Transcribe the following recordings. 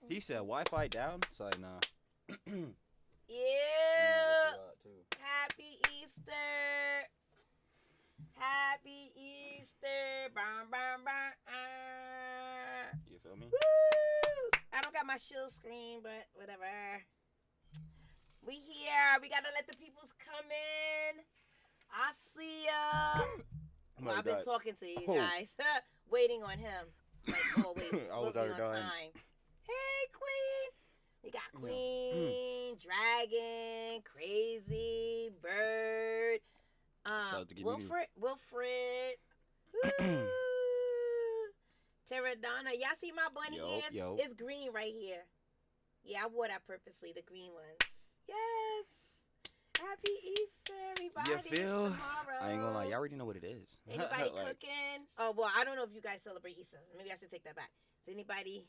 He said Wi-Fi down. It's like nah. Yeah. Happy Easter. Happy Easter. Bam, bam, bam. You feel me? Woo! I don't got my shield screen, but whatever. We here. We gotta let the peoples come in. I see ya. Well, I've been talking to you guys. Waiting on him. Like always. I was already on done. time. Hey, Queen. We got Queen, Dragon, Crazy, Bird, Wilfred. Pterodonna. Y'all see my bunny ears? It's green right here. Yeah, I wore that purposely, the green ones. Yes. Happy Easter, everybody. You feel? Tomorrow. I ain't gonna lie, y'all already know what it is. Anybody cooking? Oh, well, I don't know if you guys celebrate Easter. Maybe I should take that back. Does anybody...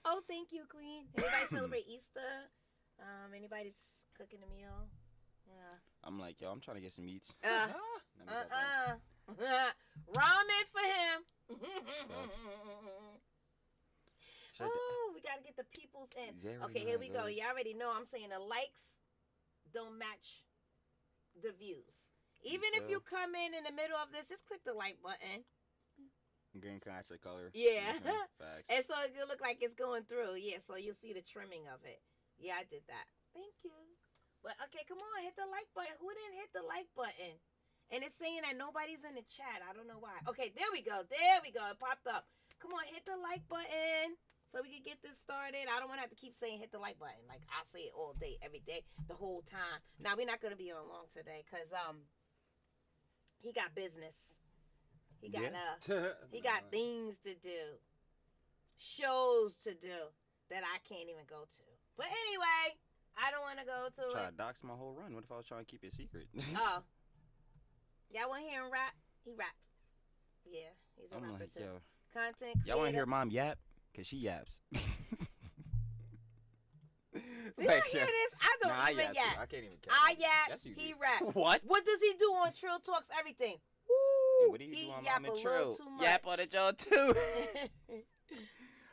Oh, thank you, Queen. Anybody celebrate Easter? Anybody's cooking a meal? Yeah. I'm like, yo, I'm trying to get some meats. Ramen for him. Oh, we got to get the peoples in. Okay, here we go. You already know I'm saying the likes don't match the views. Even if you come in the middle of this, just click the like button. Green can actually color. Yeah. Facts. And so it'll look like it's going through. Yeah, so you'll see the trimming of it. Yeah, I did that. Thank you. But, okay, come on. Hit the like button. Who didn't hit the like button? And it's saying that nobody's in the chat. I don't know why. Okay, there we go. There we go. It popped up. Come on, hit the like button so we can get this started. I don't want to have to keep saying hit the like button. Like, I say it all day, every day, the whole time. Now, we're not going to be on long today because he got business. He got things to do, shows to do that I can't even go to. But anyway, I don't want to go to Try to dox my whole run. What if I was trying to keep it secret? Oh, y'all want to hear him rap? He rap. Yeah, he's a rapper too. Yo. Content creator. Y'all want to hear Mom yap? Cause she yaps. See, y'all hear this? I don't even yap. I can't even. I yap. He rap. What? What does he do on Trill Talks? Everything. Hey, what do you do on Mom and Trill? Yap on it, y'all too.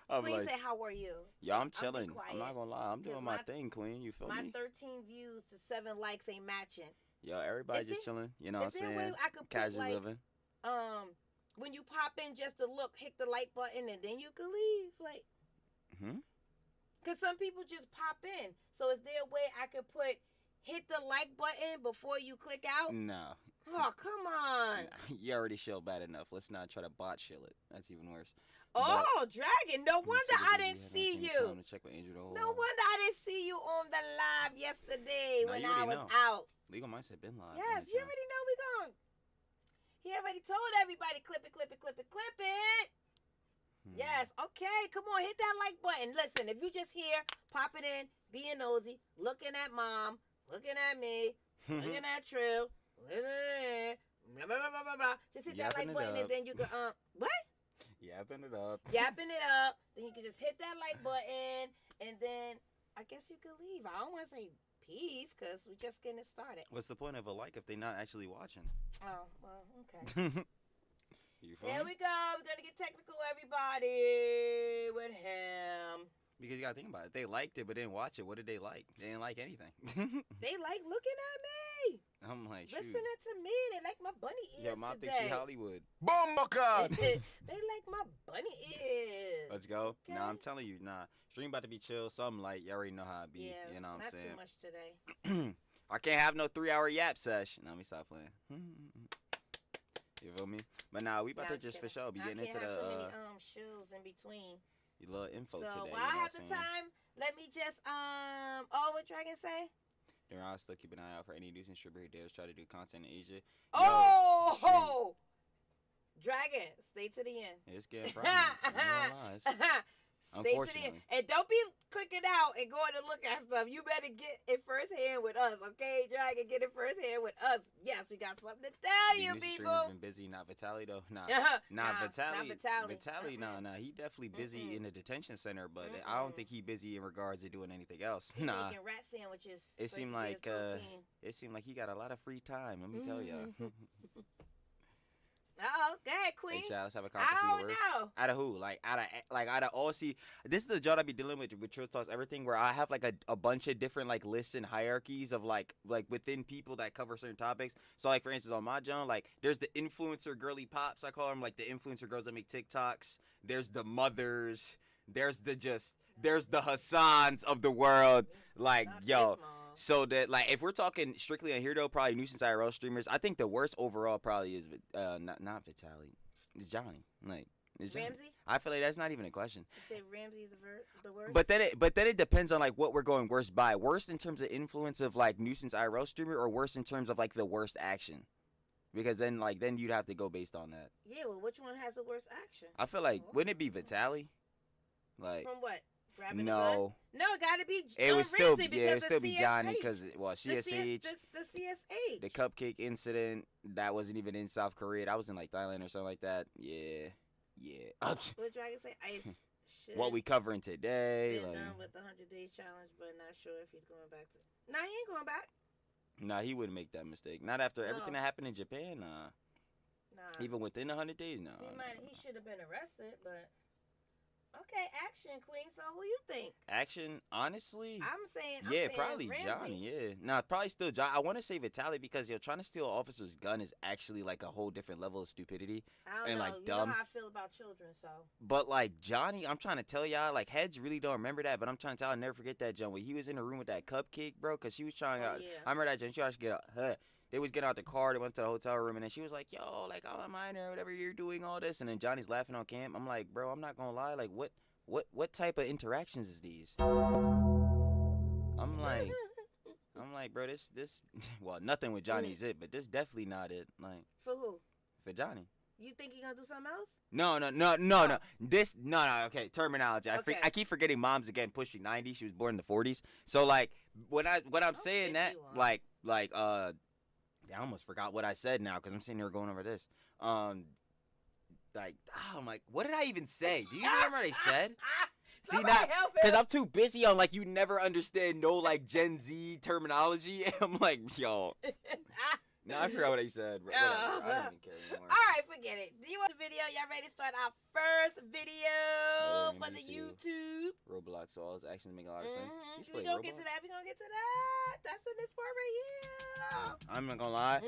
Queen said, "How are you?" Yo, I'm chilling. I'm not gonna lie. I'm doing my thing, Queen. You feel me? My 13 views to 7 likes ain't matching. Yo, everybody just chilling. You know what I'm saying? Way I could casual put, living. When you pop in just to look, hit the like button, and then you can leave. Like, because some people just pop in. So is there a way I could put hit the like button before you click out? No. Oh, come on. You already shill bad enough. Let's not try to bot shill it. That's even worse. Oh, Dragon. No wonder I didn't see you. To check with Angel the whole no wonder I didn't see you on the live yesterday when I was out. Legal Mindset been live. Yes, you already know we gone. He already told everybody, clip it, clip it, clip it, clip it. Yes, okay. Come on, hit that like button. Listen, if you just here, pop it in, being nosy, looking at Mom, looking at me, looking at Trill, blah, blah, blah, blah, blah, blah. Just hit that like button and then you can, what? Yapping it up. Yapping it up. Then you can just hit that like button and then I guess you could leave. I don't want to say peace because we're just getting it started. What's the point of a like if they're not actually watching? Oh, well, okay. There we go. We're going to get technical, everybody, with him. Because you got to think about it. They liked it but didn't watch it. What did they like? They didn't like anything. They like looking at me. I'm like, shoot. Listening to me. They like my bunny ears Yo, Mom today. thinks she Hollywood. Bombacard! They like my bunny ears. Let's go. Okay. Nah, I'm telling you, stream about to be chill. Something like, you already know how it be. Yeah, you know what I'm saying? Not too much today. I can't have no 3-hour yap sesh. Let me stop playing. You feel me? But nah, we about to just for sure be getting into the too many shoes in between. Your little info so, today. So while I have the time, let me just what Dragon say? Then I'll still keep an eye out for any nuisance strawberry deals. Try to do content in Asia. Oh, Dragon, stay to the end. It's getting problem. Stay to the end. And don't be clicking out and going to look at stuff. You better get it firsthand with us, okay? Dragon, get it firsthand with us. Yes, we got something to tell you, people. Been busy. Not Vitaly, though. Nah, Vitaly. Vitaly, no. He definitely busy in the detention center, but I don't think he busy in regards to doing anything else. He making rat sandwiches. It seemed like he got a lot of free time. Let me tell you. Oh, go ahead, Queen. Hey, child, let's have a conversation. I don't know. Out of who? Like out of all. See, this is the job I be dealing with Trill Talks, everything, where I have like a bunch of different like lists and hierarchies of like within people that cover certain topics. So like for instance on my job, like there's the influencer girly pops, I call them, like the influencer girls that make TikToks. There's the mothers. There's the Hassans of the world. Like yo. So that, like, if we're talking strictly on here though, probably nuisance IRL streamers, I think the worst overall probably is not Vitaly, it's Johnny. Like, it's Johnny. Ramsey. I feel like that's not even a question. You say Ramsey's the worst. But then it depends on like what we're going worst by. Worst in terms of influence of like nuisance IRL streamer, or worst in terms of like the worst action. Because then you'd have to go based on that. Yeah, well, which one has the worst action? I feel like wouldn't it be Vitaly? Like from what? Grabbing no. No, it gotta be. It would still Ramsey be Johnny because CSH. The CSH. The cupcake incident that wasn't even in South Korea. That was in like Thailand or something like that. Yeah. What Dragon say? Ice. What we covering today? Been like, done with the 100-day challenge, but not sure if he's going back to. Nah, he ain't going back. Nah, he wouldn't make that mistake. Not after everything that happened in Japan. Nah. Even within 100 days, no. He should have been arrested, but. Okay, action, Queen. So who you think? Action, honestly. I'm saying probably Ramsey. Johnny. Yeah, nah, probably still Johnny. I want to say Vitaly because trying to steal an officer's gun is actually like a whole different level of stupidity. I don't and know. Like you dumb. know how I feel about children, so. But like Johnny, I'm trying to tell y'all, like heads really don't remember that, but I'm trying to tell y'all, I'll never forget that John when he was in the room with that cupcake, bro, because she was trying out. Yeah. I remember that John. She tried to get out. They was getting out the car. They went to the hotel room, and then she was like, "Yo, like I'm a minor, whatever you're doing, all this." And then Johnny's laughing on cam. I'm like, bro, I'm not gonna lie, like what type of interactions is these? I'm like, bro, this well, nothing with Johnny's it, but this definitely not it. Like for who? For Johnny. You think he gonna do something else? No. This no. Okay, terminology. Okay. I keep forgetting mom's again pushing 90. She was born in the 40s. So like when I'm saying that, like I almost forgot what I said now because I'm sitting here going over this. Like, I'm like, what did I even say? Do you remember what I said? See, now, because I'm too busy on, like, you never understand no, like, Gen Z terminology. I'm like, yo. No, I forgot what I said. Whatever. I don't even care anymore. All right, forget it. Do you want the video? Y'all ready to start our first video for the YouTube? Roblox, so all his actions make a lot of sense. We're going to get to that. That's in this part right here. I'm not gonna lie,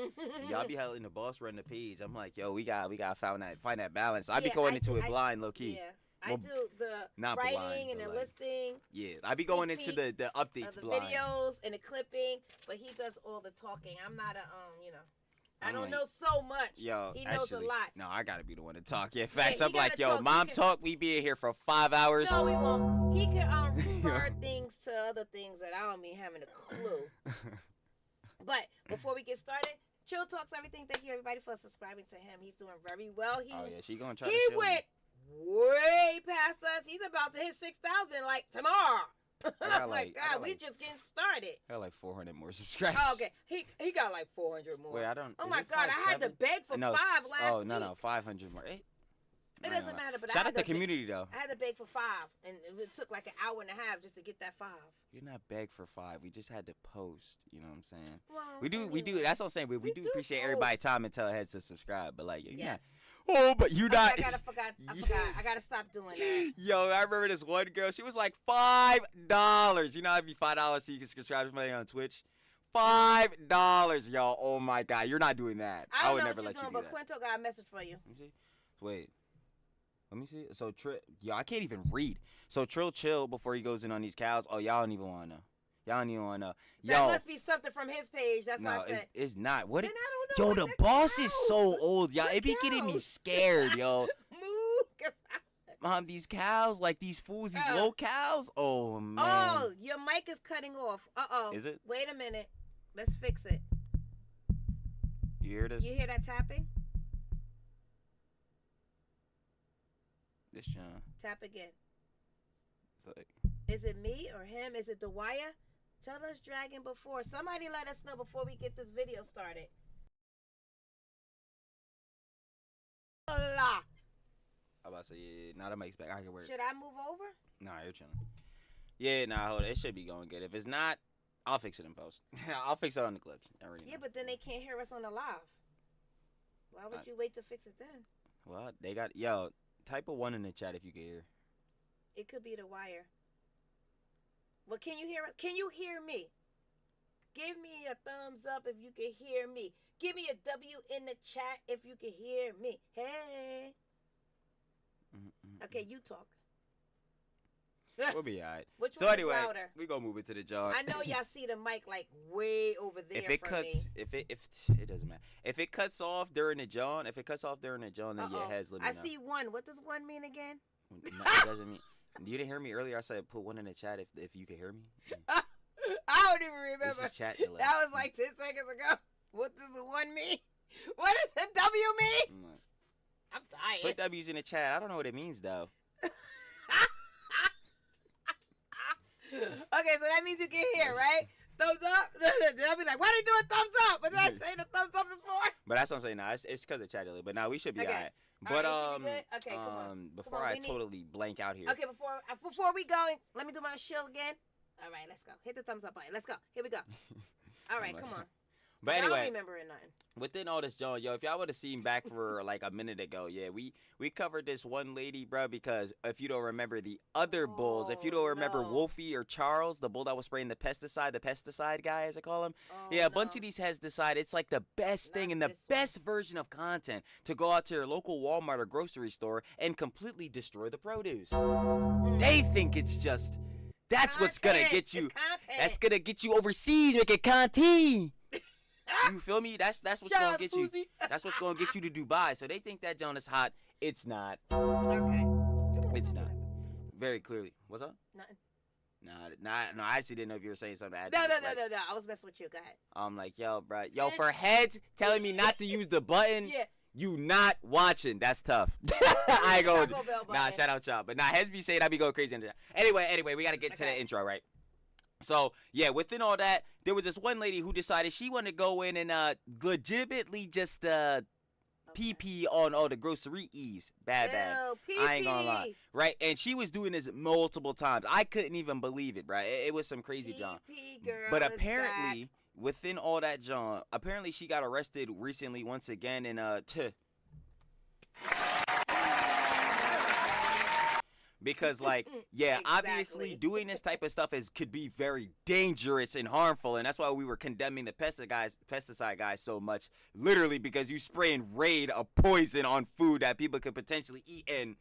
y'all be having the boss run the page. I'm like, yo, we got find that balance. I be going into it blind, low key. Yeah, I do the writing and the listing. Yeah, I be going into the updates the blind. videos and the clipping, but he does all the talking. I'm not I don't know so much. Yo, he knows a lot. No, I gotta be the one to talk. Yeah, facts. Yeah, I'm like, yo, mom talk. We be in here for 5 hours. No, we won't. He can refer things to other things that I don't be having a clue. But before we get started, Chill Talks Everything. Thank you everybody for subscribing to him. He's doing very well. She gonna try. He went way past us. He's about to hit 6,000 like tomorrow. Oh my God, we just getting started. I got like 400 more subscribers. Oh, okay, he got like 400 more. Wait, I don't. Oh my God, I had to beg for 5 last week. Oh no, 500 more. It doesn't matter, but shout out the community though. I had to beg for 5, and it took like an hour and a half just to get that 5. You're not beg for 5. We just had to post. You know what I'm saying? Well, we do. That's what I'm saying. We do appreciate everybody's time and tell heads to subscribe. But like, yes. But you not. I forgot. I gotta stop doing that. Yo, I remember this one girl. She was like $5. You know, it'd be $5 so you can subscribe to somebody on Twitch. $5, y'all. Oh my God, you're not doing that. I would know never what let you're you doing, do but that. Quinto got a message for you. Let me see. Wait. Let me see. So, I can't even read. So, Trill chill before he goes in on these cows. Oh, y'all don't even want to know. Y'all don't even want to know. That must be something from his page. That's what I said. It's not. What? Then I don't know. Yo, the boss is so old, y'all. It be getting me scared, yo. Move. Mom, these cows, like these fools, these low cows. Oh, man. Oh, your mic is cutting off. Uh-oh. Is it? Wait a minute. Let's fix it. You hear this? You hear that tapping? This John. Tap again. Like, is it me or him? Is it the wire? Tell us, Dragon, before. Somebody let us know before we get this video started. Allah. I'm about to say, yeah, now the mic's back. I can work. Should I move over? Nah, you're chilling. Yeah, nah, hold it. It should be going good. If it's not, I'll fix it in post. I'll fix it on the clips. Yeah, but then they can't hear us on the live. Why would you wait to fix it then? Well, they got yo. Type a 1 in the chat if you can hear. It could be the wire. Well, can you hear us? Can you hear me? Give me a thumbs up if you can hear me. Give me a W in the chat if you can hear me. Hey. Okay, you talk. We'll be alright. Which so one anyway, is louder? we gonna move it to the jar. I know y'all see the mic like way over there. If it from cuts, me. if it doesn't matter. If it cuts off during the John, then your heads let me know. I see 1. What does 1 mean again? No, it doesn't mean. You didn't hear me earlier. I said put 1 in the chat if you can hear me. I don't even remember. This is chat delay. That was like 10 seconds ago. What does the 1 mean? What does the W mean? I'm tired. Put W's in the chat. I don't know what it means though. Okay, so that means you can hear, right? Thumbs up. Then I'll be like, why they do a thumbs up? But then I say the thumbs up is for. But that's what I'm saying. Nah, it's because of chat delay. But now we should be Okay. alright. All But right, we should be good? Okay, come on. before Come on, I we need- totally blank out here. Okay, before we go, let me do my shield again. All right, let's go. Hit the thumbs up button. Let's go. Here we go. All right, come on. But I don't anyway, remember nothing. within all this, John, yo, if y'all would have seen back for like a minute ago, yeah, we covered this one lady, bro, because if you don't remember the other bulls, if you don't remember no. Wolfie or Charles, the bull that was spraying the pesticide guy, as I call him, Oh, yeah, a bunch of these has decided it's like the best thing Not and the this one. best version of content to go out to your local Walmart or grocery store and completely destroy the produce. They think it's just that's what's gonna get you. It's content. That's gonna get you overseas making content. You feel me? That's what's Shut gonna up, get you. Fousey. That's what's gonna get you to Dubai. So they think that John is hot. It's not. Okay. It's not. Very clearly. What's up? Nothing. No. I actually didn't know if you were saying something. No. I was messing with you. Go ahead. I'm like, yo, bro, for heads telling me not to use the button. Yeah. You not watching. That's tough. I ain't going. Taco Bell Nah, button. shout out y'all. But nah, heads be saying I be going crazy. Anyway, we gotta get to the intro, right? So yeah, within all that, there was this one lady who decided she wanted to go in and legitimately just pee on all the groceries. Bad. Ew, I ain't gonna lie, right? And she was doing this multiple times. I couldn't even believe it, right? It was some crazy John. Girl But is apparently, back. within all that John, apparently she got arrested recently once again in because like yeah, obviously Exactly. doing this type of stuff could be very dangerous and harmful, and that's why we were condemning the pesticide guys so much, literally because you spraying Raid a poison on food that people could potentially eat and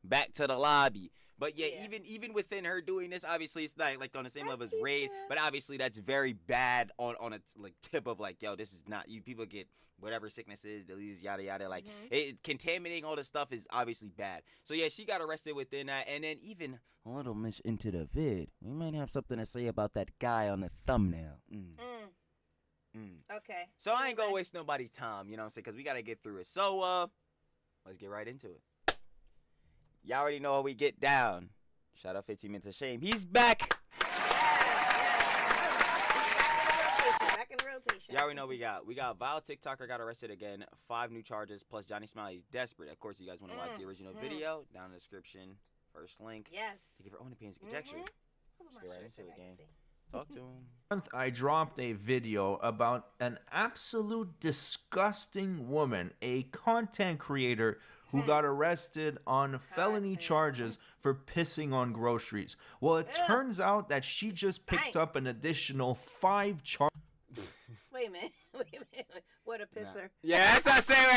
back to the lobby. But yeah, even within her doing this, obviously it's not like on the same level as Raid, but obviously that's very bad on a like tip of like, yo, this is not you. People get whatever sickness is, disease, yada yada. Like contaminating all this stuff is obviously bad. So yeah, she got arrested within that, and then even a little much into the vid, we might have something to say about that guy on the thumbnail. Okay. So I ain't gonna waste nobody's time, you know what I'm saying? Because we gotta get through it. So let's get right into it. Y'all already know how we get down. Shout out 15 Minutes of Shame. He's back. Back in rotation. Y'all already know we got Vile TikToker got arrested again. 5 new charges plus Johnny Smiley's desperate. Of course, you guys want to watch the original video down in the description. First link. Yes. To give your own opinions and conjecture. Let's get right into it, gang. Talk to him. I dropped a video about an absolute disgusting woman, a content creator who got arrested on felony charges for pissing on groceries. Well, it turns out that she just picked up an additional 5 charges. Wait a minute. What a pisser. Yeah, that's what I'm saying.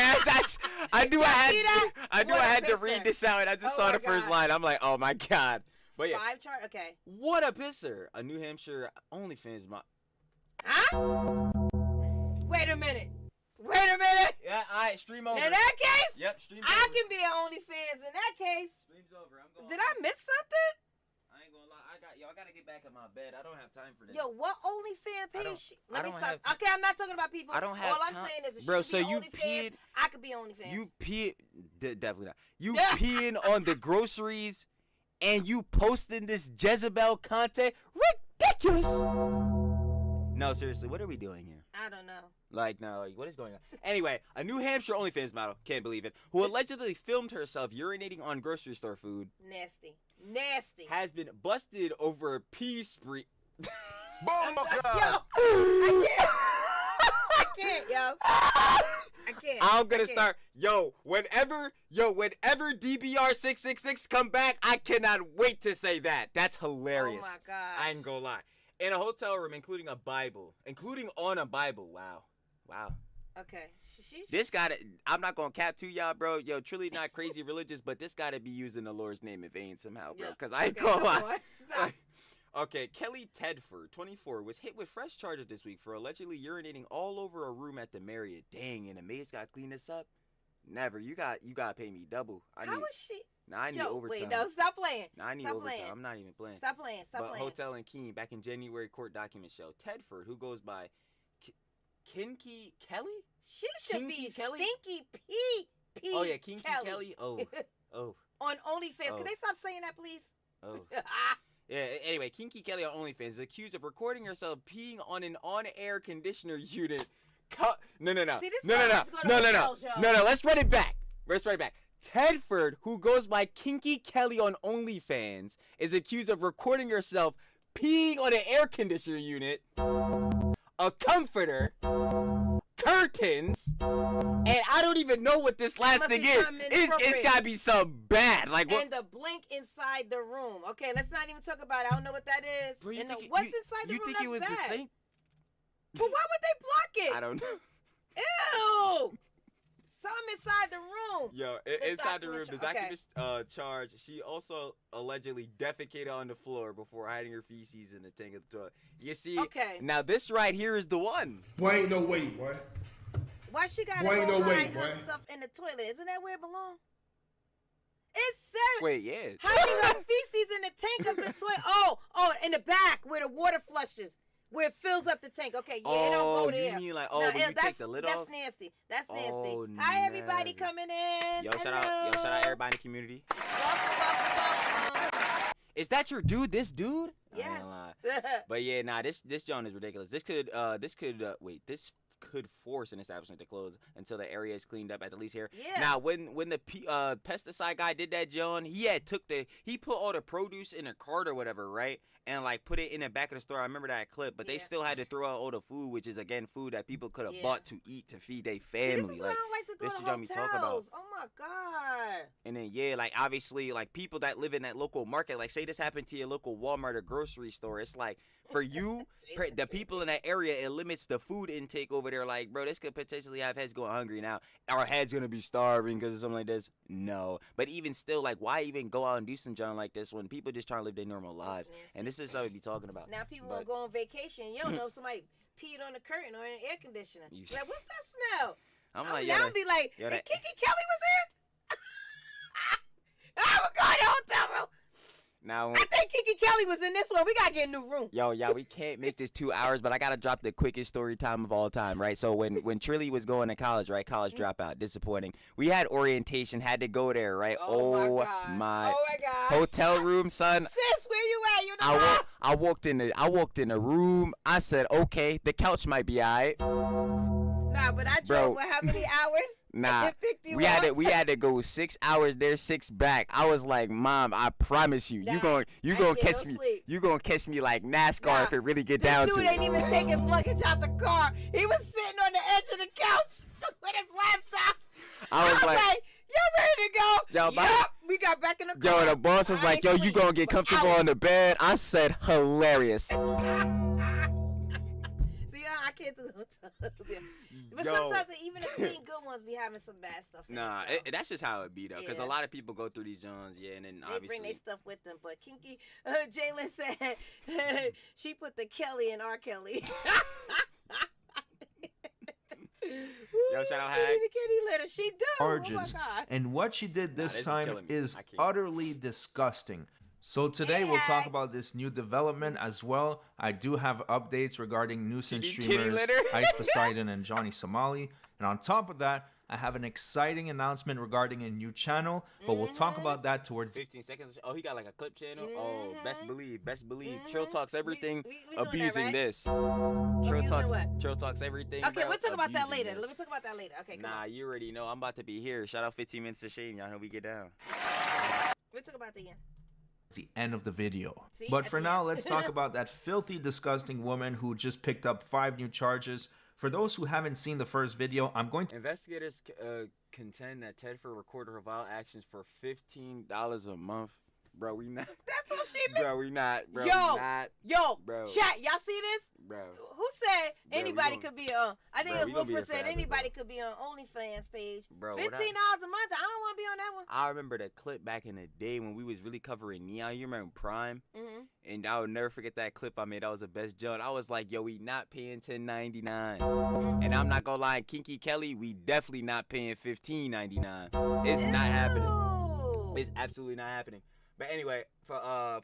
I knew I had to read this out, and I just saw the first line. I'm like, oh my god. But yeah, 5 charges. Okay. What a pisser! A New Hampshire OnlyFans model. Huh? Wait a minute. Yeah, alright, stream over. In that case, Yep, stream I over. can be an OnlyFans in that case. Stream's over. I'm going. Did I miss something? I ain't gonna lie. I gotta get back in my bed. I don't have time for this. Yo, what OnlyFans page? Let me don't stop. have Okay, I'm not talking about people. I don't have All I'm time. saying is, if Bro, she so be you OnlyFans, peed- I could be OnlyFans. You definitely not. You peeing on the groceries and you posting this Jezebel content? Ridiculous. No, seriously, what are we doing here? I don't know. Like, no, like, what is going on? Anyway, a New Hampshire OnlyFans model, can't believe it, who allegedly filmed herself urinating on grocery store food, Nasty. has been busted over a pee spree. Oh my Yo, I can't, yo. can't. I'm gonna I can't. start. Whenever DBR 666 come back, I cannot wait to say that. That's hilarious. Oh my god. I ain't gonna lie. In a hotel room, including on a Bible. Wow. Okay. This gotta. I'm not gonna cap to y'all, bro. Yo, truly not crazy religious, but this gotta be using the Lord's name in vain somehow, bro. Cause I ain't gonna lie. Stop. Okay, Kelly Tedford, 24, was hit with fresh charges this week for allegedly urinating all over a room at the Marriott. Dang, and the maids got to clean this up? Never. You got to pay me double. How was she? Nah, I need overtime. Wait, no, stop playing. Nah, I need Stop overtime. playing. I'm not even playing. Stop playing. Stop playing. Hotel in Keene, back in January, court documents show Tedford, who goes by Kinky Kelly? She should Kinky be Kelly? Stinky P. Oh, yeah, Kinky Kelly. Oh. On OnlyFans. Oh. Can they stop saying that, please? Oh. Yeah, anyway, Kinky Kelly on OnlyFans is accused of recording herself peeing on an on-air conditioner unit. No. See, this No. Let's run it back. Tedford, who goes by Kinky Kelly on OnlyFans, is accused of recording herself peeing on an air conditioner unit, a comforter, curtains, and I don't even know what this last thing is. It's gotta be something bad. Like what? And the blink inside the room. Okay, let's not even talk about it. I don't know what that is. Bro, what's inside the room? You think it was bad? the sink? But why would they block it? I don't know. Ew! Something inside the room. Yo, inside the room, the document charge. She also allegedly defecated on the floor before hiding her feces in the tank of the toilet. You see? Okay. Now this right here is the one. Boy, ain't no way, boy. Why she gotta Boy, ain't go no way, hide her boy. stuff in the toilet? Isn't that where it belongs? It's serious. Wait, yeah. Hiding her feces in the tank of the toilet. Oh, in the back where the water flushes. Where it fills up the tank. Okay, yeah, it don't go there. You mean like, Nah, when you take the lid off? That's nasty. That's nasty. Oh, Hi, everybody never. coming in. Yo, shout out everybody in the community. Welcome. Is that your dude? This dude? I ain't Yes. gonna lie. But yeah, nah, this John is ridiculous. This could force an establishment to close until the area is cleaned up at the least here. Yeah. Now, when the pesticide guy did that, John, he put all the produce in a cart or whatever, right? And like put it in the back of the store. I remember that clip, but they Yeah. still had to throw out all the food, which is again food that people could have Yeah. bought to eat to feed their See, family. this is why I don't like to go this to is what we talk about. hotels. Oh my god. And then yeah, like obviously like people that live in that local market, like say this happened to your local Walmart or grocery store, it's like for you, the people in that area, it limits the food intake over there. Like, bro, this could potentially have heads going hungry now. Our heads gonna be starving because of something like this. No, but even still, like, why even go out and do some junk like this when people just trying to live their normal lives? And this is what we be talking about. Now people want to go on vacation. You don't know if somebody peed on the curtain or in an air conditioner. Like, what's that smell? I'm like, now be like, yo, and that- Kiki Kelly was here. I would go in the hotel room. Now, I think Kiki Kelly was in this one. We gotta get a new room. yo, we can't make this 2 hours, but I gotta drop the quickest story time of all time, right? So when Trilly was going to college, right? College dropout, disappointing. We had orientation, had to go there, right? Oh my god. Hotel room, son. Sis, where you at? You know I walked in the room. I said, okay, the couch might be alright. Nah, but I drove for how many hours? Nah, and picked you we up? had to go 6 hours there, 6 back. I was like, Mom, I promise you, you gonna catch me. Sleep. You gonna catch me like NASCAR if it really get down to This dude it. ain't even take his luggage out the car. He was sitting on the edge of the couch with his laptop. I was like, you ready to go? Yo, yup. We got back in the car. yo, the boss was I like, ain't yo, you sleep gonna get for comfortable hours. on the bed? I said, hilarious. See, I can't do hotels. But sometimes even the clean good ones be having some bad stuff in Nah, it, so. that's just how it be though, because a Yeah. lot of people go through these Johns, yeah, and then They obviously. bring their stuff with them. But Kinky, Jalen said she put the Kelly in R. Kelly. Yo, shout out She Hag. need a kitty litter. She do. Charges. Oh my God. And what she did this this is time killing me. is I can't. utterly disgusting. So today we'll talk about this new development as well. I do have updates regarding nuisance You kitty streamers litter? Ice Poseidon and Johnny Somali. And on top of that, I have an exciting announcement regarding a new channel, but we'll talk about that towards 15 seconds. Oh, he got like a clip channel. Oh, best believe. Trill talks everything, we doing that, abusing right? this. Abusing what? Trill talks everything. Okay, bro, we'll talk about that abusing later. this. Let me talk about that later. Okay, come Nah, on. you already know. I'm about to be here. Shout out 15 minutes of shame. Y'all know we get down. We'll talk about that again. the end of the video. See, But at for the now, end. let's talk about that filthy, disgusting woman who just picked up 5 new charges For those who haven't seen the first video, I'm going to... Investigators contend that Tedford recorded her vile actions for $15 a month. Bro, we not. That's what she meant. Bro, we not. Bro, Yo, we not. Yo, bro. Chat, y'all see this? Bro. Who said Bro, anybody could be on? I think bro, it was Wilfred said forever, anybody bro. could be on OnlyFans page. Bro, $15 a month. I don't want to be on that one. I remember the clip back in the day when we was really covering Neon. You remember Prime? Mm-hmm. And I would never forget that clip I made. That was the best joke. I was like, yo, we not paying $10.99. And I'm not gonna lie, Kinky Kelly, we definitely not paying $15.99. It's not happening. It's absolutely not happening. But anyway, for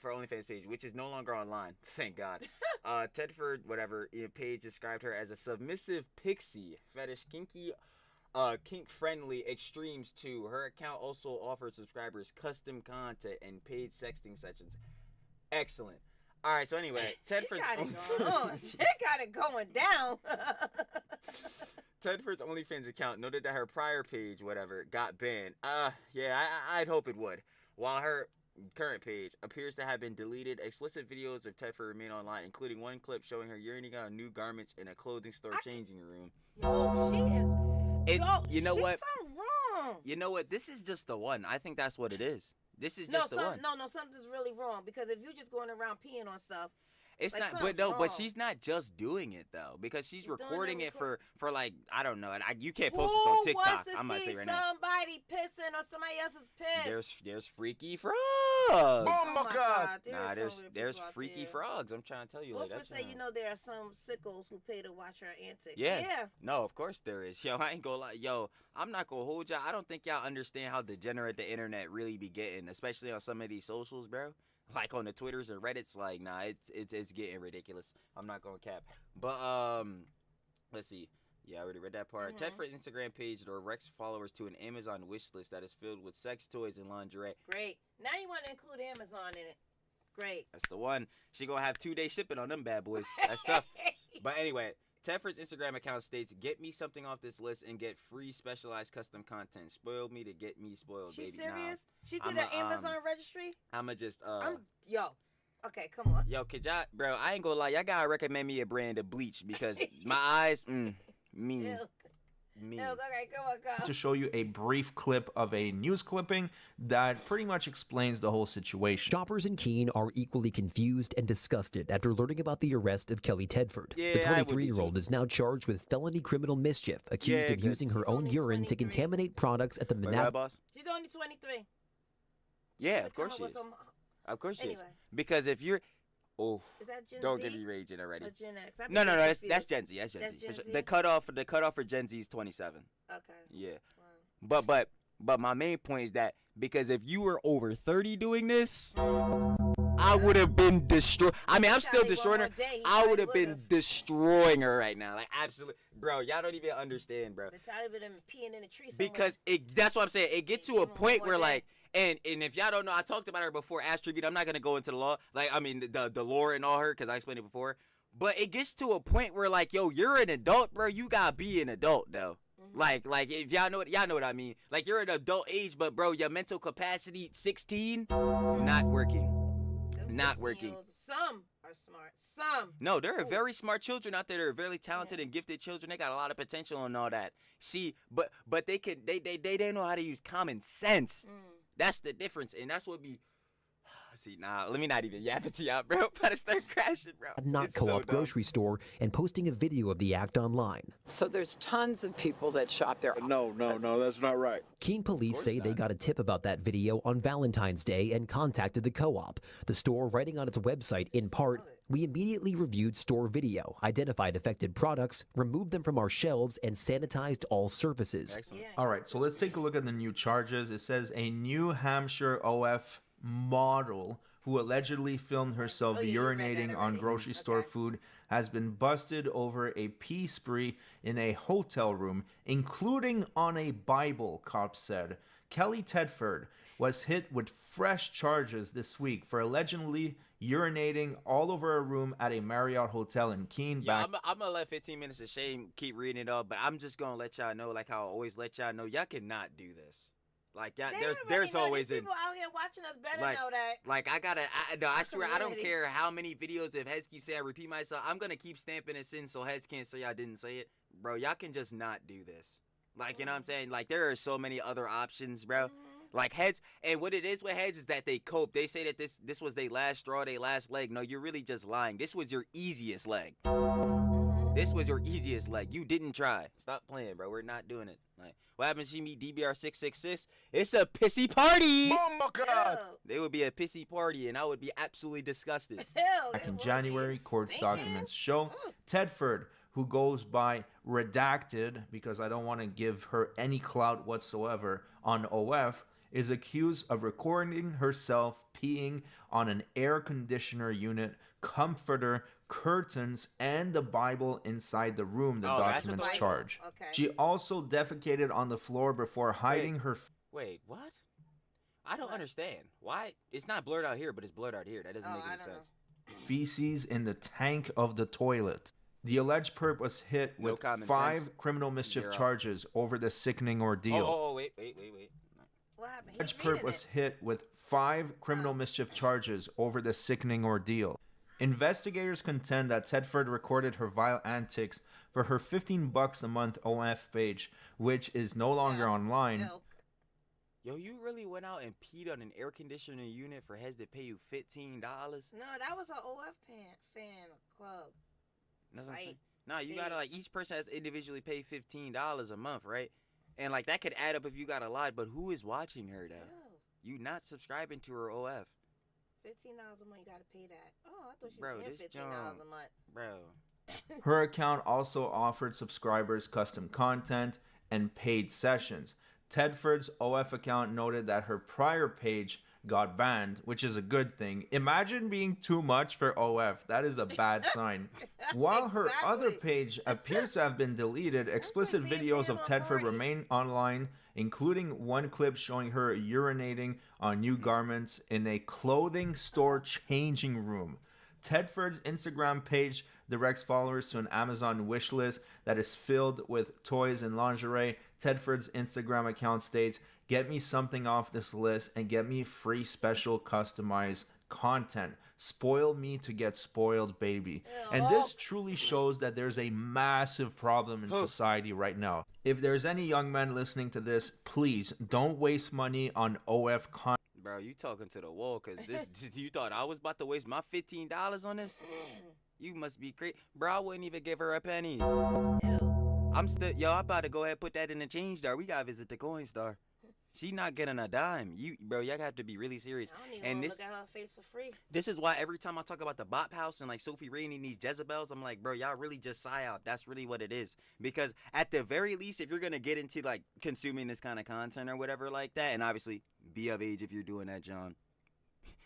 OnlyFans page, which is no longer online, thank God. Tedford, whatever, page described her as a submissive pixie fetish kink friendly extremes too. Her account also offers subscribers custom content and paid sexting sessions. Excellent. All right, so anyway, Tedford's she got it going down. Tedford's OnlyFans account noted that her prior page, whatever, got banned. Yeah, I'd hope it would. While her current page appears to have been deleted, explicit videos of Tedford remain online, including one clip showing her urinating on new garments in a clothing store changing room. Yo, she is. You know what? Something wrong. You know what? This is just the one. I think that's what it is. This is just the one. No, something's really wrong because if you're just going around peeing on stuff. It's like, not, but no, wrong. but she's not just doing it though, because she's recording it for like I don't know, and you can't post Who this on TikTok. wants to I'm gonna tell see you right now. somebody pissing or somebody else's piss? There's freaky frogs. Oh my God. Nah, There's so many there's people out freaky there. frogs. I'm trying to tell you. Wilfred Like, say, you know, there are some sickos who pay to watch her antics. Yeah. Yeah. No, of course there is. Yo, I ain't gonna lie. Yo, I'm not gonna hold y'all. I don't think y'all understand how degenerate the internet really be getting, especially on some of these socials, bro. Like on the Twitters and Reddits, like nah, it's getting ridiculous. I'm not gonna cap. But let's see. Yeah, I already read that part. Tedford's Instagram page directs followers to an Amazon wish list that is filled with sex toys and lingerie. Great. Now you want to include Amazon in it. Great. That's the one. She gonna have 2-day shipping on them bad boys. That's tough. But anyway, Tedford's Instagram account states, "Get me something off this list and get free specialized custom content. Spoil me to get me spoiled, She baby." serious? She I'm did an Amazon registry? I'ma just Yo. Okay, come on. Yo, could y'all, bro, I ain't gonna lie, y'all gotta recommend me a brand of bleach because my eyes, mean. Milk. Okay, come on. to show you a brief clip of a news clipping that pretty much explains the whole situation. Shoppers in Keene are equally confused and disgusted after learning about the arrest of Kelly Tedford. Yeah, The 23-year-old is now charged with felony criminal mischief, accused of using her own only urine to 23. contaminate products at the Wait, Manap. what, boss? She's only 23. Yeah, of course she is. Of course she is. Anyway. Because if you're, Is that Gen don't Z? get me raging already. Or Gen X? I No, became that's confused. Gen Z. That's Gen That's Z. Gen For sure. Z? The cutoff for Gen Z is 27. Okay. Yeah. Wow. But my main point is that because if you were over 30 doing this, I would have been destroyed. I mean, I'm still destroying her. I would have been destroying her right now. Like, absolutely. Bro, y'all don't even understand, bro. The title of them peeing in a tree somewhere. Because that's what I'm saying. It gets to a Give 'em point one where, more like, and if y'all don't know, I talked about her before, Ask Tribute. I'm not going to go into the law. Like, I mean, the lore and all her, because I explained it before. But it gets to a point where, like, yo, you're an adult, bro. You got to be an adult, though. Like if y'all know what I mean. Like, you're an adult age, but, bro, your mental capacity, 16, not working. Them Not 16-year-olds, working. Some are smart. Some. No, there are very smart children out there. They're very talented and gifted children. They got a lot of potential and all that. See, but they know how to use common sense. That's the difference, and that's what be. See, nah, let me not even yap it to y'all, bro. About to start crashing, bro. Not It's Co-op so dumb. grocery store and posting a video of the act online. So there's tons of people that shop there. No, that's not right. Keene police say they not. got a tip about that video on Valentine's Day and contacted the co-op. The store writing on its website, in part, "We immediately reviewed store video, identified affected products, removed them from our shelves, and sanitized all surfaces." Excellent. All right, so let's take a look at the new charges. It says a New Hampshire OF model who allegedly filmed herself you read that urinating on already. grocery store Okay. food has been busted over a pee spree in a hotel room, including on a Bible, cops said. Kelly Tedford was hit with fresh charges this week for allegedly urinating all over a room at a Marriott hotel in Keene. Yeah, I'm gonna let 15 minutes of shame keep reading it up, but I'm just gonna let y'all know, like how I always let y'all know, y'all cannot do this. Like, y'all, there's always these people out here watching us better like, know that. Like, I swear, I don't Community. care how many videos if heads keep saying I repeat myself, I'm gonna keep stamping it in so heads can't say I didn't say it. bro, y'all can just not do this. Like, you know what I'm saying? Like, there are so many other options, bro. Like heads, and what it is with heads is that they cope. They say that this was their last straw, their last leg. No, you're really just lying. This was your easiest leg. This was your easiest leg. You didn't try. Stop playing, bro. We're not doing it. Like, what happens if you meet DBR666? It's a pissy party. Oh my God. They would be a pissy party, and I would be absolutely disgusted. Back in January, court's documents show Tedford, who goes by Redacted because I don't want to give her any clout whatsoever on OF, is accused of recording herself peeing on an air conditioner unit, comforter, curtains, and the Bible inside the room, the documents charge. Okay. She also defecated on the floor before hiding her... Wait, what? I don't understand. Why? It's not blurred out here, but it's blurred out here. That doesn't make any sense. feces in the tank of the toilet. The alleged perp was hit with 5 criminal mischief charges over the sickening ordeal. Oh, wait. What happened? The alleged perp was hit with 5 criminal mischief charges over the sickening ordeal. Investigators contend that Tedford recorded her vile antics for her $15 a month OF page, which is no longer online. Yo, you really went out and peed on an air conditioning unit for heads that pay you $15? No, that was an OF fan club. That's what I'm saying. No, you gotta like each person has to individually pay $15 a month, right? And like that could add up if you got a lot. But who is watching her though? You not subscribing to her OF. $15 a month, you gotta pay that. Oh, I thought you Bro, were paying $15 a month. Bro. Her account also offered subscribers custom content and paid sessions. Tedford's OF account noted that her prior page got banned, which is a good thing. Imagine being too much for OF. That is a bad sign. While her other page appears to have been deleted, explicit videos of Tedford remain online, including one clip showing her urinating on new garments in a clothing store changing room. Tedford's Instagram page directs followers to an Amazon wish list that is filled with toys and lingerie. Tedford's Instagram account states, "Get me something off this list and get me free special customized content. Spoil me to get spoiled, baby." And this truly shows that there's a massive problem in society right now. If there's any young men listening to this, please don't waste money on OF content. Bro, you talking to the wall because this. You thought I was about to waste my $15 on this? You must be crazy, bro. I wouldn't even give her a penny. I'm I'm about to go ahead and put that in the change jar. We gotta visit the Coinstar. She not getting a dime. Y'all have to be really serious. I don't even look at her face for free. This is why every time I talk about the Bop House and like Sophie Rainey and these Jezebels, I'm like, bro, y'all really just psyop. That's really what it is. Because at the very least, if you're gonna get into like consuming this kind of content or whatever like that, and obviously be of age if you're doing that, John.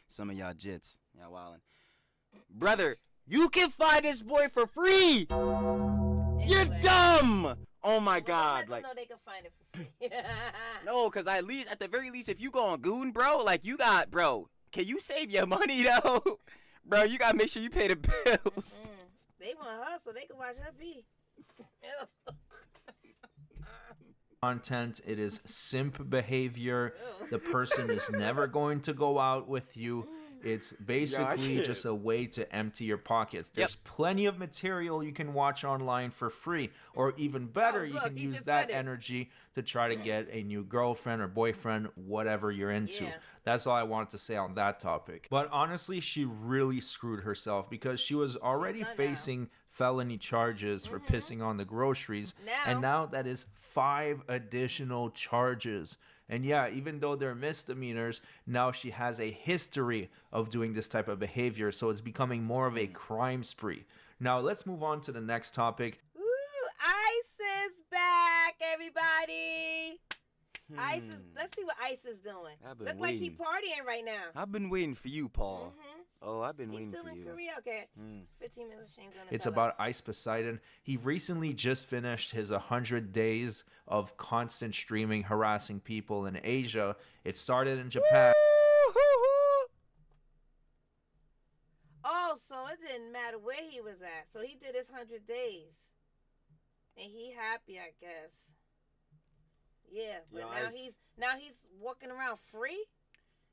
Some of y'all jits, y'all wildin'. Brother, you can find this boy for free. You're dumb. Oh my God! Like, no, they can find it for free. No, cause at the very least, if you go on Goon, bro, like you got, bro, can you save your money though, bro? You gotta make sure you pay the bills. They want her so they can watch her pee. Content, it is simp behavior. The person is never going to go out with you. It's basically just a way to empty your pockets. There's plenty of material you can watch online for free. Or even better, you can use that energy to try to get a new girlfriend or boyfriend, whatever you're into. That's all I wanted to say on that topic. But honestly, she really screwed herself because she was already facing felony charges for pissing on the groceries. And now that is 5 additional charges. And yeah, even though they're misdemeanors, now she has a history of doing this type of behavior, so it's becoming more of a crime spree. Now, let's move on to the next topic. Ooh, Ice is back, everybody. Ice is, let's see what Ice is doing. Look like he partying right now. I've been waiting for you, Paul. Oh, I've been waiting for you. He's still in Korea? Okay. 15 minutes of shame. It's about Ice Poseidon. He recently just finished his 100 days of constant streaming, harassing people in Asia. It started in Japan. Oh, so it didn't matter where he was at. So he did his 100 days. And he happy, I guess. Yeah, but now he's walking around free?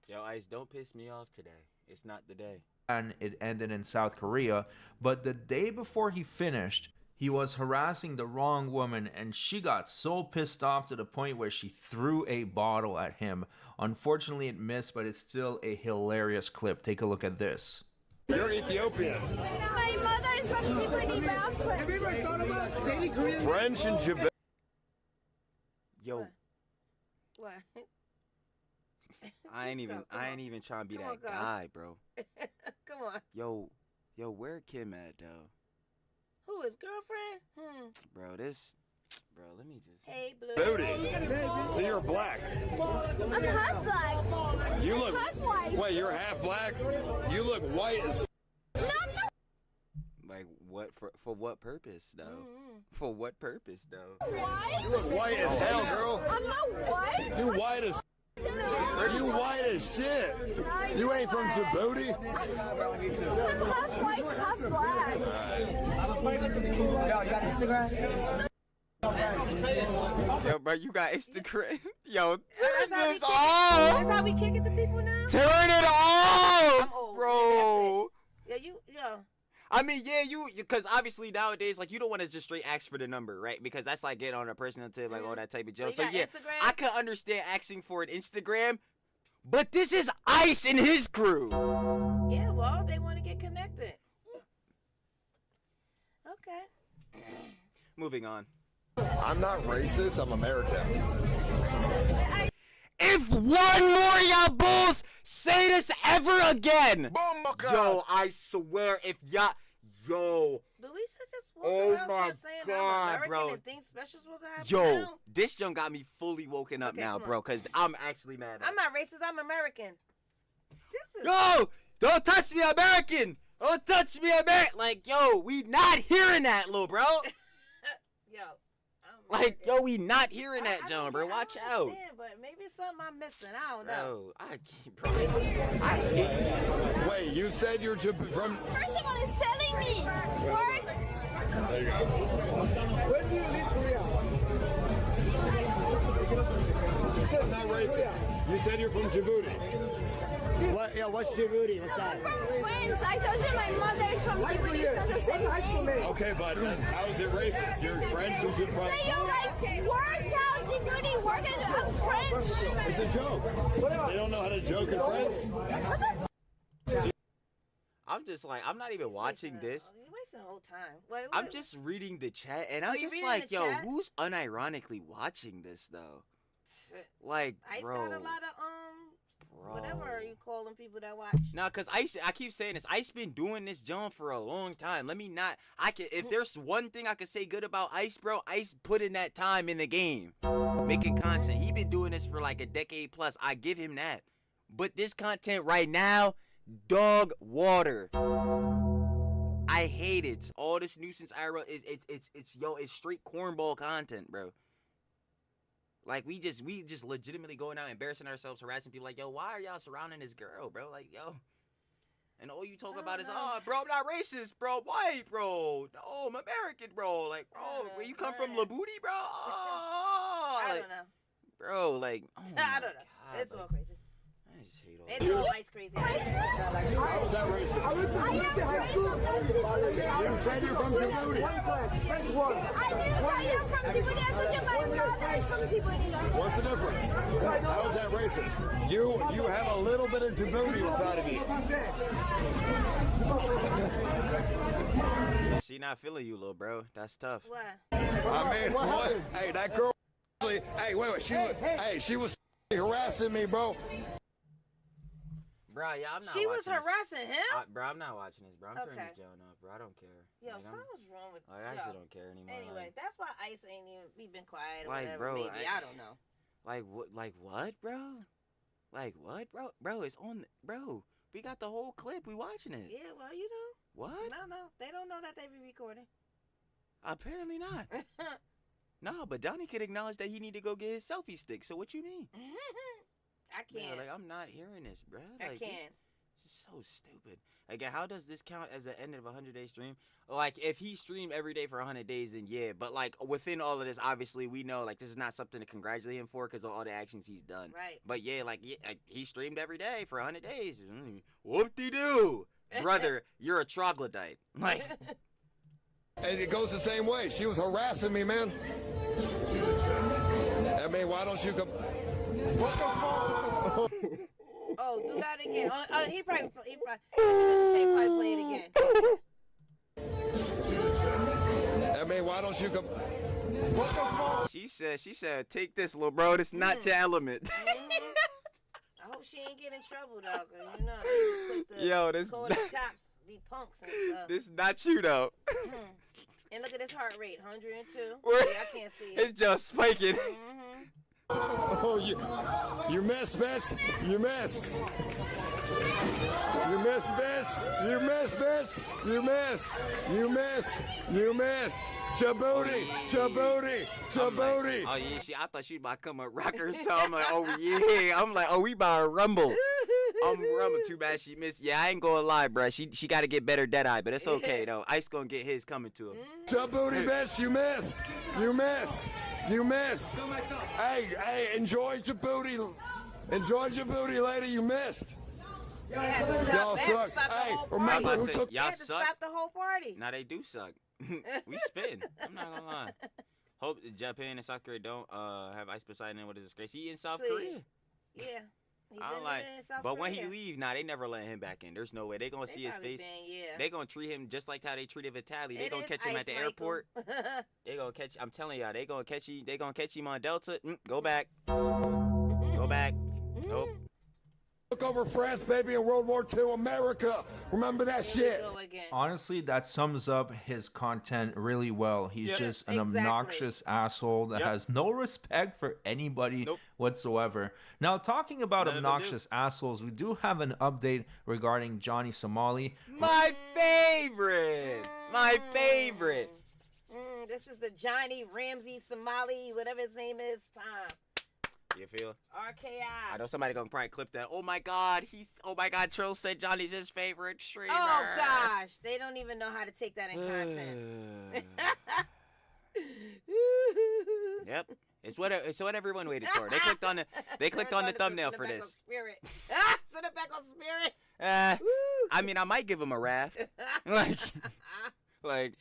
Yo, Ice, don't piss me off today. It's not the day. And it ended in South Korea. But the day before he finished, He was harassing the wrong woman, and she got so pissed off to the point where she threw a bottle at him. Unfortunately, it missed, but it's still a hilarious clip. Take a look at this. You're Ethiopian. My mother is from Djibouti Mountain. Have you ever thought about dating Korean? French and Djibouti. Yo, What? I ain't even trying to be Come that on, girl. guy, bro. Come on. Yo, where Kim at though? Who is girlfriend? Bro, let me just. Hey, Blue. Booty. So you're black. I'm half black. You look. Half white. Wait, you're half black. You look white as. No, I'm not Like what for what purpose though? For what purpose though? white. You look white as hell, girl. I'm not white. You white as. You white as shit. You ain't from Djibouti. I'm half white, half black. Yo, bro, you got Instagram. Yo, That's turn how we this kick- off. That's how we kick it to people now? Turn it off, I'm old. bro. Yeah, yo. I mean, yeah, because obviously nowadays, like, you don't want to just straight ask for the number, right? Because that's like getting on a personal tip, like all that type of So joke. you So, got yeah, Instagram? I could understand asking for an Instagram, but this is Ice and his crew. Yeah, well, they want to get connected. Okay. Moving on. I'm not racist. I'm American. If one more of y'all bulls say this ever again, yo, I swear, if y'all, yo, Do we should just walk Oh around my start saying God, I'm American bro. and think special supposed to happen yo, now? this junk got me fully woken up Okay, now, come on. bro, because I'm actually mad at I'm not racist. I'm American. This is Yo, don't touch me, American. Don't touch me, American. Like, yo, we not hearing that, little bro. yo. I'm Like, American. yo, we not hearing I that, John, bro. don't get- Watch I out. understand, but maybe it's something I'm missing. I don't know. Bro, I can't, bro. I can't. Wait, you said you're from. First of all, it's telling me. Work. There you go. I'm not racist. You said you're from Djibouti. What? Yeah, what's Djibouti? What's that? Friends. I told you my mother is from Djibouti. It's not the same thing. Okay, but how is it racist? You're French and Say Djibouti. you like work out Djibouti. Work and I'm French. It's a joke. They don't know how to joke in France. I'm just like, I'm not even watching this. You're wasting the whole time. Wait, I'm just reading the chat, and I'm you just reading like, the yo, chat? who's unironically watching this, though? Like, Ice bro. got a lot of whatever Bro. you call them people that watch. Nah, cause Ice, I keep saying this. Ice been doing this John for a long time. Let me not. If there's one thing I could say good about Ice, bro, Ice put in that time in the game, making content. He been doing this for like a decade plus. I give him that. But this content right now, dog water. I hate it. All this nuisance IRL it's straight cornball content, bro. Like we just legitimately going out embarrassing ourselves, harassing people. Like, yo, why are y'all surrounding this girl, bro? Like, yo, and all you talk about is, oh, bro, I'm not racist, bro, white, bro, no, I'm American, bro. Like, bro, where you come from, Labooty, bro? Oh, I like, don't know. bro, like, oh I my don't know. God, It's like, all crazy. I just hate all It's that. all ice crazy. How is that racist? You said you're from Djibouti. I didn't know you're from Djibouti. I told you my mother is from Djibouti. What's the difference? How is that racist? You have a little bit of Djibouti inside of you. She not feeling you, little bro. That's tough. What? I mean, what? Hey, that girl. Hey, wait. She was harassing me, bro. Bro, yeah, I'm not. She was watching this. harassing him? Bro, I'm not watching this, bro. I'm turning Okay. this John off, bro. I don't care. Yo, Like, something's wrong with I actually don't care anymore. Anyway, that's why Ice ain't even we been quiet or Like, whatever. bro, Maybe I don't know. Like what? Like what, bro? Like what, bro? Bro, it's on. Bro, we got the whole clip. We watching it. Yeah, well, you know. What? No, they don't know that they be recording. Apparently not. No, but Donnie could acknowledge that he need to go get his selfie stick. So what you mean? I can't. Bro, like I'm not hearing this, bro. I Like, can't. This is so stupid. Again, how does this count as the end of a 100-day stream? Like, if he streamed every day for 100 days, then yeah. But, like, within all of this, obviously, we know, like, this is not something to congratulate him for because of all the actions he's done. Right. But, yeah, like, he streamed every day for 100 days. Whoop-de-doo. Brother, you're a troglodyte. Like, And it goes the same way. She was harassing me, man. I mean, why don't you come? Oh, do that again. Oh, he probably play it again. I mean, why don't you come? She said, take this, little bro. This not your element. I hope she ain't get in trouble though, 'cause you know they put the Yo, this call the cops be punks and stuff. this not you though. And look at this heart rate, 102. Where- Yeah, I can't see it. It's just spiking. Oh, you missed, bitch. You missed. You missed, bitch. You missed, bitch. You missed. You missed. You missed. Chabooty. Chabooty. Chabooty. Oh yeah, I thought she about to come up rocker, so I'm like, oh yeah. I'm like, oh, we about to rumble. I'm rumble. Too bad she missed. Yeah, I ain't gonna lie, bro. She got to get better Deadeye, but it's okay though. Ice gonna get his coming to him. Chabooty, bitch. You missed. You missed. You missed. Hey, enjoy Djibouti. Enjoy Djibouti, lady. You missed. They had to Y'all stop, they had to suck. stop the Hey, whole remember party. who Say, took? They y'all had to suck. stop the whole party. Now they do suck. We spin. I'm not gonna lie. Hope Japan and South Korea don't have Ice Poseidon in what is disgrace. He in South Please. Korea. Yeah. He's I don't in, like. in South But when Korea. he leave, they never let him back in. There's no way. They gonna see his probably face. yeah. They gonna treat him just like how they treated Vitaly. They It gonna is catch him Ice at the Michael. airport. They gonna catch. I'm telling y'all, they gonna catch you. They gonna catch him on Delta. Go back. Go back. Nope. Took over France, baby, in World War II. America. Remember that Here we shit. go again. Honestly, that sums up his content really well. He's Yep. just an Exactly. obnoxious asshole that Yep. has no respect for anybody Nope. whatsoever. Now, talking about None of them do. obnoxious assholes, we do have an update regarding Johnny Somali. My favorite. My favorite. This is the Johnny Ramsey Somali, whatever his name is, time. You feel? RKI. I know somebody gonna probably clip that. Oh my God, Trill said Johnny's his favorite streamer. Oh gosh, they don't even know how to take that in content. Yep. It's what everyone waited for. They clicked on the thumbnail for this. Spirit. Send it back on spirit. I mean, I might give him a raft. like,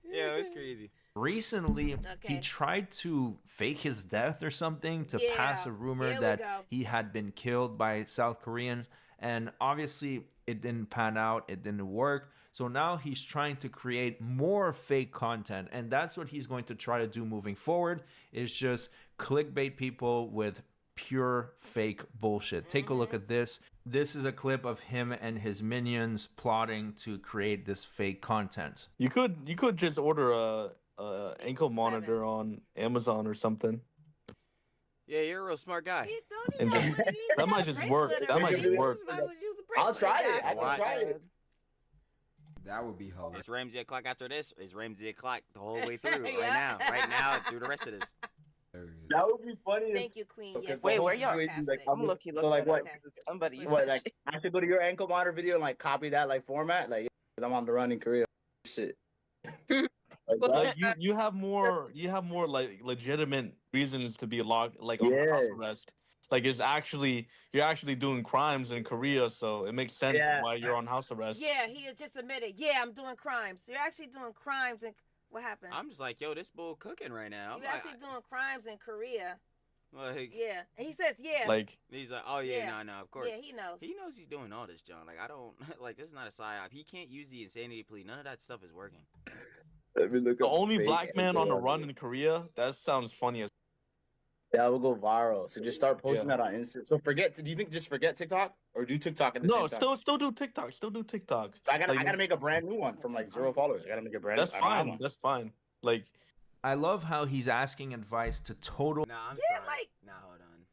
yeah, it's crazy. Recently, he Okay. tried to fake his death or something to pass a Yeah, rumor here we that go. he had been killed by South Korean, and obviously it didn't pan out, it didn't work. So now he's trying to create more fake content, and that's what he's going to try to do moving forward, is just clickbait people with pure fake bullshit. Take a look at this. This is a clip of him and his minions plotting to create this fake content. You could just order a ankle 7. monitor on Amazon or something. Yeah, you're a real smart guy. He don't And even just- know what it is. that He might got a just work. bracelet That might already. just work. You might as well use a I'll bracelet. try it. I Why? can try it. That would be hilarious. It's Ramsey o'clock after this. It's Ramsey o'clock the whole way through. Yeah. Right now, through the rest of this. That would be funny. Thank you, Queen. Because Yes, the Wait, whole where y'all- situation, like, I'm looking. so like what? Okay. Somebody used What? to Like I have to go to your ankle monitor video and like copy that like format, like because I'm on the run in Korea. Shit. Like you have more like legitimate reasons to be locked like on house Yeah. arrest. Like you're actually doing crimes in Korea, so it makes sense Yeah. why you're on house arrest. Yeah, he had just admitted. Yeah, I'm doing crimes. You're actually doing crimes, and what happened? I'm just like, yo, this bull cooking right now. I'm You're actually doing crimes in Korea. like, Yeah, and he says, yeah. Like he's like, oh yeah, Yeah. no, of course. Yeah, he knows. He knows he's doing all this, John. Like, I don't like this is not a psyop. He can't use the insanity plea. None of that stuff is working. Let me look the up only fake black man on the ankle run monitor. in Korea. That sounds funny as. That will go viral. So just start posting Yeah. that on Instagram. So do you think just forget TikTok or do TikTok at the No, same time? still do TikTok. Still do TikTok. So I gotta like- make a brand new one from like 0 followers. I gotta make a brand. That's I don't have fine. one. That's fine. Like I love how he's asking advice to total Nah, I'm Yeah, sorry. like- Nah, hold on.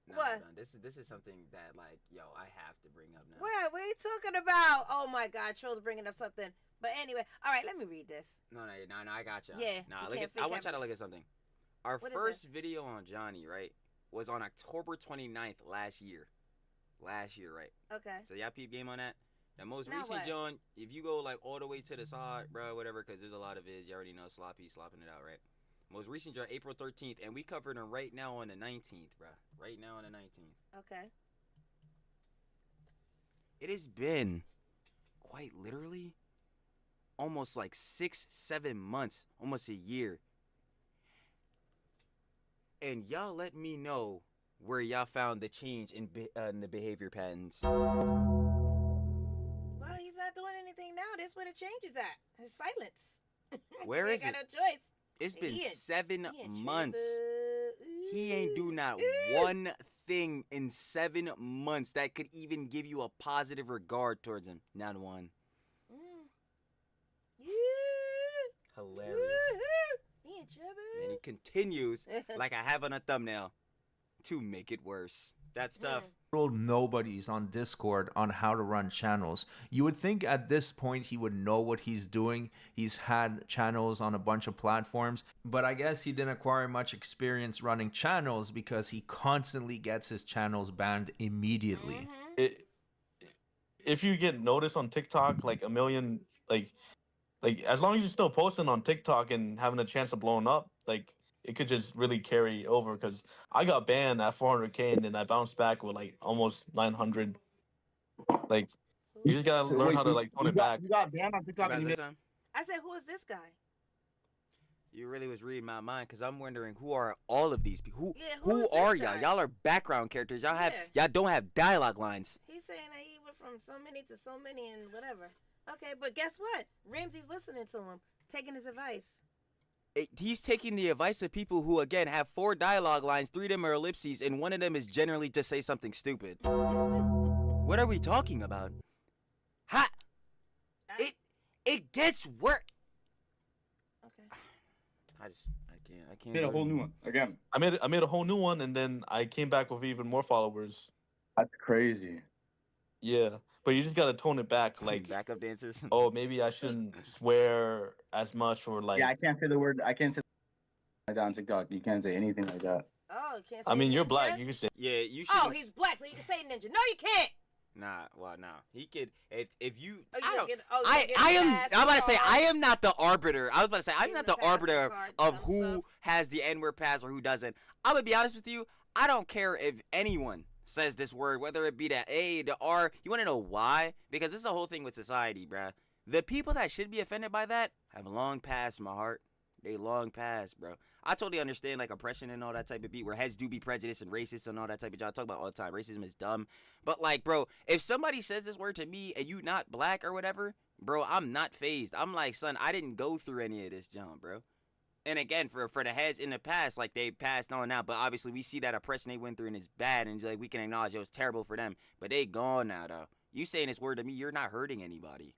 Nah, What? Hold on. This is something that like, yo, I have to bring up now. What are you talking about? Oh my God, Troll's bringing up something. But anyway, all right, let me read this. No, I got you. Yeah, Nah, you look can't at. fake I want y'all to everything. look at something. Our What is first video on Johnny, right, was on October 29th last year. Last year, right? Okay. So y'all peep game on that. The most Now recent what? John, if you go like all the way to the side, bro, whatever, because there's a lot of vids. You already know slopping it out, right? Most recent John, April 13th, and we covered him right now on the 19th, bro. Right now on the 19th. Okay. It has been quite literally almost like 6-7 months, almost a year. And y'all let me know where y'all found the change in the behavior patterns. Well, he's not doing anything now. That's where the change is at. His silence. Where is got it? no choice. It's been He in- 7 he in months. trouble. He ain't do not one thing in 7 months that could even give you a positive regard towards him. Not one. Hilarious. He in trouble. And he continues, like I have on a thumbnail, to make it worse. That's tough. Nobodies on Discord on how to run channels. You would think at this point he would know what he's doing. He's had channels on a bunch of platforms, but I guess he didn't acquire much experience running channels because he constantly gets his channels banned immediately. If you get noticed on TikTok, like a million, like as long as you're still posting on TikTok and having a chance of blowing up, like it could just really carry over. Because I got banned at 400K and then I bounced back with like almost 900. Like you just gotta learn how to like tone it back. You got banned on TikTok and you made... I said, who is this guy? You really was reading my mind because I'm wondering who are all of these people? Who Who is this are y'all? guy? Y'all are background characters. Y'all have Yeah. y'all don't have dialogue lines. He's saying that he went from so many to so many and whatever. Okay, but guess what? Ramsey's listening to him, taking his advice. He's taking the advice of people who, again, have 4 dialogue lines, 3 of them are ellipses, and 1 of them is generally to say something stupid. What are we talking about? Ha! It gets worse. Okay. I can't. Made a whole new one again. I made a whole new one and then I came back with even more followers. That's crazy. Yeah, but you just gotta tone it back. Like backup dancers. Oh, maybe I shouldn't swear as much or like. Yeah, I can't say the word. I can't say like that on TikTok. You can't say anything like that. Oh, you can't say I mean, you're ninja? black. You can say. Yeah, you should. Oh, he's black, so you can say ninja. No, you can't. Nah, well, nah. He could if you. Oh, you I don't don't. get- oh, you I don't get I the am. pass I'm about to say card. I am not the arbiter. I was about to say I'm Give not the the pass arbiter card, of dumb who stuff. has the N-word pass or who doesn't. I'm gonna be honest with you. I don't care if anyone says this word, whether it be the A, the R. You want to know why? Because this is a whole thing with society, bruh. The people that should be offended by that have long passed, my heart. They long past, bro. I totally understand like oppression and all that type of beat where heads do be prejudiced and racist and all that type of y'all talk about all the time. Racism is dumb. But like, bro, if somebody says this word to me and you not black or whatever, bro, I'm not phased. I'm like, son, I didn't go through any of this junk, bro. And again, for the heads in the past, like they passed on now, but obviously we see that oppression they went through and it's bad, and like we can acknowledge it was terrible for them. But they gone now though. You saying this word to me, you're not hurting anybody.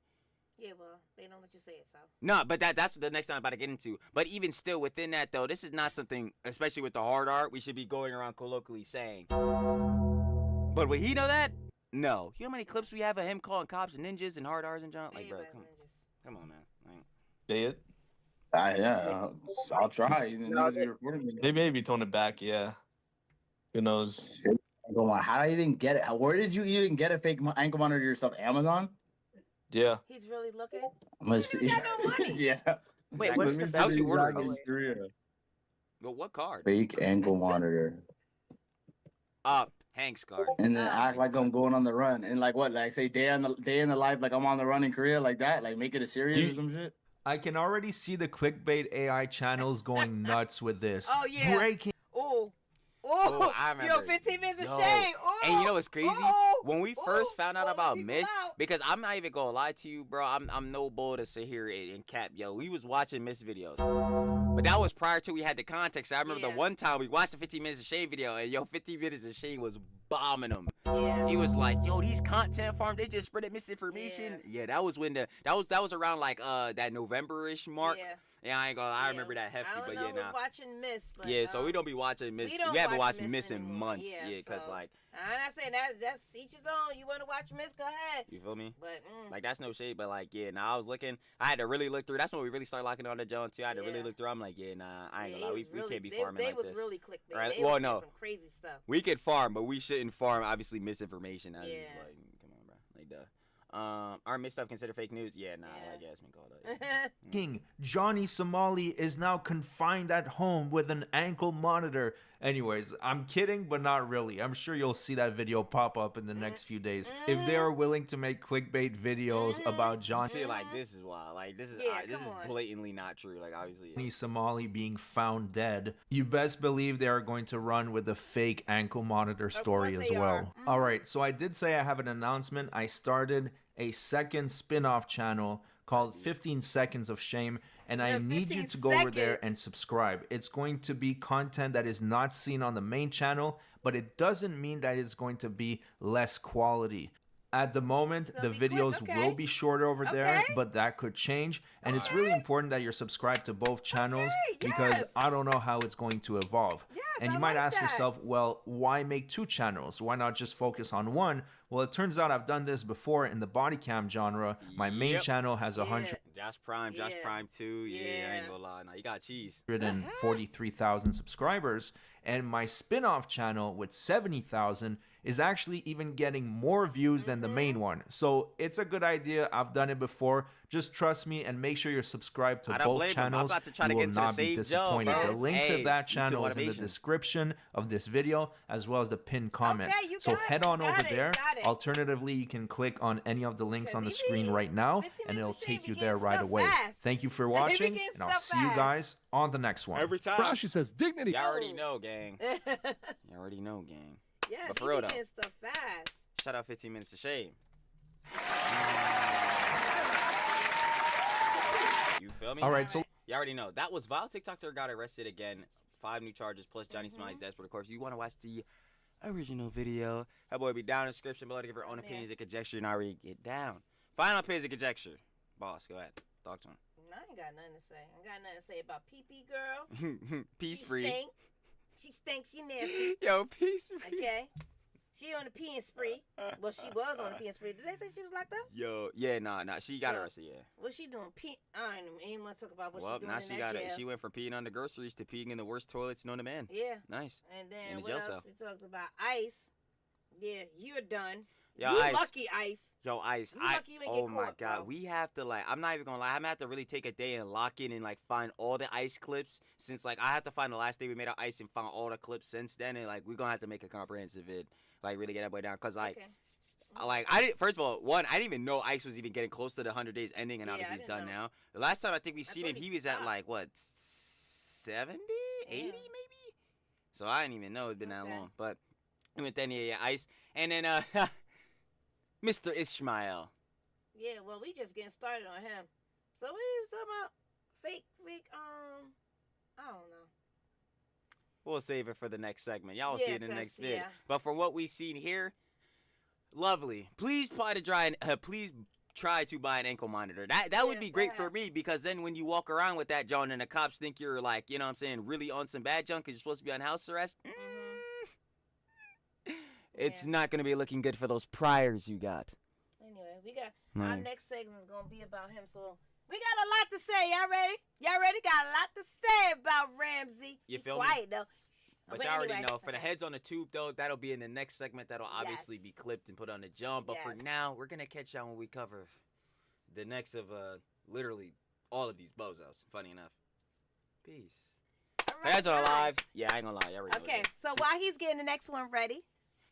Yeah, well, they don't let you say it, so. No, but that's the next time I'm about to get into. But even still, within that, though, this is not something, especially with the hard art, we should be going around colloquially saying. But would he know that? No. You know how many clips we have of him calling cops ninjas and hard arts and junk? Like, bro, come on, man. Like, Say it. Yeah, I'll try. They maybe tone it back. Yeah. Who knows? How did I even get it? Where did you even get a fake ankle monitor yourself? Amazon? Yeah. He's really looking. He got no money. Yeah. Wait, what's the how's he ordering in this? Korea? Well, what card? Fake ankle monitor. Hank's card. And then act like I'm going on the run. And like what? Like say day in the life like I'm on the run in Korea like that? Like make it a series or some shit? I can already see the clickbait AI channels going nuts with this. Oh, yeah. Breaking. Oh, I remember. yo, 15 minutes of Yo. shame. Oh, And you know what's crazy? oh, When we first found out about people Mist, out. because I'm not even gonna lie to you, bro. I'm no bull to sit here and cap. Yo, we was watching Mist videos, but that was prior to we had the context. I remember the one time we watched the 15 minutes of Shane video, and yo, 15 minutes of Shane was bombing him. Yeah. He was like, yo, these content farms, they just spreading misinformation. Yeah, that was when that was around like that November-ish mark. Yeah. I ain't gonna. I remember that hefty, I don't but know yeah, who's nah. watching Miss, but Yeah, so we don't be watching Miss. we don't We haven't watch watched Miss Miss in anymore. months. Yeah, Yeah, cause so- like, I'm not saying that's each his own. You want to watch Miss? Go ahead. you feel me? But Like that's no shade, but like yeah, nah. I was looking. I had to really look through. That's when we really started locking on the Jones too. I had to really Yeah. look through. I'm like, yeah, nah. I ain't yeah, gonna lie. it We was really, can't be they, farming they like was this. really clickbait. Right? They Well, was no. saying some crazy stuff. We could farm, but we shouldn't farm. Obviously, misinformation. I was Yeah. just like, come on, bro. Like duh. Are Miss stuff considered fake news? Yeah, nah. I guess been called out. Yeah. Johnny Somali is now confined at home with an ankle monitor Anyways, I'm kidding, but not really. I'm sure you'll see that video pop up in the next few days. If they are willing to make clickbait videos about Johnny See, like this is wild. Like this is Yeah, this come is on. blatantly not true. Like obviously. Somali being found dead, you best believe they are going to run with the fake ankle monitor story course as they well. are. All right, so I did say I have an announcement. I started a second spin-off channel called 15 Seconds of Shame, and I Yeah, need you 15 to go over there seconds. and subscribe. It's going to be content that is not seen on the main channel, but it doesn't mean that it's going to be less quality. At the moment, gonna the be quick, videos okay. will be shorter over there, Okay. but that could change. And it's really important that you're subscribed to both channels because yes. I don't know how it's going to evolve. Yes, And you I might like ask that. yourself, well, why make 2 channels? Why not just focus on one? Well, it turns out I've done this before in the body cam genre. My main Yep. channel has 100. Josh Prime, Josh Yeah. Prime 2. Yeah, I Yeah. ain't gonna lie. Now you got cheese. 143,000 subscribers, and my spin-off channel with 70,000 is actually even getting more views than the main one. So it's a good idea. I've done it before. Just trust me and make sure you're subscribed to I don't both blame him. I'm channels. about to try to You get will into the not be same job, disappointed. bro. The link Hey, to that YouTube channel is in the motivation. description of this video as well as the pinned comment. Okay, you so got it, head you on got over it, there. got it. Alternatively, you can click on any of the links on the 'Cause screen he right now 15 and it'll minutes of take shame, you he there getting right stuff away. fast. Thank you for He watching getting and I'll stuff see you fast. guys on the next one. Every time. Rashi says dignity. Y'all already know, gang. You already know, gang. Yes, But he for real, be though. getting stuff fast. Shout out 15 Minutes of Shame. You feel me? All right, so You already know. That was Vile TikToker got arrested again. 5 new charges plus Johnny Somali's desperate. Of course, you want to watch the original video. That boy be down in the description below to give her own opinions and conjecture and already get down. Final opinions and conjecture. Boss, go ahead. Talk to him. I ain't got nothing to say. I got nothing to say about pee-pee girl. Peace She free. stink. She stinks. She nasty. Yo, peace free. Okay. She on a peeing spree. Well, she was on a peeing spree. Did they say she was locked up? Yo, yeah, nah. She got So, arrested, yeah. What's she doing? I ain't want to talk about what Well, she doing now in she that got jail. it. She went from peeing on the groceries to peeing in the worst toilets known to man. Yeah. Nice. And In then the what jail else? cell. She talked about Ice. Yeah, you're done. Yo, you Ice. lucky, Ice. Yo, Ice, You lucky you ain't oh get my caught, god, bro. we have to I'm not even gonna lie, I'm gonna have to really take a day and lock in and find all the Ice clips since I have to find the last day we made our Ice and found all the clips since then and we're gonna have to make a comprehensive vid, really get that boy down cause Okay. I didn't. First of all, one, I didn't even know Ice was even getting close to the 100 days ending, and Yeah, obviously I he's didn't done know. now. The last time I think we seen thought him, he he was at stopped. what 70, 80 Yeah. maybe. So I didn't even know it's been that Okay. long. But with then yeah, Ice, and then Mr. Ishmael. Yeah, well, we just getting started on him. So we was talking about fake, I don't know. We'll save it for the next segment. Y'all will Yeah, see it in the 'cause, next vid. yeah. But for what we've seen here, lovely. Please try to buy an ankle monitor. That would Yeah, be great go for ahead. me because then when you walk around with that junk and the cops think you're you know what I'm saying, really on some bad junk because you're supposed to be on house arrest. It's Yeah. not gonna be looking good for those priors you got. Anyway, we got our Right. next segment is gonna be about him. So we got a lot to say. Y'all ready? Y'all ready? Got a lot to say about Ramsey. You Be feel me? quiet though. But y'all already anyway, know, for the okay. heads on the tube, though, that'll be in the next segment. That'll obviously be Yes. clipped and put on the jump. But for Yes. now, we're going to catch y'all when we cover the next of literally all of these bozos. Funny enough. Peace. All right, Heads are bye. alive. Yeah, I ain't gonna lie. Y'all already know Okay, this. so while he's getting the next one ready,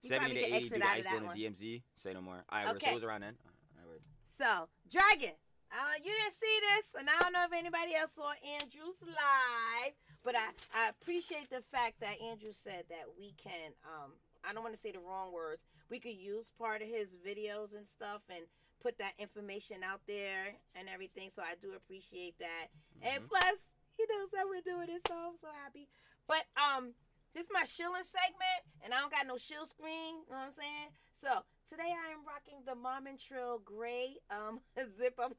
he 70 probably to can 80 exit do out Ice of that going to one. DMZ. Say no more. All right, Okay. so it was around then. All right, word. So, Dragon, you didn't see this, and I don't know if anybody else saw Andrew's live, but I appreciate the fact that Andrew said that we can, I don't want to say the wrong words, we could use part of his videos and stuff and put that information out there and everything, so I do appreciate that. And plus, he knows that we're doing it, so I'm so happy. But, this is my shilling segment, and I don't got no shill screen, you know what I'm saying? So, today I am rocking the Mom and Trill gray zip-up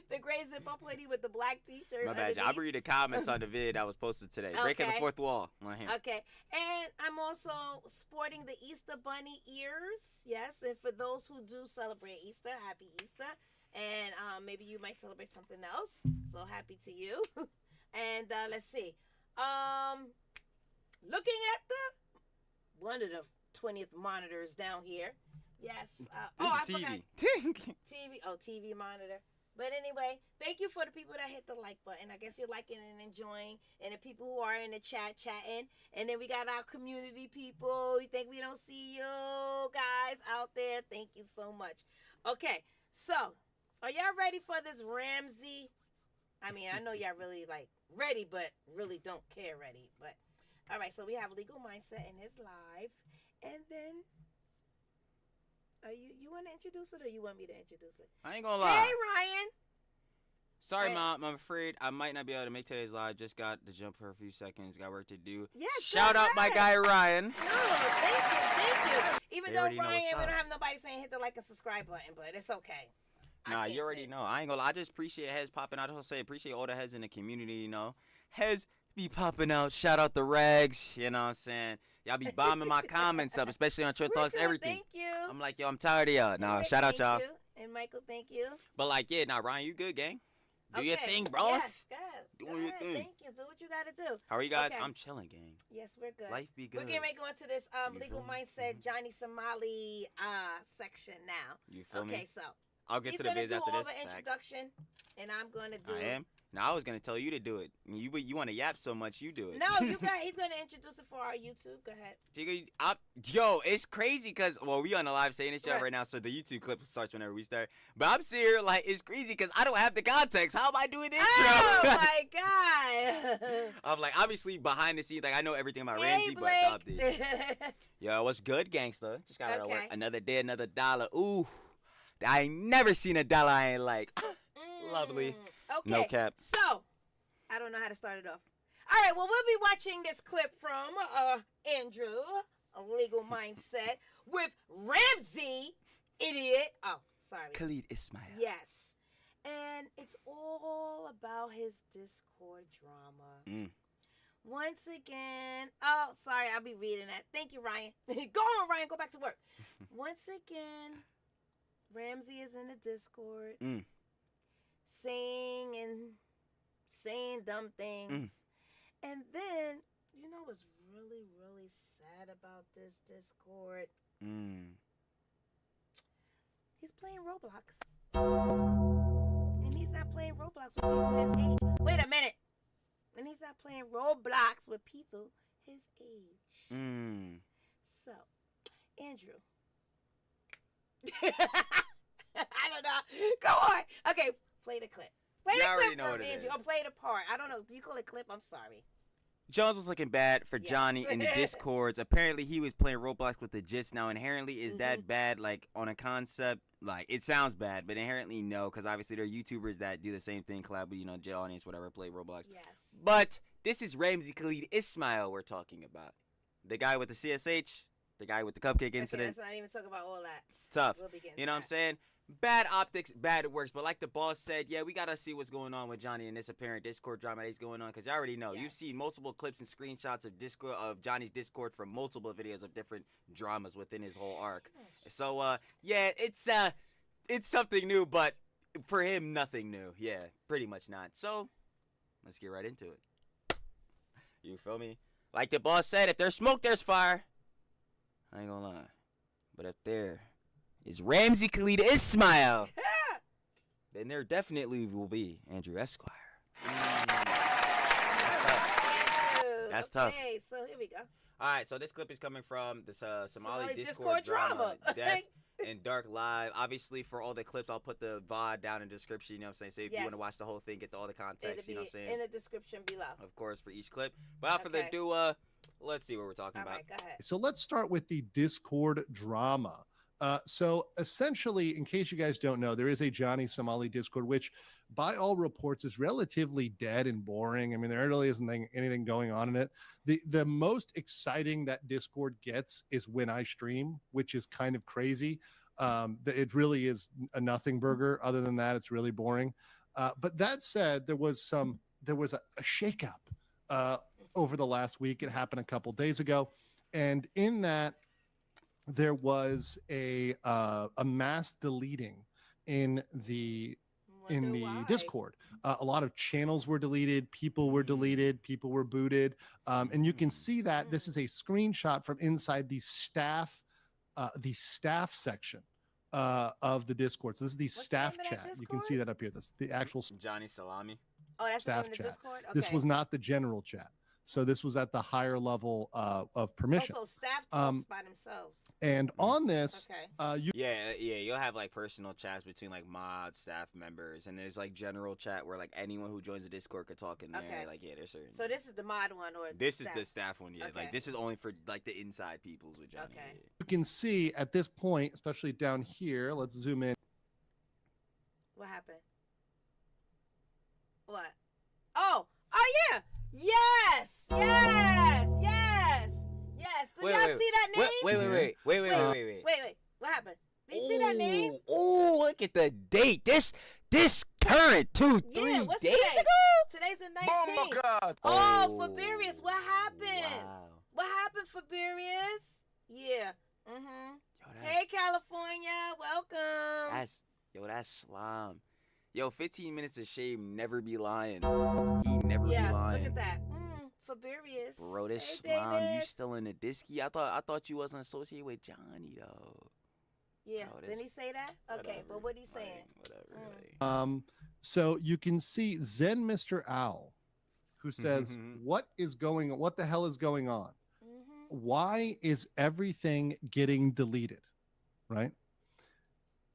the gray zip-up hoodie with the black t-shirt My bad. I'll underneath. read the comments on the vid that was posted today. Breaking the Okay. fourth wall. Right here. Okay, and I'm also sporting the Easter Bunny ears. Yes, and for those who do celebrate Easter, happy Easter. And maybe you might celebrate something else. So happy to you. And let's see. Looking at one of the 20th monitors down here. Yes. This I is forgot. TV. TV. Oh, TV monitor. But anyway, thank you for the people that hit the like button. I guess you're liking and enjoying, and the people who are in the chat chatting. And then we got our community people. You think we don't see you guys out there? Thank you so much. Okay, so are y'all ready for this Ramsey? I mean, I know y'all really like ready, but really don't care ready. But all right, so we have Legal Mindset in his live, and then you want to introduce it or you want me to introduce it? I ain't gonna lie. Hey, Ryan. Sorry, Hey. Mom. I'm afraid I might not be able to make today's live. Just got to jump for a few seconds. Got work to do. Yes, Shout go out my ahead. guy Ryan. No, thank you. Even They though already know Ryan, what's we up. don't have nobody saying hit the like and subscribe button, but it's okay. I Nah, can't you already say. know. I ain't gonna lie. I just appreciate heads popping out. I just say appreciate all the heads in the community, you know. Heads be popping out. Shout out the rags. You know what I'm saying? Y'all be bombing my comments up, especially on True We're Talks, good, everything. Thank you. I'm like, yo, I'm tired of y'all. Nah, Rick, shout out thank y'all. you. And Michael, thank you. But like, yeah, nah, Ryan, you good, gang? Do your Okay. thing, bros. Yes, good. Doing Go your ahead. thing. Thank you. Do what you gotta do. How are you guys? Okay. I'm chilling, gang. Yes, we're good. Life be good. We're getting ready to go into this You legal feel me? mindset Johnny Somali section now. You feel Okay, me? so I'll get he's to the gonna biz do after all this. the Facts. introduction, and I'm gonna do. I am. Now I was gonna tell you to do it. You want to yap so much, you do it. No, you got. He's gonna introduce it for our YouTube. Go ahead. Yo, it's crazy because we on the live saying this shit Right. right now, so the YouTube clip starts whenever we start. But I'm sitting here like it's crazy because I don't have the context. How am I doing the intro? Oh my god. I'm like obviously behind the scenes, like I know everything about Hey, Ramsey, but the Blake. update. Yo, what's good, gangsta? Just got out of work. Okay. Another day, another dollar. Ooh, I ain't never seen a dollar I ain't like. Lovely. Okay. No cap. So, I don't know how to start it off. All right. Well, we'll be watching this clip from Andrew, a legal mindset, with Ramsey, idiot. Oh, sorry. Khalid Ismail. Yes. And it's all about his Discord drama. Once again, oh, sorry, I'll be reading that. Thank you, Ryan. Go on, Ryan. Go back to work. Once again, Ramsey is in the Discord, saying dumb things. And then, you know what's really, really sad about this Discord? He's playing Roblox. And he's not playing Roblox with people his age. Wait a minute. And he's not playing Roblox with people his age. So, Andrew. I don't know. Go on. Okay, play the clip. Play You the already clip know from what it Andrew. is. Or play the part. I don't know. Do you call it clip? I'm sorry. Jones was looking bad for Yes. Johnny in the Discords. Apparently, he was playing Roblox with the Jits. Now, inherently, is that bad? Like, on a concept, like, it sounds bad, but inherently, no, because obviously, there are YouTubers that do the same thing, collab with, Jet Audience, whatever, play Roblox. Yes. But this is Ramsey Khalid Ismail we're talking about. The guy with the CSH, the guy with the cupcake Okay, incident. let's not even talk about all that. Tough. We'll begin You know what I'm that. saying? Bad optics, bad works. But like the boss said, yeah, we got to see what's going on with Johnny and this apparent Discord drama that's going on. Because I already know. You've Yes. seen multiple clips and screenshots of Discord of Johnny's Discord from multiple videos of different dramas within his whole arc. So, yeah, it's something new. But for him, nothing new. Yeah, pretty much not. So, let's get right into it. You feel me? Like the boss said, if there's smoke, there's fire. I ain't gonna lie. But if there is Ramsey Khalid Ismail, then there definitely will be Andrew Esquire. That's tough. Okay, so here we go. All right, so this clip is coming from this Somali Somali Discord drama, drama. Death and Dark Live. Obviously, for all the clips, I'll put the VOD down in the description, you know what I'm saying? So if you want to Yes. watch the whole thing, get all the context, It'll you know what I'm saying? in the description below. Of course, for each clip. But without further Okay. ado, let's see what we're talking All about. right, go ahead. So let's start with the Discord drama. So essentially, in case you guys don't know, there is a Johnny Somali Discord, which by all reports is relatively dead and boring. I mean, there really isn't anything going on in it. The most exciting that Discord gets is when I stream, which is kind of crazy. It really is a nothing burger. Other than that, it's really boring. But that said, there was a shakeup over the last week. It happened a couple days ago, and in that, there was a mass deleting in the Discord. A lot of channels were deleted, people were deleted, people were booted, and you can see that this is a screenshot from inside the staff section of the Discord. So this is the What's the staff name of that chat. You can see that up here. That's the actual Johnny Salami. Oh, that's the name staff of the chat. Discord? Okay. This was not the general chat. So this was at the higher level of permissions. Also, staff talks by themselves. And on this, you Yeah, you'll have like personal chats between like mods, staff members, and there's like general chat where like anyone who joins the Discord could talk in there. Okay. Like, yeah, there's certain. So this is the mod one, or This is staff? the staff one, yeah. Okay. Like this is only for like the inside peoples with Johnny. Okay. you can see at this point, especially down here, let's zoom in. What happened? What? Oh yeah. Yes. Do y'all see that name? Wait. Wait. What happened? Did you see that name? Oh, look at the date. This current 3 what's days today? ago. Today's the 19th. God. Oh, Faberius, what happened? Wow. What happened, Faberius? Yeah. Mm-hmm. Yo, that's, Hey, California, welcome. that's slime. Yo, 15 minutes of shame never be lying. He never Yeah, be lying. look at that. Faberius. Bro, this Hey, slime, you Davis. still in the disky? I thought you wasn't associated with Johnny though. Yeah, Oh, didn't he say that? Okay, but what he saying? Whatever. Like. So you can see Zen Mr. Owl, who says, what the hell is going on? Why is everything getting deleted? Right?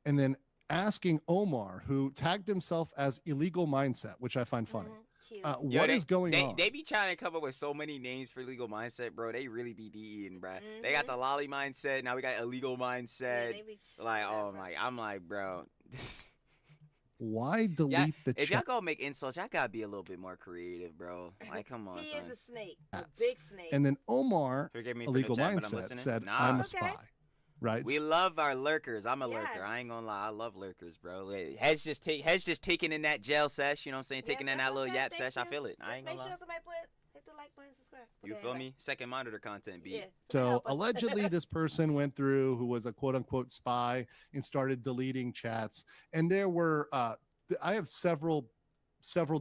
And then asking Omar, who tagged himself as Illegal Mindset, which I find funny. What is going on? They be trying to come up with so many names for legal mindset, bro. They really be DEing, bro. They got the lolly mindset. Now we got illegal mindset. I'm like, bro. Why delete the If chat? y'all gonna make insults, y'all gotta be a little bit more creative, bro. Like, come on, He son. is a snake, a big snake. And then Omar, Forgive me for the Illegal chat, but I'm Mindset, listening. said, Nah. I'm a It's okay. spy. Right? We love our lurkers. I'm a Yes. lurker. I ain't gonna lie. I love lurkers, bro. Like, Head's just taking in that jail sesh. You know what I'm saying? Taking in that little yap sesh. I feel it. I ain't Make gonna sure lie. somebody hit the like button, subscribe. You Okay, feel anyway. me? Second monitor content beat. Yeah. So Help us. allegedly, this person went through who was a quote unquote spy and started deleting chats. And there were, I have several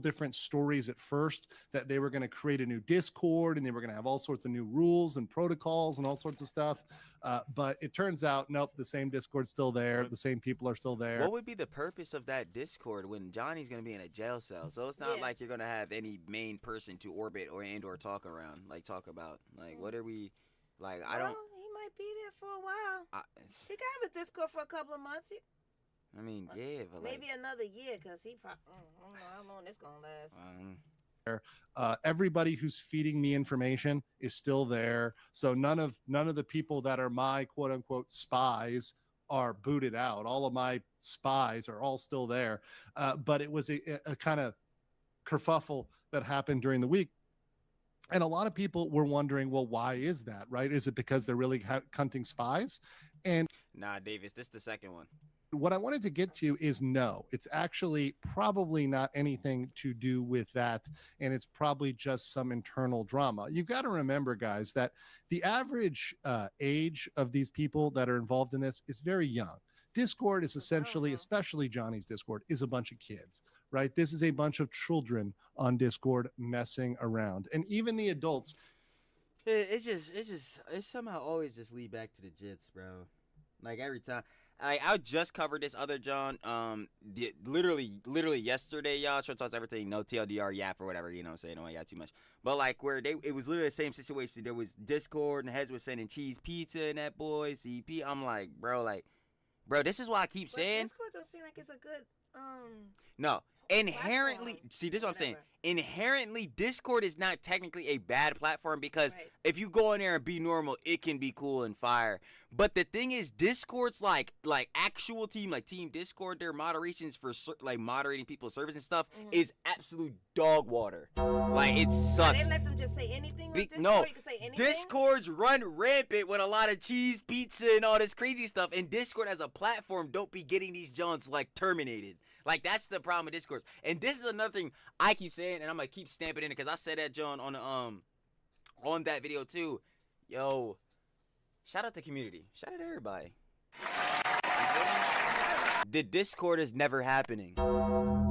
different stories at first that they were going to create a new Discord and they were going to have all sorts of new rules and protocols and all sorts of stuff. But it turns out, nope, the same Discord's still there. The same people are still there. What would be the purpose of that Discord when Johnny's gonna be in a jail cell? So it's not like you're gonna have any main person to orbit or talk around, like talk about. Like, what are we? Like, I don't. Well, he might be there for a while. He can have a Discord for a couple of months. I mean, yeah, but like, Maybe another year, because he probably, I don't know how long this going to last. Everybody who's feeding me information is still there. So none of the people that are my quote unquote spies are booted out. All of my spies are all still there. But it was a kind of kerfuffle that happened during the week. And a lot of people were wondering, well, why is that, right? Is it because they're really hunting spies? And nah, Davis, this is the second one. What I wanted to get to is no, it's actually probably not anything to do with that. And it's probably just some internal drama. You've got to remember, guys, that the average age of these people that are involved in this is very young. Discord is essentially, especially Johnny's Discord, is a bunch of kids, right? This is a bunch of children on Discord messing around. And even the adults. It somehow always just lead back to the jits, bro. Like every time. I just covered this other John. Literally yesterday, y'all. Short Talks Everything, no TLDR, yap or whatever. You know what I'm saying? Don't got too much. But like where it was literally the same situation. There was Discord and Heads was sending cheese pizza and that boy CP. I'm like, bro, this is why I keep saying. Discord don't seem like it's a good No. Inherently, see, this is what I'm saying. Inherently, Discord is not technically a bad platform because if you go in there and be normal, it can be cool and fire. But the thing is, Discord's like actual team, like Team Discord, their moderations for like moderating people's servers and stuff is absolute dog water. Like it sucks. They let them just say anything on Discord? No, You can say anything? Discords run rampant with a lot of cheese pizza and all this crazy stuff. And Discord as a platform don't be getting these Johns like terminated. Like that's the problem with Discord. And this is another thing I keep saying, and I'm gonna keep stamping in it because I said that John on that video too. Yo, shout out the community. Shout out to everybody. The Discord is never happening.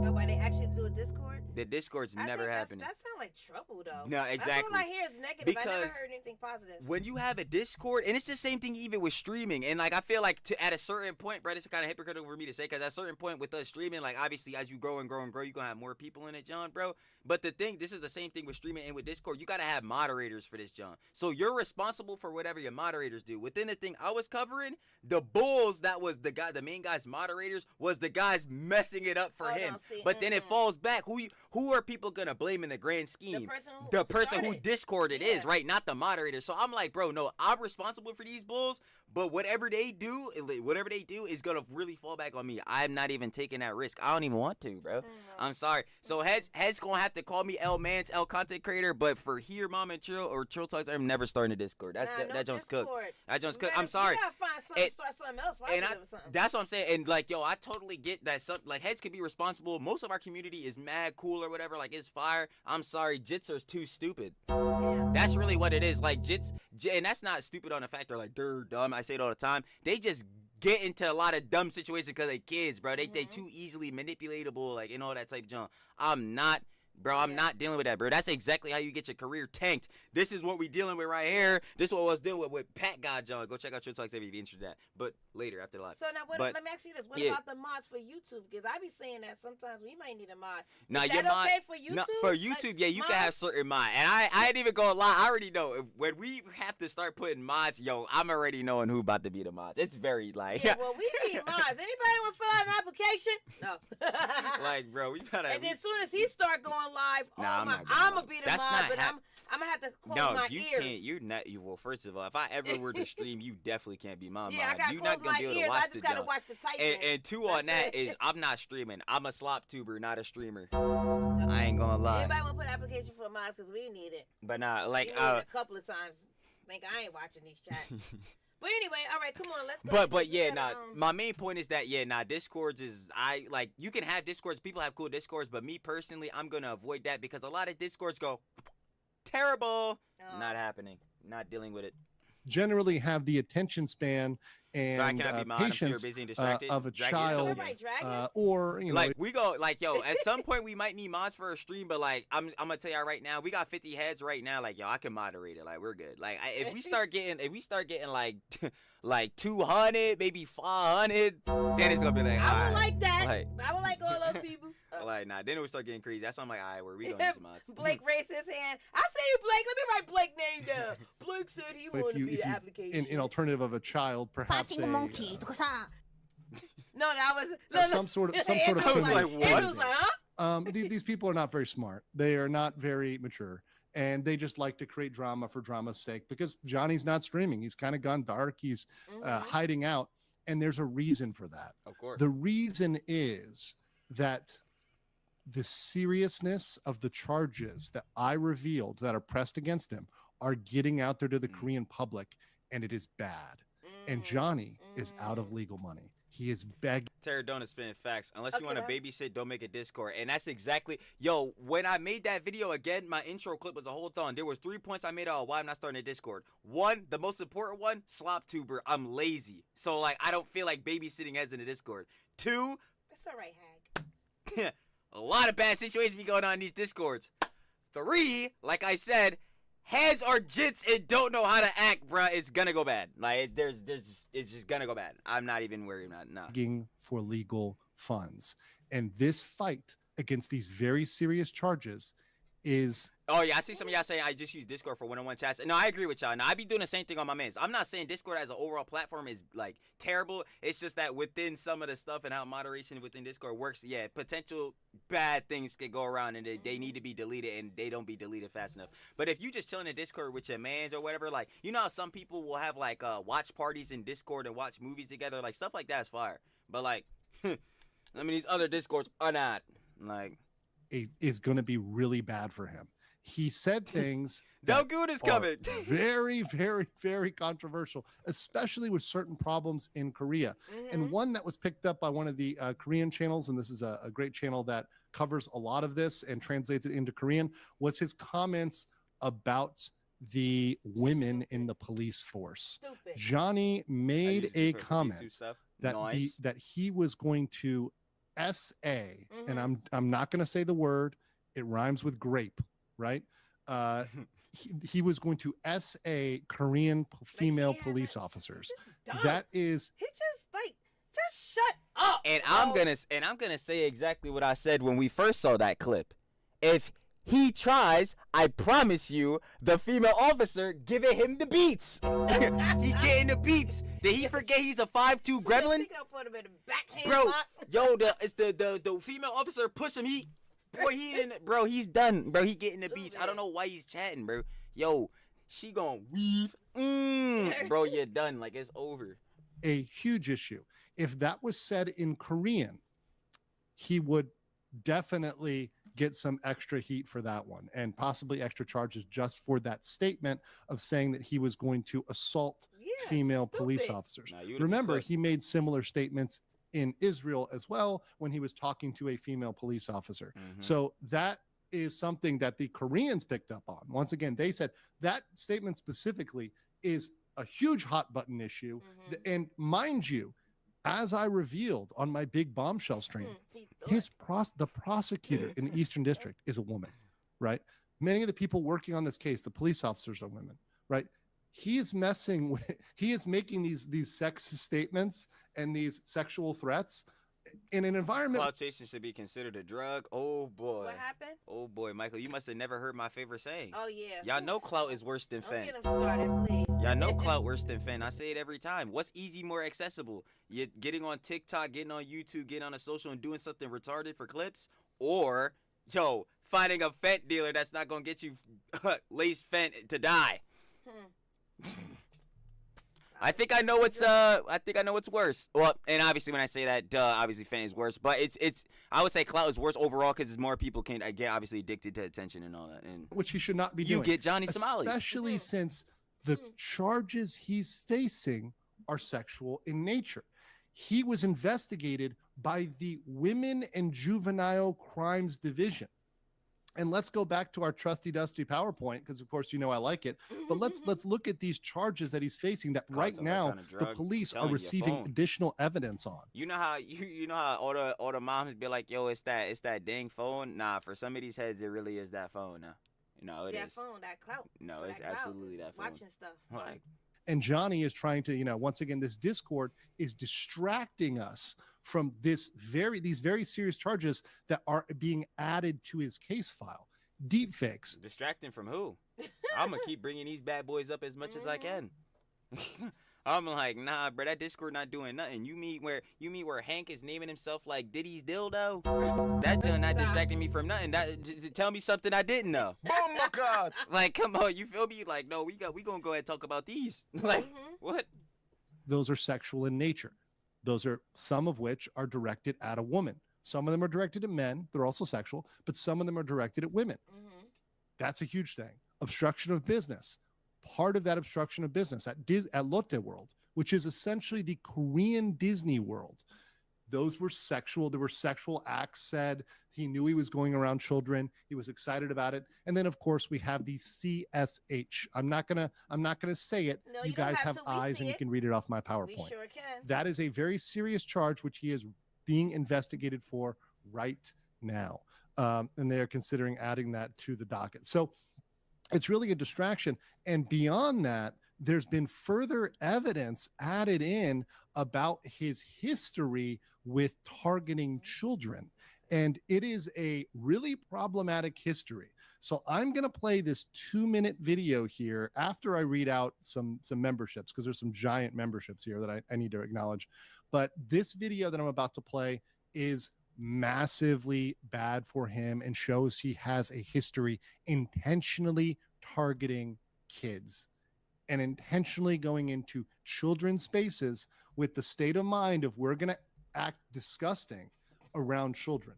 Oh, why they actually do a Discord? The Discord's never happening. That sounds like trouble, though. No, exactly. That's all I hear is negative. I never Because heard anything positive. when you have a Discord, and it's the same thing even with streaming, and like I feel like at a certain point, bro, it's kind of hypocritical for me to say, because at a certain point with us streaming, like obviously as you grow and grow and grow, you're gonna have more people in it, John, bro. But this is the same thing with streaming and with Discord. You gotta have moderators for this, John. So you're responsible for whatever your moderators do. Within the thing I was covering, the Bulls, that was the main guy's moderators, was the guys messing it up for him. No, see, but then it falls back. Who are people gonna blame in the grand scheme? The person who Discorded is, right? Not the moderator. So I'm like, bro, no, I'm responsible for these Bulls, but whatever they do is gonna really fall back on me. I'm not even taking that risk. I don't even want to, bro. I'm sorry. So heads gonna have to call me L Mans, L content creator, but for here, Mom and Chill or Chill Talks, I'm never starting a Discord. That Jones cooked. That Jones cooked. I'm sorry. You gotta find something, start something else. Positive or something. That's what I'm saying. And like, yo, I totally get that. Like, heads could be responsible. Most of our community is mad cool or whatever. Like, it's fire. I'm sorry, Jits are too stupid. Yeah. That's really what it is. Like, and that's not stupid on the fact they're like, they're dumb. I say it all the time. They just get into a lot of dumb situations because they kids, bro. They too easily manipulatable, like, and all that type of junk. I'm not dealing with that, bro. That's exactly how you get your career tanked. This is what we dealing with right here. This is what I was dealing with Pat God John. Go check out Chill Talks if you're interested in that. But later, after the live. So now, let me ask you this. What about the mods for YouTube? Because I be saying that sometimes we might need a mod. Now, is that okay for YouTube? No, for YouTube, yeah, you can have certain mods. And I ain't even gonna lie. I already know. When we have to start putting mods, yo, I'm already knowing who about to be the mods. It's very, like... Yeah, well, we need mods. Anybody want to fill out an application? No. Like, bro, we gotta... And then as soon as he start going live, I'm gonna be the That's mod, but I'm gonna have to close my ears. No, you can't. Well, first of all, if I ever were to stream, you definitely can't be my mod. I gotta You're close not gonna my be able ears. to watch I just gotta watch the title. And two on that is I'm not streaming. I'm a slop tuber, not a streamer. I ain't gonna lie. Everybody wanna put an application for mods because we need it. But nah, like a couple of times. Think I ain't watching these chats. But anyway, all right, come on, let's go. But yeah, my main point is that Discords is you can have Discords, people have cool Discords, but me personally, I'm gonna avoid that because a lot of Discords go terrible. Not happening. Not dealing with it. Generally have the attention span and patience busy and distracted. Of a child, or like we go like yo. At some point we might need mods for a stream, but like I'm gonna tell y'all right now, we got 50 heads right now. Like yo, I can moderate it. Like we're good. Like if we start getting like like 200, maybe 500, then it's gonna be like I would like that. I would like all those people. Like nah, then it would start getting crazy. That's why I'm like, all right, where we gonna need some mods? Blake raised his hand. I see you, Blake. Let me write Blake name down. Blake said he wanted to be the application. In alternative of a child, perhaps a monkey. No, that was some sort of I was like, what? Was like, huh? These people are not very smart. They are not very mature, and they just like to create drama for drama's sake. Because Johnny's not streaming; he's kind of gone dark. He's hiding out, and there's a reason for that. Of course, the reason is that the seriousness of the charges that I revealed that are pressed against him are getting out there to the Korean public, and it is bad. And Johnny is out of legal money. He is begging. Terradona spinning facts. Unless you want to babysit, don't make a Discord. And that's exactly, yo, when I made that video again, my intro clip was a whole thon. There was 3 points I made out why I'm not starting a Discord. One, the most important one, slop tuber. I'm lazy. So like I don't feel like babysitting heads in a Discord. Two, that's all right, Hag. a lot of bad situations be going on in these Discords. Three, like I said, heads are jits and don't know how to act, bruh. It's gonna go bad. Like it's just gonna go bad. I'm not even worried about it. Nah. Begging for legal funds, and this fight against these very serious charges is. Oh yeah, I see some of y'all saying I just use Discord for one-on-one chats. No, I agree with y'all. Now I be doing the same thing on my mans. I'm not saying Discord as an overall platform is like terrible. It's just that within some of the stuff and how moderation within Discord works, yeah, potential bad things could go around and they need to be deleted and they don't be deleted fast enough. But if you just chilling in Discord with your mans or whatever, like you know how some people will have like watch parties in Discord and watch movies together, like stuff like that's fire. But like, I mean these other Discords are not like. Is going to be really bad for him. He said things no good is coming. Very, very, very controversial, especially with certain problems in Korea. And one that was picked up by one of the Korean channels, and this is a great channel that covers a lot of this and translates it into Korean, was his comments about the women in the police force. Johnny made a comment that he was going to SA, and I'm not going to say the word. It rhymes with grape, right? He was going to SA Korean female police officers. That is he just shut up. And I'm gonna say exactly what I said when we first saw that clip. If he tries, I promise you, the female officer giving him the beats. He getting the beats. Did he forget he's a 5'2" gremlin? Bro, yo, the female officer push him. He's done, bro. He getting the beats. I don't know why he's chatting, bro. Yo, she gonna weave. Bro, you're done. Like, it's over. A huge issue. If that was said in Korean, he would definitely get some extra heat for that one, and possibly extra charges just for that statement of saying that he was going to assault female police officers. Remember, he made similar statements in Israel as well when he was talking to a female police officer. So that is something that the Koreans picked up on. Once again, they said that statement specifically is a huge hot button issue. And mind you, as I revealed on my big bombshell stream, the prosecutor in the Eastern District is a woman, right? Many of the people working on this case, the police officers, are women, right? He is making these sexist statements and these sexual threats in an environment. Clout chasing should be considered a drug. Oh boy. What happened? Oh boy, Michael, you must have never heard my favorite saying. Oh yeah. Y'all know clout is worse than fen. Don't get him started, please. Y'all know clout worse than fen. I say it every time. What's easy, more accessible? You getting on TikTok, getting on YouTube, getting on a social and doing something retarded for clips, or finding a fent dealer that's not gonna get you lace fent to die. I think I know what's worse. Well, and obviously when I say that, obviously fent is worse, but it's I would say clout is worse overall because more people can get obviously addicted to attention and all that, and which he should not be doing. You get Johnny Somali, especially since the charges he's facing are sexual in nature. He was investigated by the Women and Juvenile Crimes Division. And let's go back to our trusty dusty PowerPoint, because of course you know I like it. But let's look at these charges that he's facing that right now the police are receiving additional evidence on. You know how all the moms be like, yo, it's that dang phone. Nah, for some of these heads, it really is that phone now. It that is. phone, that clout. No, it's absolutely that phone. Watching stuff. Like, and Johnny is trying to, once again, this Discord is distracting us from these very serious charges that are being added to his case file. Deepfakes. Distracting from who? I'm gonna keep bringing these bad boys up as much as I can. I'm like, nah, bro, that Discord not doing nothing. You mean where Hank is naming himself like Diddy's dildo? That not distracting me from nothing. Tell me something I didn't know. Oh my God! Like, come on, you feel me? Like, no, we gonna go ahead and talk about these. Like, what? Those are sexual in nature. Those are some of which are directed at a woman. Some of them are directed at men. They're also sexual, but some of them are directed at women. That's a huge thing. Obstruction of business. Part of that obstruction of business at Lotte World, which is essentially the Korean Disney World. Those were sexual. There were sexual acts said. He knew he was going around children. He was excited about it. And then, of course, we have the CSH. I'm not gonna say it. No, you guys have eyes, and you can read it off my PowerPoint. We sure can. That is a very serious charge, which he is being investigated for right now. And they are considering adding that to the docket. So it's really a distraction. And beyond that, there's been further evidence added in about his history with targeting children. And it is a really problematic history. So I'm going to play this 2-minute video here after I read out some memberships, because there's some giant memberships here that I need to acknowledge. But this video that I'm about to play is massively bad for him and shows he has a history intentionally targeting kids and intentionally going into children's spaces with the state of mind of we're going to act disgusting around children.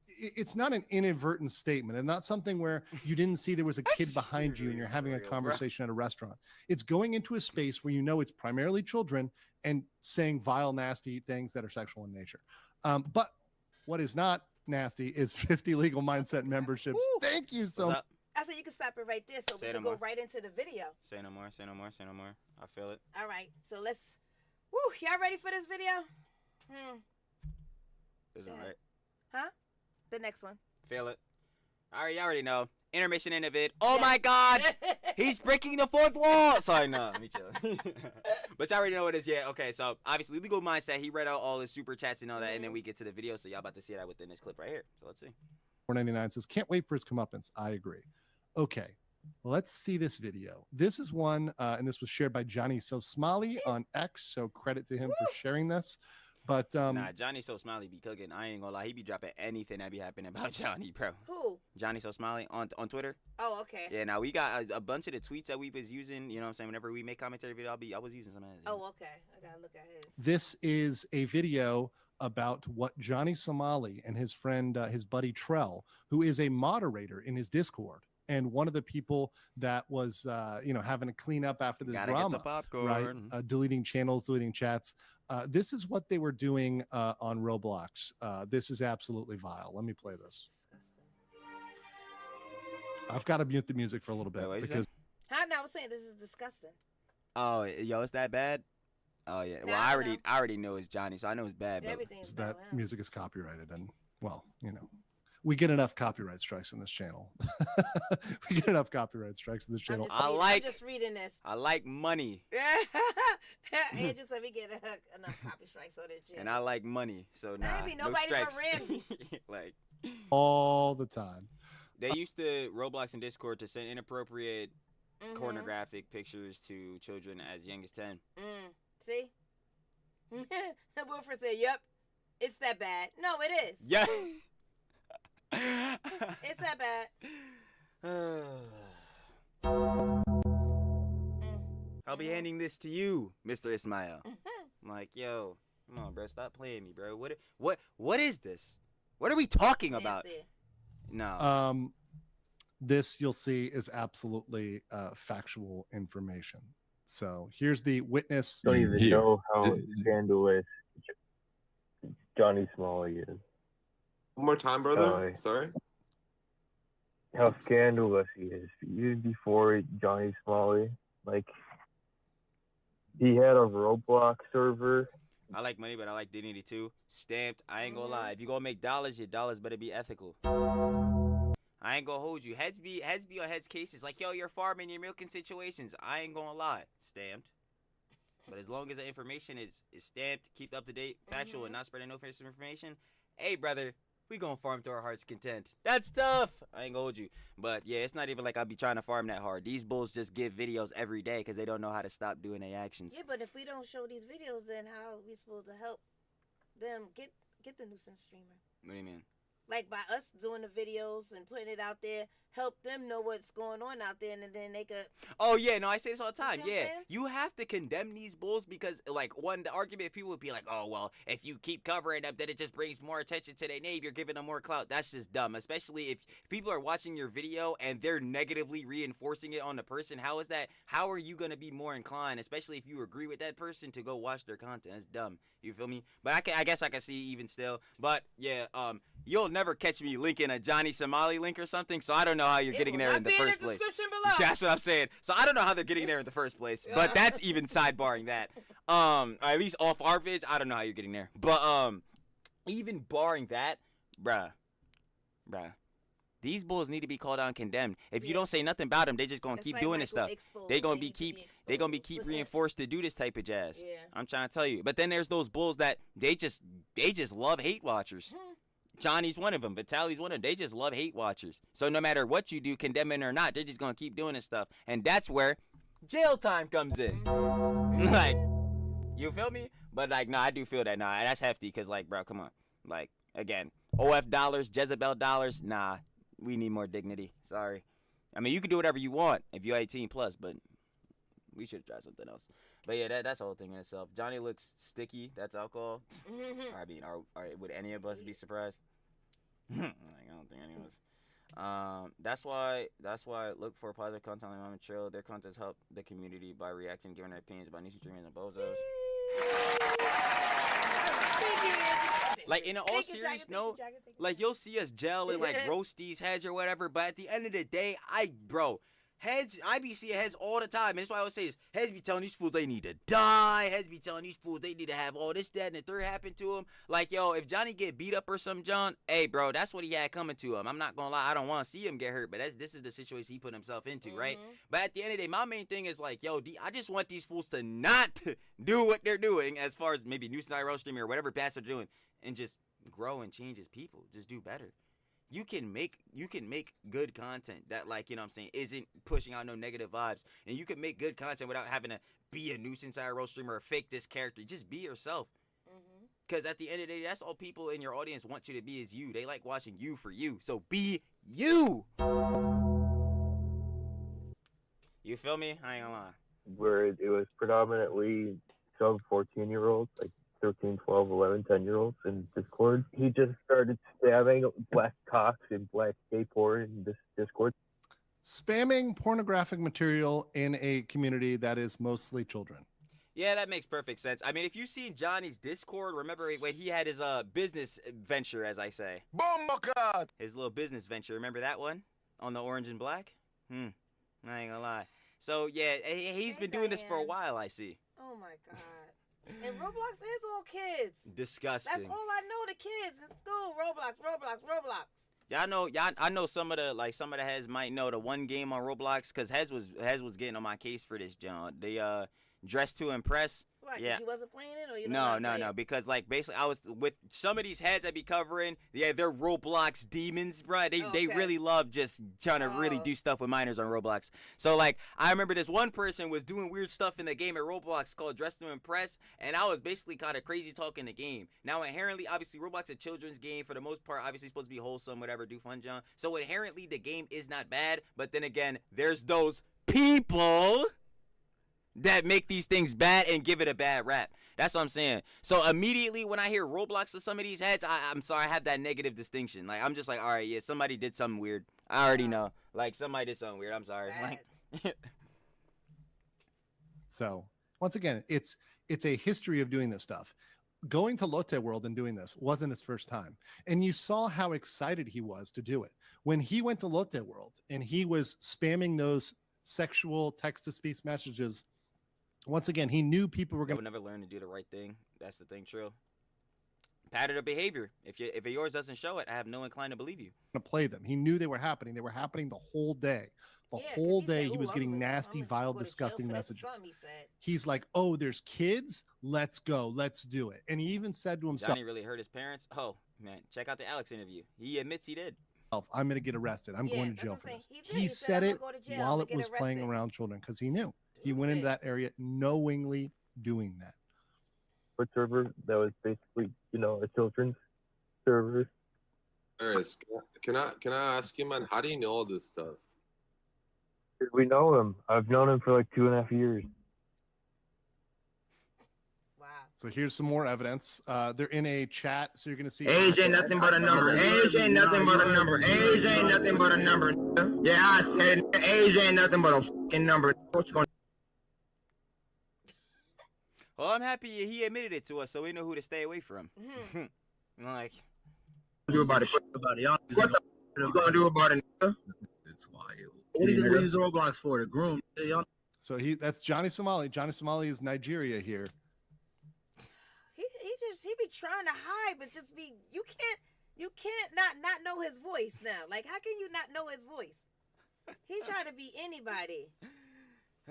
It's not an inadvertent statement and not something where you didn't see there was a kid behind you and you're having a conversation at a restaurant. It's going into a space where you know it's primarily children and saying vile, nasty things that are sexual in nature. But what is not nasty is 50 Legal Mindset memberships. Woo. Thank you so much. I said you can stop it right there so we can go right into the video. Say no more, say no more, say no more. I feel it. All right, so let's, y'all ready for this video? Isn't right. The next one. Feel it. You already know. Intermission in the vid. Oh my God, he's breaking the fourth wall. Sorry, no, me chill. But y'all already know what it is. Yeah, okay. So obviously, legal mindset. He read out all his super chats and all that, and then we get to the video. So y'all about to see that within this clip right here. So let's see. 499 says, can't wait for his comeuppance. I agree. Okay, let's see this video. This is one, and this was shared by Johnny Somali on X. So credit to him for sharing this. But nah, Johnny So Smiley be cooking. I ain't gonna lie, he be dropping anything that be happening about Johnny, bro. Who? Johnny So Smiley on Twitter. Oh, okay. Yeah, now we got a bunch of the tweets that we was using. You know what I'm saying? Whenever we make commentary video, I was using some of that. Oh, okay. I gotta look at his. this is a video about what Johnny Somali and his friend, his buddy Trell, who is a moderator in his Discord, and one of the people that was, having to clean up after this Gotta drama, get the popcorn. right? Deleting channels, deleting chats. This is what they were doing on Roblox. This is absolutely vile. Let me play this. I've got to mute the music for a little bit Wait, because How now? I was saying this is disgusting. Oh, yo, it's that bad? Oh yeah. Well, Nah, I already know it's Johnny, so I know it's bad. But Everything's that bad. music is copyrighted, and well, we get enough copyright strikes on this channel. We get enough copyright strikes on this channel. I'm just reading this. I like money. Andrew said we get enough copy strikes on this channel. And I like money, so nah, Maybe no nobody strikes. but Randy. Like All the time. they used to Roblox and Discord to send inappropriate pornographic pictures to children as young as 10. See? Wilfred said, "Yep, it's that bad." No, it is. Yeah. It's that bad. I'll be handing this to you, Mr. Ismail. I'm like, yo, come on, bro, stop playing me, bro. What is this? What are we talking about? Nasty. No. This you'll see is absolutely factual information. So here's the witness. Don't even know how scandalous Johnny Smalley is. One more time, brother. Sorry. How scandalous he is. Even before Johnny Smalley, like he had a Roblox server. I like money, but I like dignity too. Stamped. I ain't gonna lie. If you gonna make dollars, your dollars better be ethical. I ain't gonna hold you. Heads be on heads cases. Like, yo, you're farming, you're milking situations. I ain't gonna lie. Stamped. But as long as the information is stamped, keep up to date, factual, and not spreading no false information, hey, brother, we gonna farm to our heart's content. That's tough. I ain't gonna hold you. But yeah, it's not even like I'll be trying to farm that hard. These bulls just give videos every day because they don't know how to stop doing their actions. Yeah, but if we don't show these videos, then how are we supposed to help them get the nuisance streamer? What do you mean? Like by us doing the videos and putting it out there, help them know what's going on out there, and then they could. Oh yeah, no, I say this all the time. You see what I'm Yeah, saying? you have to condemn these bulls because, like, the argument people would be like, oh well, if you keep covering them, then it just brings more attention to their name. You're giving them more clout. That's just dumb. Especially if people are watching your video and they're negatively reinforcing it on the person. How is that? How are you gonna be more inclined, especially if you agree with that person, to go watch their content? That's dumb. You feel me? But I guess I can see even still. But yeah, you'll never catch me linking a Johnny Somali link or something. So I don't know how you're getting there in the first place. That's what I'm saying. So I don't know how they're getting there in the first place. But that's even sidebarring that. Or at least off our vids, I don't know how you're getting there. But even barring that, bruh. These bulls need to be called out and condemned. If you don't say nothing about them, they just gonna keep doing this stuff. They gonna be keep reinforced to do this type of jazz. Yeah. I'm trying to tell you. But then there's those bulls that they just love hate watchers. Johnny's one of them. Vitaly's one of them. They just love hate watchers. So no matter what you do, condemning or not, they're just gonna keep doing this stuff. And that's where jail time comes in. Like, you feel me? But like, no, I do feel that. Nah, that's hefty. Cause like, bro, come on. Like, again, OF dollars, Jezebel dollars. Nah, we need more dignity. Sorry. I mean, you can do whatever you want if you're 18 plus, but we should try something else. But yeah, that's the whole thing in itself. Johnny looks sticky. That's alcohol. I mean, would any of us be surprised? Like, I don't think any of us. That's why look for positive content like Mama Trill. Their contents help the community by reacting, giving their opinions about niche streamers and bozos. Like, in all serious note, like, you'll see us gel and like roast these heads or whatever, but at the end of the day, Heads, I be seeing heads all the time, and that's why I always say is heads be telling these fools they need to die. Heads be telling these fools they need to have all this, that, and the third happen to him. Like, yo, if Johnny get beat up or something, John, hey, bro, that's what he had coming to him. I'm not gonna lie, I don't want to see him get hurt, but this is the situation he put himself into, right? But at the end of the day, my main thing is like, yo, I just want these fools to not do what they're doing, as far as maybe nuisance IRL streaming or whatever pass they're doing, and just grow and change as people. Just do better. You can make good content that, like, you know what I'm saying, isn't pushing out no negative vibes. And you can make good content without having to be a nuisance IRL streamer or fake this character. Just be yourself. Because at the end of the day, that's all people in your audience want you to be, is you. They like watching you for you. So be you. You feel me? I ain't gonna lie. Where it was predominantly sub 14-year-olds, like 13, 12, 11, 10-year-olds in Discord. He just started spamming black cocks and black gay porn in this Discord. Spamming pornographic material in a community that is mostly children. Yeah, that makes perfect sense. I mean, if you've seen Johnny's Discord, remember when he had his business venture, as I say. Bomba. His little business venture. Remember that one? On the orange and black? I ain't gonna lie. So, yeah, he's been doing this for a while, I see. Oh, my God. And Roblox is all kids. Disgusting. That's all I know, the kids in school. Roblox. I know some of the heads might know the one game on Roblox, because heads was getting on my case for this, John. They Dress to Impress. Right, yeah. You wasn't playing it, or you No, because like basically I was with some of these heads I be covering. Yeah, they're Roblox demons, bro. They really love just trying to really do stuff with minors on Roblox. So like I remember this one person was doing weird stuff in the game at Roblox called Dress to Impress, and I was basically kind of crazy talking the game. Now inherently, obviously Roblox a children's game for the most part. Obviously supposed to be wholesome, whatever, do fun, John. So inherently the game is not bad, but then again, there's those people that make these things bad and give it a bad rap. That's what I'm saying. So immediately when I hear Roblox for some of these heads, I'm sorry, I have that negative distinction. Like I'm just like, all right, yeah, somebody did something weird. I already know. Like somebody did something weird. I'm sorry. Like, so once again, it's a history of doing this stuff. Going to Lotte World and doing this wasn't his first time. And you saw how excited he was to do it. When he went to Lotte World and he was spamming those sexual text-to-speech messages, once again, he knew people were going to never learn to do the right thing. That's the thing, Trill. Pattern of behavior. If yours doesn't show it, I have no incline to believe you. play them. He knew they were happening. They were happening the whole day. The whole day he was getting nasty, vile, disgusting messages. He's like, oh, there's kids? Let's go. Let's do it. And he even said to himself, Johnny really hurt his parents? Oh, man. Check out the Alex interview. He admits he did. I'm going to get arrested. I'm going to jail for this. He said it while it was playing around children because he knew. He went into that area knowingly doing that. What server that was basically, a children's server. Aris, can I ask you, man, how do you know all this stuff? We know him. I've known him for like 2.5 years. Wow. So here's some more evidence. They're in a chat, so you're gonna see. Age ain't nothing but a number. Age ain't nothing but a number. Age ain't nothing but a number. Yeah, I said age ain't nothing but a fucking number. What you gonna? Well, I'm happy he admitted it to us, so we know who to stay away from. Like, do about it? What you gonna do about it? It's wild. What do you use Roblox for? To groom? So that's Johnny Somali. Johnny Somali is Nigeria here. He be trying to hide, but just be you can't not know his voice now. Like how can you not know his voice? He trying to be anybody.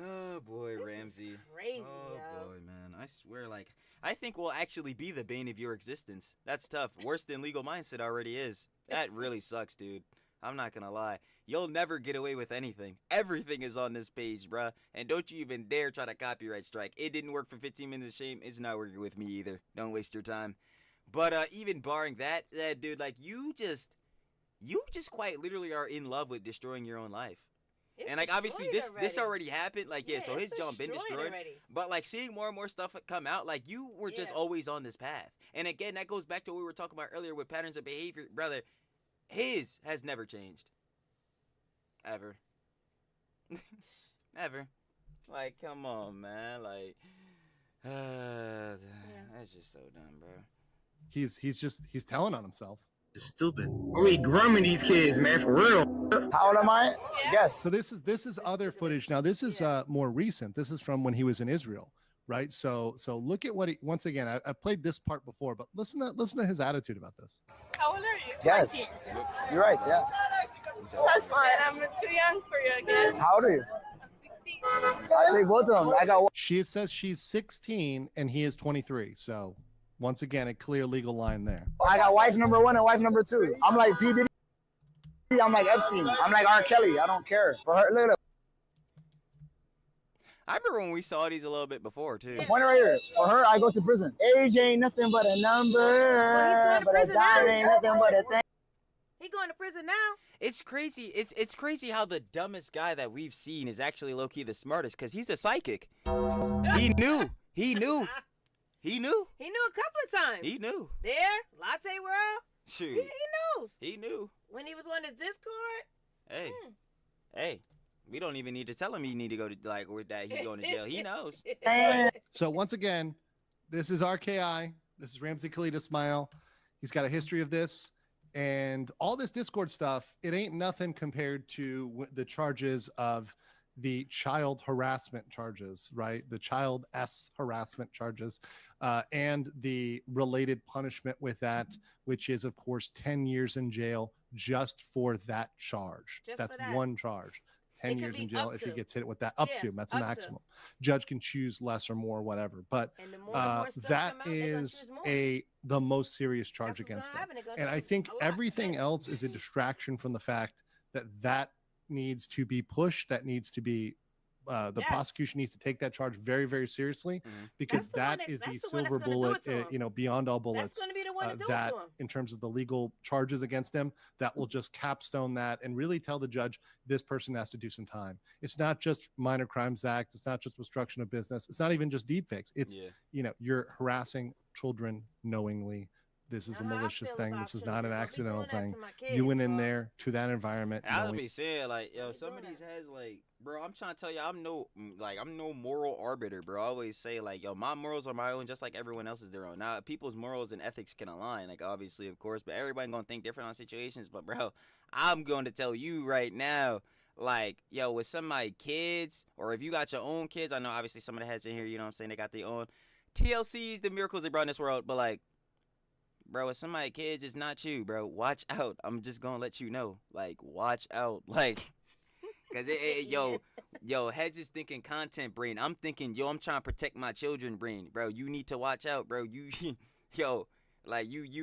Oh boy, this Ramsey. Is crazy, boy, man. I swear, like, I think we'll actually be the bane of your existence. That's tough. Worse than legal mindset already is. That really sucks, dude. I'm not gonna lie. You'll never get away with anything. Everything is on this page, bruh. And don't you even dare try to copyright strike. It didn't work for 15 minutes of shame. It's not working with me either. Don't waste your time. But even barring that, dude, like, you just quite literally are in love with destroying your own life. And like obviously this already happened, like so his jump been destroyed already. But like seeing more and more stuff come out, like you were just always on this path. And again, that goes back to what we were talking about earlier with patterns of behavior, brother. His has never changed, ever. Ever. Like, come on, man. Like, that's just so dumb, bro. He's telling on himself. It's stupid. We grooming these kids, man, for real. How old am I? Yes. So this is other footage. Now this is more recent. This is from when he was in Israel, right? So look at what he. Once again, I played this part before, but listen to his attitude about this. How old are you? Yes. 20. You're right. Yeah. That's fine. I'm too young for you, I guess. How old are you? I take both of them. I got one. She says she's 16 and he is 23. So once again, a clear legal line there. I got wife number 1 and wife number 2. I'm like P. Diddy. I'm like Epstein. I'm like R. Kelly. I don't care. For her, look. I remember when we saw these a little bit before too. Point right here. For her, I go to prison. Age ain't nothing but a number. Well, he's going to but prison a dime now. ain't nothing but a thing. He going to prison now. It's crazy. It's crazy how the dumbest guy that we've seen is actually low key the smartest because he's a psychic. He knew. He knew. He knew. He knew a couple of times. He knew. There, Latte World. Shoot. He knows. He knew. When he was on his Discord. Hey, hey. We don't even need to tell him he need to go to or that he's going to jail. He knows. So once again, this is RKI. This is Ramsey Khalid Ismail. He's got a history of this. And all this Discord stuff, it ain't nothing compared to the charges of the child harassment charges, right? The child harassment charges, and the related punishment with that, which is, of course, 10 years in jail just for that charge. That's one charge. 10 years in jail if he gets hit with that. That's a maximum. Judge can choose less or more, whatever. But that is the most serious charge against him. And I think everything else is a distraction from the fact that needs to be pushed. That needs to be the prosecution needs to take that charge very, very seriously, because that is the silver bullet, beyond all bullets. That's going to be the one to do that it to him. in terms of the legal charges against him, that will just capstone that and really tell the judge this person has to do some time. It's not just Minor Crimes Act. It's not just obstruction of business. It's not even just deepfakes. It's, you're harassing children knowingly. This is a malicious thing. This is not an accidental thing. You went in there to that environment. I'll be saying, some of these heads, bro, I'm trying to tell you, I'm no moral arbiter, bro. I always say, my morals are my own, just like everyone else's their own. Now, people's morals and ethics can align, obviously, of course, but everybody gonna think different on situations. But, bro, I'm going to tell you right now, with some of my kids, or if you got your own kids, I know, obviously, some of the heads in here, you know what I'm saying, they got their own TLCs, the miracles they brought in this world, but, bro, with some of my kids, it's not you, bro. Watch out. I'm just gonna let you know. Watch out. Cause heads is thinking content brain. I'm thinking, I'm trying to protect my children brain, bro. You need to watch out, bro. You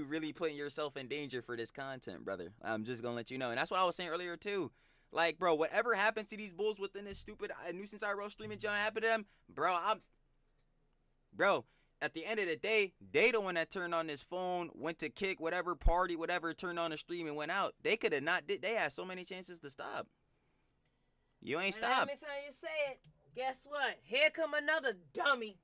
really putting yourself in danger for this content, brother. I'm just gonna let you know. And that's what I was saying earlier too. Bro, whatever happens to these bulls within this stupid nuisance IRL streaming John happened to them, bro. At the end of the day, they the one that turned on this phone, went to kick whatever party, whatever, turned on the stream and went out. They could have not did. They had so many chances to stop. You ain't stopped. Every time you say it, guess what? Here come another dummy.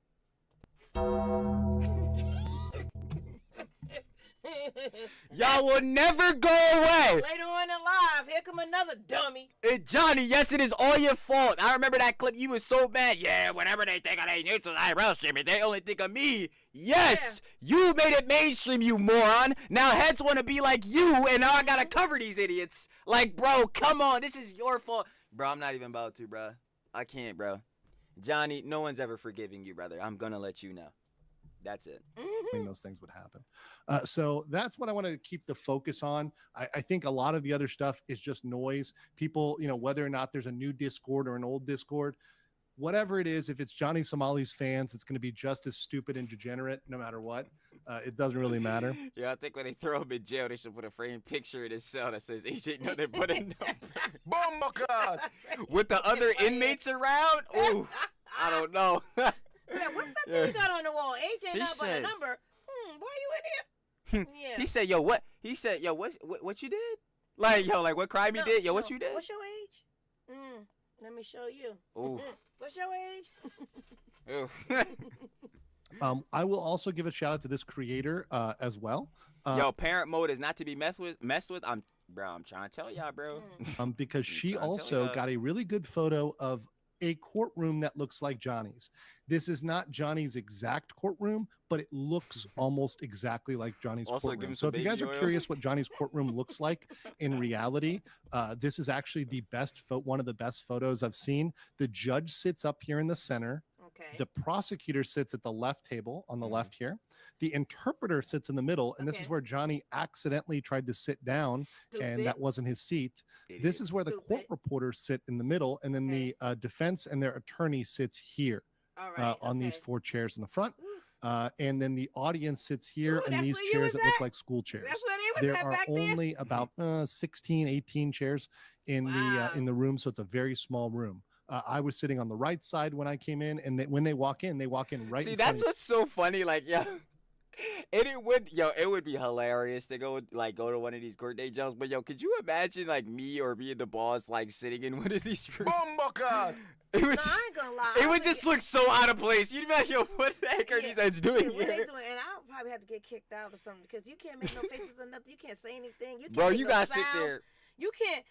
Y'all will never go away. Later on in live, here come another dummy. Johnny, yes, it is all your fault. I remember that clip. You was so mad. Yeah, whenever they think of they neutral IRL streaming, they only think of me. Yes, you made it mainstream, you moron. Now heads want to be like you, and now I gotta cover these idiots. Bro, come on. This is your fault. Bro, I'm not even about to, bro. I can't, bro. Johnny, no one's ever forgiving you, brother. I'm gonna let you know. That's it. Those things would happen. So that's what I want to keep the focus on. I think a lot of the other stuff is just noise. People, whether or not there's a new Discord or an old Discord, whatever it is, if it's Johnny Somali's fans, it's going to be just as stupid and degenerate no matter what. It doesn't really matter. Yeah, I think when they throw him in jail, they should put a framed picture in his cell that says "Agent nothing but a number." Bomba with the other inmates around. Oh, I don't know. Yeah, what's that thing you got on the wall? AJ not but a number. Why you in here? Yeah. He said, what? He said, what you did? What crime you did? What you did? What's your age? Let me show you. Ooh. What's your age? I will also give a shout out to this creator as well. Parent mode is not to be messed with. I'm trying to tell y'all, bro. Because she also got a really good photo of a courtroom that looks like Johnny's. This is not Johnny's exact courtroom, but it looks almost exactly like Johnny's Also, give courtroom. him So some if you guys baby are oil. curious what Johnny's courtroom looks like in reality, this is actually the best one of the best photos I've seen. The judge sits up here in the center. Okay. The prosecutor sits at the left table on the left here. The interpreter sits in the middle, and this is where Johnny accidentally tried to sit down, and that wasn't his seat. This is where the court reporters sit in the middle, and then the defense and their attorney sits here on these 4 chairs in the front. And then the audience sits here, and these chairs that look like school chairs. That's where they was There at are back there? only about 16, 18 chairs in the room, so it's a very small room. I was sitting on the right side when I came in, and when they walk in right. See, in front that's of what's so funny. Like, yeah. It would be hilarious to go to one of these court day jobs. But could you imagine like me or being the boss like sitting in one of these rooms? It would just, I ain't gonna lie. it would just look so out of place. You'd be like, yo, what the heck are these heads doing What they here? doing? And I'll probably have to get kicked out or something because you can't make no faces or nothing. You can't say anything. You can't Bro, make you no gotta sounds. sit there. You can't.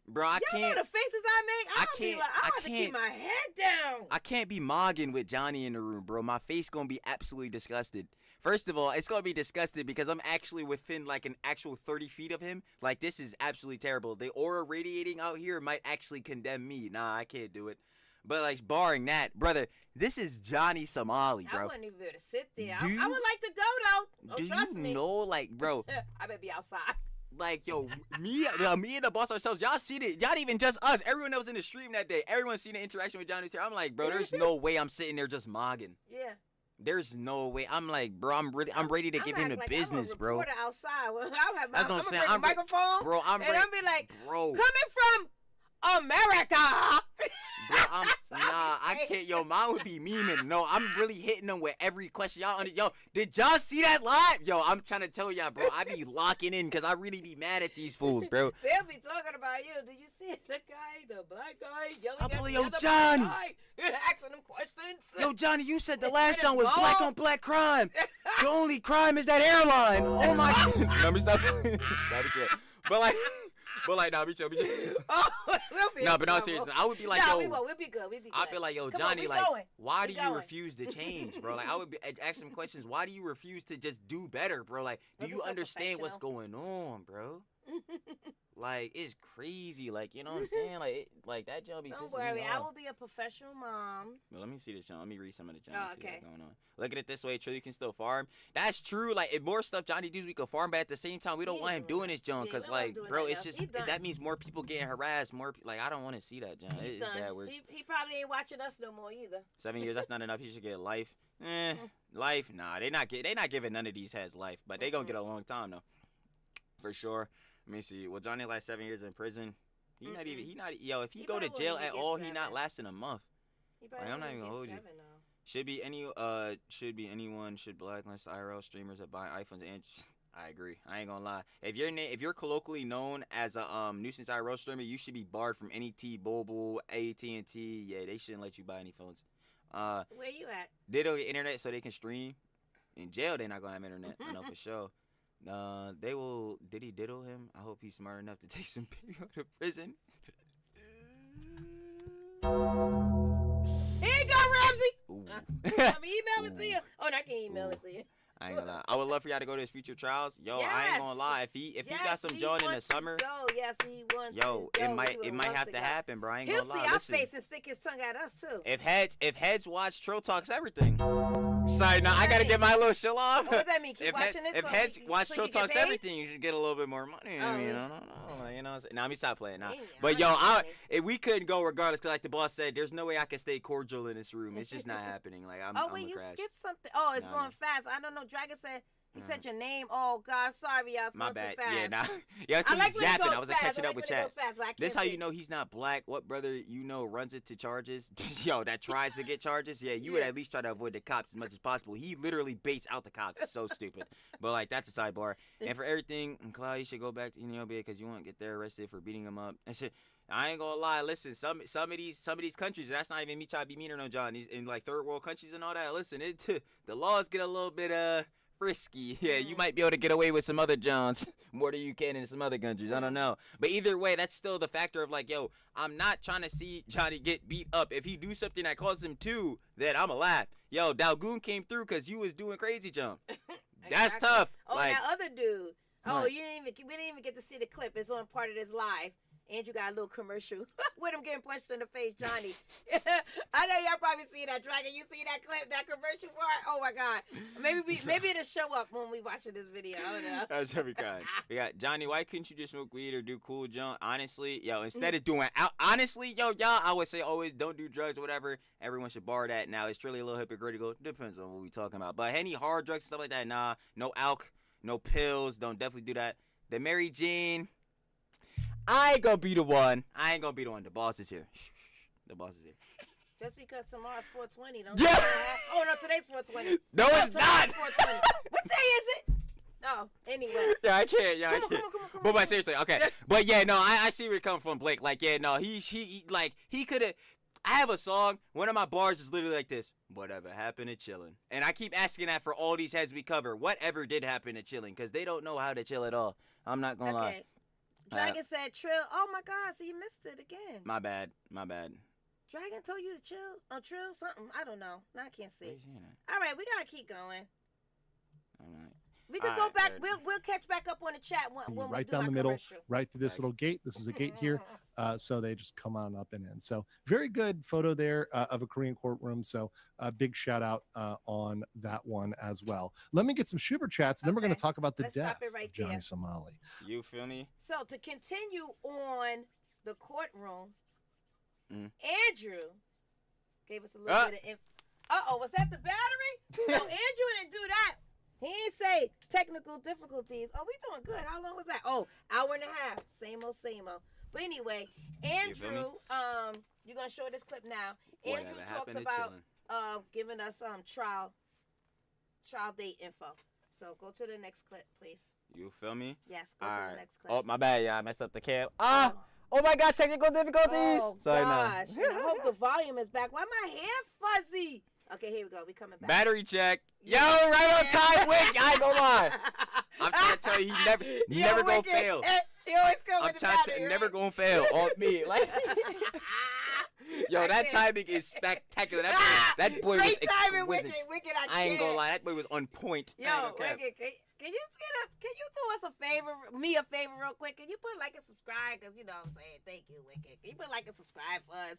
Bro, I Y'all can't. know the faces I make. I I'll be can't- like, I I have to keep can't- my head down. I can't be mogging with Johnny in the room, bro. My face gonna be absolutely disgusted. First of all, it's gonna be disgusted because I'm actually within like an actual 30 feet of him. Like, this is absolutely terrible. The aura radiating out here might actually condemn me. Nah, I can't do it. But like, barring that, brother, this is Johnny Somali, I bro. wouldn't even be able to sit there. Do I would like to go though. Oh, Do trust you me. know, like, bro? I better be outside. Like, yo, me and the boss ourselves, y'all seen it. Y'all not even just us. Everyone that was in the stream that day, everyone seen the interaction with Johnny's here. I'm like, bro, there's no way I'm sitting there just mogging. Yeah. There's no way. I'm like, bro, I'm ready to give him the Like business, I'm a bro. reporter outside. Well, I'll have That's what I'm I'm saying. gonna bring a microphone, bro, I'm and ready, I'll be like, bro. coming from America. Bro, I can't. Yo, mine would be memeing. No, I'm really hitting them with every question. Yo, did y'all see that live? Yo, I'm trying to tell y'all, bro. I be locking in because I really be mad at these fools, bro. They'll be talking about you. Did you see the guy, the black guy, yelling I'm at like, the yo, other Johnny. black guy, asking them questions? Yo, Johnny, you said the last It John is was black wrong. on black crime. The only crime is that airline. Oh my god. Let me stop. Nah, be chill. Nah, be chill. Oh, we'll be No, in but no, trouble. seriously, I would be like, no, yo, we won't. We'll be good. We'll be good. I'd be like, yo, Come Johnny, on, we like, going. why We do you going. refuse to change, bro? Like, I would be ask some questions. Why do you refuse to just do better, bro? Like, do Look, you it's so understand what's going on, bro? Like, it's crazy. Like, you know what I'm saying? Like that job be Don't pissing worry, me I off. will be a professional mom. Well, let me see this, John. Let me read some of the John. Oh, okay. Going on. Look at it this way, true. You can still farm. That's true. Like, if more stuff Johnny does, we can farm. But at the same time, we don't want him doing this, John, because like, bro, it's just that means more people getting harassed. Like, I don't want to see that, John. He's It's done. bad words. He probably ain't watching us no more either. 7 years, that's not enough. He should get life. Life? Nah, they not giving none of these heads life, but they gonna get a long time though, for sure. Let me see. Well, Johnny last 7 years in prison. He not. Yo, if he go to probably jail wouldn't at even all, get he not 7. lasting a month. He Like, probably I'm not wouldn't even gonna hold get you. 7 though. Should be anyone should blacklist IRL streamers that buy iPhones and. I agree. I ain't gonna lie. If you're colloquially known as a nuisance IRL streamer, you should be barred from any T-Mobile, AT&T. Yeah, they shouldn't let you buy any phones. Where you at? They don't get internet so they can stream. In jail, they're not gonna have internet. I know for sure. They will Diddy diddle him. I hope he's smart enough to take some baby out of prison. Here you go, Ramsey. Let me email it to you. Oh, no, I can email it to you. I ain't gonna lie. I would love for y'all to go to his future trials. Yo, I ain't gonna lie. If he got some joint in the summer, yes, he wants yo, to it go. might have to happen, bro. I ain't He'll gonna lie. see our Listen, face and stick his tongue at us too. if heads watch Tro Talks everything. Sorry, now I gotta get my little shill off. What does that mean? Keep watching it. If so heads you- watch so Tro you get Talks paid? everything, you should get a little bit more money. Oh, You yeah. know, you know. Now let me stop playing now. But yo, if we couldn't go regardless, cause like the boss said, there's no way I can stay cordial in this room. It's just not happening. Like I'm. Oh I'm wait, a you crash. skipped something. Oh, it's Nah, going nah. fast. I don't know. Dragon said he said your name. Oh God, sorry, y'all. It's My going bad. too fast. Yeah, nah. Yeah, I I like was when it yapping. goes I was fast. catching I up like with when it chat. goes fast, but I can't This how see. you know he's not black. What brother you know runs into charges? Yo, that tries to get charges. Yeah, you would at least try to avoid the cops as much as possible. He literally baits out the cops. It's so stupid. But like that's a sidebar. And for everything, Clout, you should go back to Ethiopia because you won't get there arrested for beating him up. I said, I ain't gonna lie. Listen, some of these countries. That's not even me trying to be mean or no, John. These in like third world countries and all that. Listen, the laws get a little bit risky. Yeah, you might be able to get away with some other Johns more than you can in some other countries. I don't know. But either way, that's still the factor of like, yo, I'm not trying to see Johnny get beat up. If he do something that causes him to, then I'ma laugh. Yo, Dalgoon came through because you was doing crazy jump. That's tough. Oh, like, that other dude. Oh, What? we didn't even get to see the clip. It's on part of this live. Andrew got a little commercial with him getting punched in the face, Johnny. I know y'all probably see that, Dragon. You see that clip, that commercial part? Oh my God. Maybe it'll show up when we watching this video. I don't know. That's every kind. We got Johnny. Why couldn't you just smoke weed or do cool junk? Honestly, yo, instead of doing honestly, yo, y'all, I would say always don't do drugs or whatever. Everyone should bar that. Now it's really a little hypocritical. Depends on what we talking about. But any hard drugs stuff like that, nah. No alk, no pills. Don't definitely do that. The Mary Jane. I ain't gonna be the one. The boss is here. The boss is here. Just because tomorrow's 420, don't Yeah. Oh no, today's 420. No, it's not. 420. What day is it? Oh, anyway. Yeah, I can't. Yeah, Come I on, can't. come on. But seriously, okay. But yeah, no, I see where you're coming from, Blake. Like, yeah, no, he could have. I have a song. One of my bars is literally like this. Whatever happened to chilling? And I keep asking that for all these heads we cover. Whatever did happen to chilling? Because they don't know how to chill at all. I'm not gonna lie. Okay. Dragon said Trill. Oh my God, so you missed it again. My bad. Dragon told you to chill on Trill something. I don't know. Now I can't see. All right, we gotta keep going. All right. We could go back. We'll catch back up on the chat when we Right do down our the middle, commercial. right through this little gate. This is a gate here. So they just come on up and in. So very good photo there of a Korean courtroom. So a big shout out on that one as well. Let me get some Schubert chats, and then we're going to talk about the Let's stop death it right of Johnny there. Somali. You feel me? So to continue on the courtroom, Mm. Andrew gave us a little bit of info. Uh-oh, was that the battery? No, Andrew didn't do that. He ain't say technical difficulties. Oh, we doing good. How long was that? Oh, hour and a half. Same old. But anyway, Andrew, you're gonna show this clip now. Andrew talked about giving us trial date info. So go to the next clip, please. You feel me? Yes, go to the next clip. Oh, my bad. Yeah, I messed up the cam. Oh my God, technical difficulties. Oh Sorry, gosh. I hope the volume is back. Why my hair fuzzy? Okay, here we go. We coming back. Battery check. Yo, right on time, Wick. I ain't gonna lie. I'm trying to tell you, he never gonna fail. He always come I'm with the trying battery, to right? never gonna fail on me. Like, yo, that timing is spectacular. That boy was Great timing, exquisite. Wicked. I ain't gonna lie, that boy was on point. Yo, Wicked, can you do us a favor, real quick? Can you put like and subscribe? Because you know what I'm saying. Thank you, Wicked. Can you put like and subscribe for us?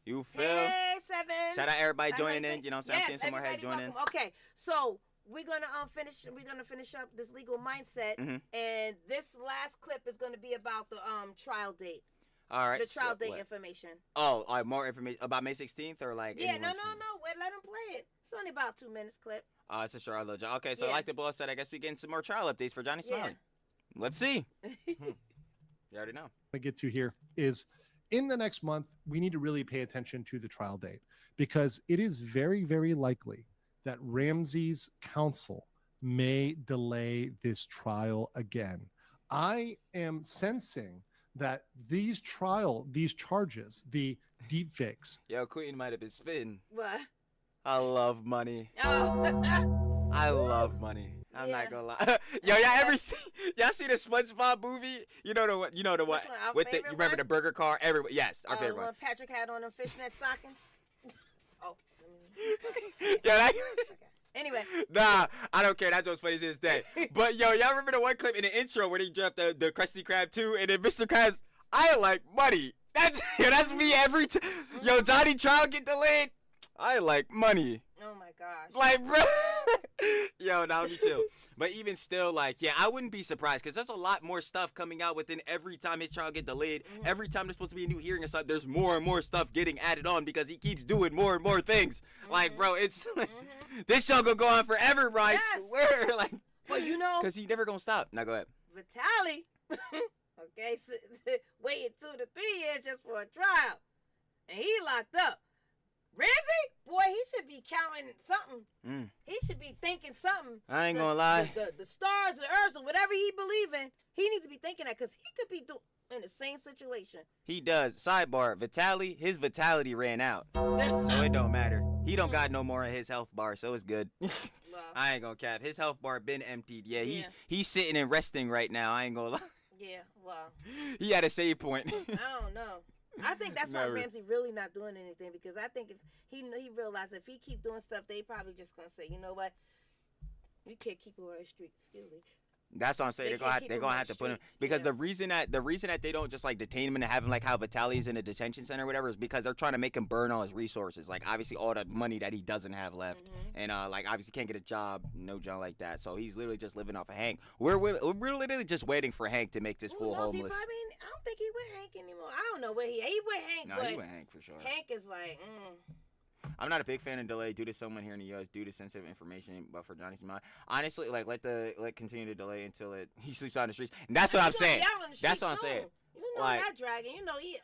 You feel? Hey, Seven. Shout out everybody joining in. You know what I'm saying? I'm seeing some more heads everybody joining in. welcome. Okay, so we're gonna finish up this legal mindset, and this last clip is gonna be about the trial date. All right. The trial date what? information. Oh, all right, more information about May 16th or like? Yeah, no. anyone's- Wait, let him play it. It's only about 2 minutes clip. It's a short little job. Okay, so Yeah. like the boss said, I guess we getting some more trial updates for Johnny Yeah. Somali. Let's see. You already know. I get to here is in the next month, we need to really pay attention to the trial date because it is very, very likely that Ramsey's counsel may delay this trial again. I am sensing that these charges, the deep fakes. Yo, Queen might have been spitting. What? I love money. Oh. I love money. I'm not gonna lie. Yo, y'all see the SpongeBob movie? You know the what? Which one? Our With the favorite you remember one? the burger car? Yes, our favorite When one. Patrick had on them fishnet stockings. Oh. Yeah, that. Anyway. Nah, I don't care. That joke's funny to this day. But yo, y'all remember the one clip in the intro where they dropped the Krusty Krab 2 and then Mr. Krabs, I like money. That's me every time. Yo, Johnny trial get delayed. I like money. Oh my gosh. Like, bro. Yo, now me too. But even still, like, yeah, I wouldn't be surprised because there's a lot more stuff coming out within every time his trial get delayed. Every time there's supposed to be a new hearing or something, there's more and more stuff getting added on because he keeps doing more and more things. Like, bro, it's like, this show gonna go on forever, bro. I swear. Like, well, you know. Because he never gonna stop. Now go ahead. Vitali. Okay, waited 2 to 3 years just for a trial. And he locked up. Ramsey, boy, he should be counting something. He should be thinking something. I ain't gonna lie. The stars, the earths, or whatever he believe in, he needs to be thinking that because he could be in the same situation. He does. Sidebar, his vitality ran out. So it don't matter. He don't got no more in his health bar, so it's good. I ain't gonna cap. His health bar been emptied. Yeah, he's sitting and resting right now. I ain't gonna lie. Yeah, well. He had a save point. I don't know. I think that's why Ramsey really not doing anything, because I think if he realized if he keep doing stuff, they probably just gonna say, you know what, you can't keep him on the street. Excuse me. That's what I'm saying. They're gonna have to put him, because the reason that they don't just like detain him and have him like how Vitali's in a detention center or whatever is because they're trying to make him burn all his resources, like obviously all the money that he doesn't have left, and like obviously can't get a job, no job like that. So he's literally just living off of Hank. We're literally just waiting for Hank to make this fool homeless. I don't think he with Hank anymore. I don't know where he with Hank. No, but he with Hank for sure. Hank is like. I'm not a big fan of delay due to someone here in the U.S. due to sensitive information, but for Johnny Somali, honestly, like let continue to delay until he sleeps on the streets. And that's what I'm saying. That's what I'm saying. You know that dragon. You know he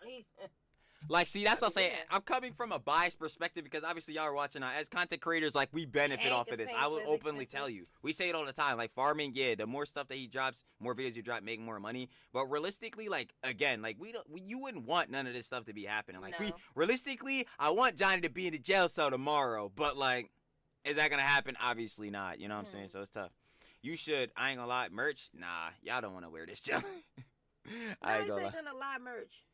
Like, see, that's what I'm saying. I'm coming from a biased perspective because obviously y'all are watching. As content creators, like, we benefit off of this. I will openly tell you. We say it all the time. Like, farming, yeah, the more stuff that he drops, more videos you drop, make more money. But realistically, like, again, like, you wouldn't want none of this stuff to be happening. Like, realistically, I want Johnny to be in the jail cell tomorrow. But, like, is that going to happen? Obviously not. You know what I'm saying? So it's tough. You should, I ain't gonna lie, merch? Nah, y'all don't want to wear this, Joe. I ain't gonna lie, merch.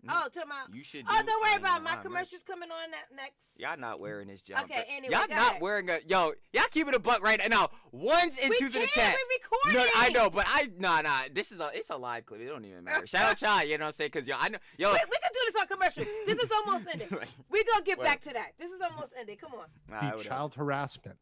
Oh, to my. You should. Don't worry about it. My commercials coming on next. Y'all not wearing this jump. Okay, anyway, y'all not wearing a. Yo, y'all keeping a buck right now. Ones and twos in the chat. We recording. No, I know, but nah. This is it's a live clip. It don't even matter. Shout out Chai, you know what I'm saying? Cause I know. Yo, we can do this on commercial. This is almost ended. We gonna get back to that. This is almost ended. Come on. The child harassment,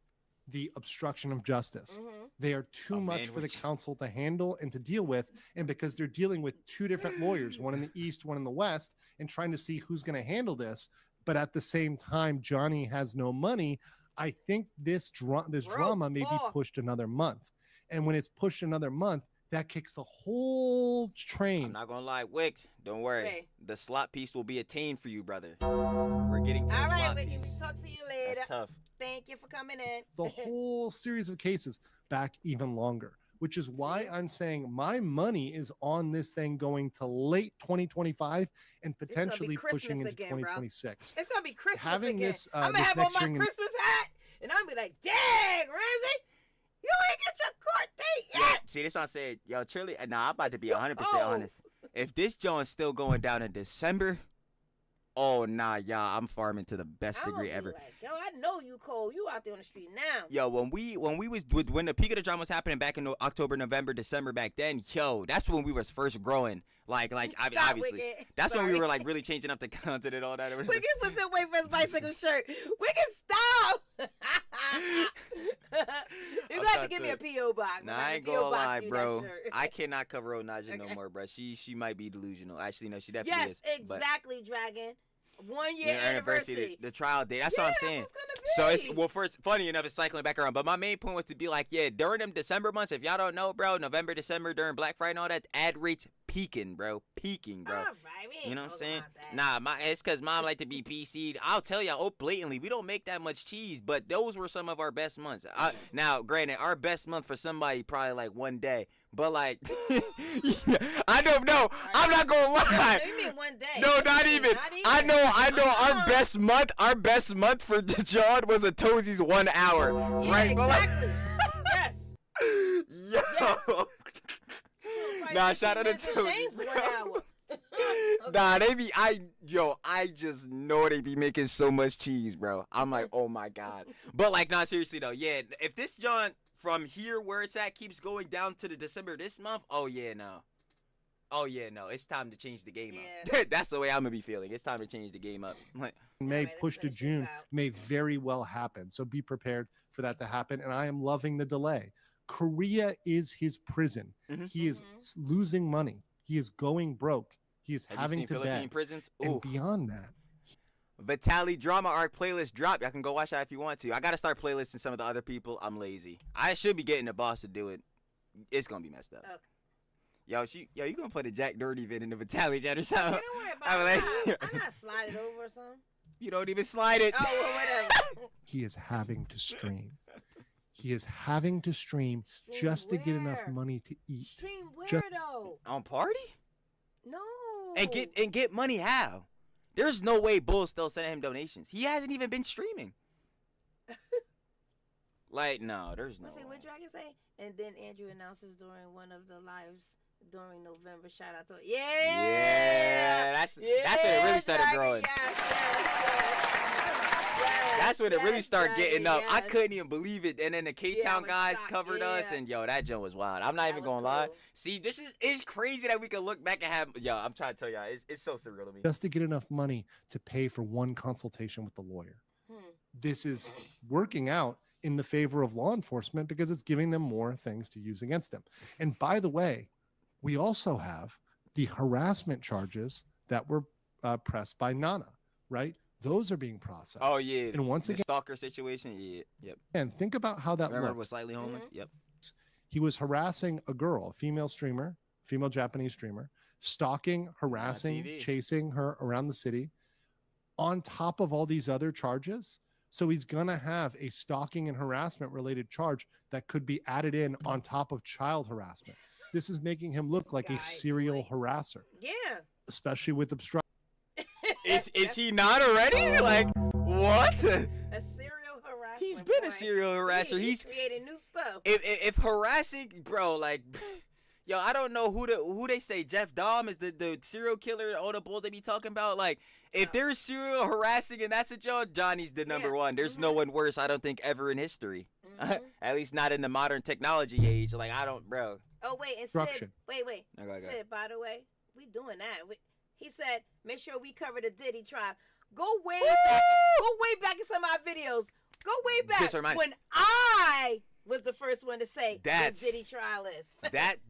the obstruction of justice. They are too much for the council to handle and to deal with. And because they're dealing with two different lawyers, one in the East, one in the West, and trying to see who's going to handle this. But at the same time, Johnny has no money. I think this drama may be pushed another month. And when it's pushed another month, that kicks the whole train. I'm not going to lie, Wick, don't worry. Okay. The slot piece will be attained for you, brother. We're getting to the slot piece. Wicky, we talk to you later. That's tough. Thank you for coming in. The whole series of cases back even longer, which is why I'm saying my money is on this thing going to late 2025 and potentially pushing into 2026. It's going to be Christmas Having again. This, I'm going to have on my Christmas hat, and I'm going to be like, dang, Ramsey, you ain't get your court date yet. Yeah, see, this what I'm saying. Yo, truly, nah, I'm about to be 100% honest. If this joint's still going down in December, oh, nah, y'all, I'm farming to the best degree ever. Like, yo, I know you cold. You out there on the street now. Yo, when the peak of the drama was happening back in October, November, December back then, yo, that's when we was first growing. Like obviously. Wicked. That's when we were like really changing up the content and all that. Wicked was still waiting for his bicycle shirt. Wicked, stop. You got to give me a P.O. box. Nah, I ain't gonna lie, bro. I cannot cover old Naja no more, bro. She might be delusional. Actually, no, she definitely is. Yes, exactly, Dragon. 1 year anniversary. The trial date. That's what I'm saying. So it's first, funny enough, it's cycling back around. But my main point was to be like, yeah, during them December months, if y'all don't know, bro, November, December, during Black Friday and all that, ad rates peaking, bro. Peaking, bro. All right, we you know what I'm saying? Nah, it's because mom like to be PC'd. I'll tell y'all, blatantly, we don't make that much cheese, but those were some of our best months. Now, granted, our best month for somebody probably like one day. But like, I don't know. I'm not gonna lie. You mean one day? No, not even. I know. Our best month for John was a Toesies 1 hour. Yeah, right? Exactly. Yes. Yo. Yes. Nah, shout out to Toesies. Nah, they be. I just know they be making so much cheese, bro. I'm like, oh my god. But like, nah, seriously though, yeah. If this John from here where it's at keeps going down to the December this month, oh yeah, no. It's time to change the game up. That's the way I'm gonna be feeling. It's time to change the game up. May push to June may very well happen. So be prepared for that to happen. And I am loving the delay. Korea is his prison. He is losing money. He is going broke. He is having to Philippine beg. prisons? And beyond that, Vitali drama arc playlist drop. Y'all can go watch that if you want to. I gotta start playlisting some of the other people. I'm lazy. I should be getting the boss to do it. It's gonna be messed up. Okay. Yo, you gonna put a Jack Doherty vid in the Vitali chat or something? Don't worry about it. I'm not slide it over or something. You don't even slide it. Oh, well, whatever. He is having to stream. He is having to stream just to get enough money to eat. Stream where Just- though? On party? No. And get money how? There's no way Bull's still sending him donations. He hasn't even been streaming. Like, no, there's no Let's see, way. what Dragon say? And then Andrew announces during one of the lives during November. Shout out to Yeah, that's when it really started Dragon, growing. Yes, That's when it really started getting up. I yes. couldn't even believe it. And then the K-Town was guys shocked, covered us, and yo, that joke was wild. I'm not even gonna lie. See, it's crazy that we can look back and have. Yo, I'm trying to tell y'all, it's so surreal to me. Just to get enough money to pay for one consultation with the lawyer. This is working out in the favor of law enforcement because it's giving them more things to use against them. And by the way, we also have the harassment charges that were pressed by Nana, right? Those are being processed. Oh yeah. And once the again, stalker situation. Yeah. Yep. and think about how that Remember, looked. was slightly homeless. Yep. He was harassing a girl, a female streamer, female Japanese streamer, stalking, harassing, TV. chasing her around the city, on top of all these other charges. So he's gonna have a stalking and harassment related charge that could be added in on top of child harassment. This is making him look like a serial harasser, Yeah. especially with obstruction. Is he not already? Like what? A serial harasser. He's been a serial harasser. He's creating new stuff. If harassing, bro, like, yo, I don't know who they say Jeff Dahmer is the serial killer. All the bulls they be talking about, like, if there's serial harassing and that's a joke, Johnny's the number one. There's no one worse, I don't think, ever in history. At least not in the modern technology age. Like, I don't, bro. Oh wait, and Obstruction. Sid, wait. Okay. Sid, by the way, we doing that. He said, make sure we cover the Diddy trial. Go way back in some of our videos. Go way back Just remind- when I was the first one to say That's- the Diddy trial is.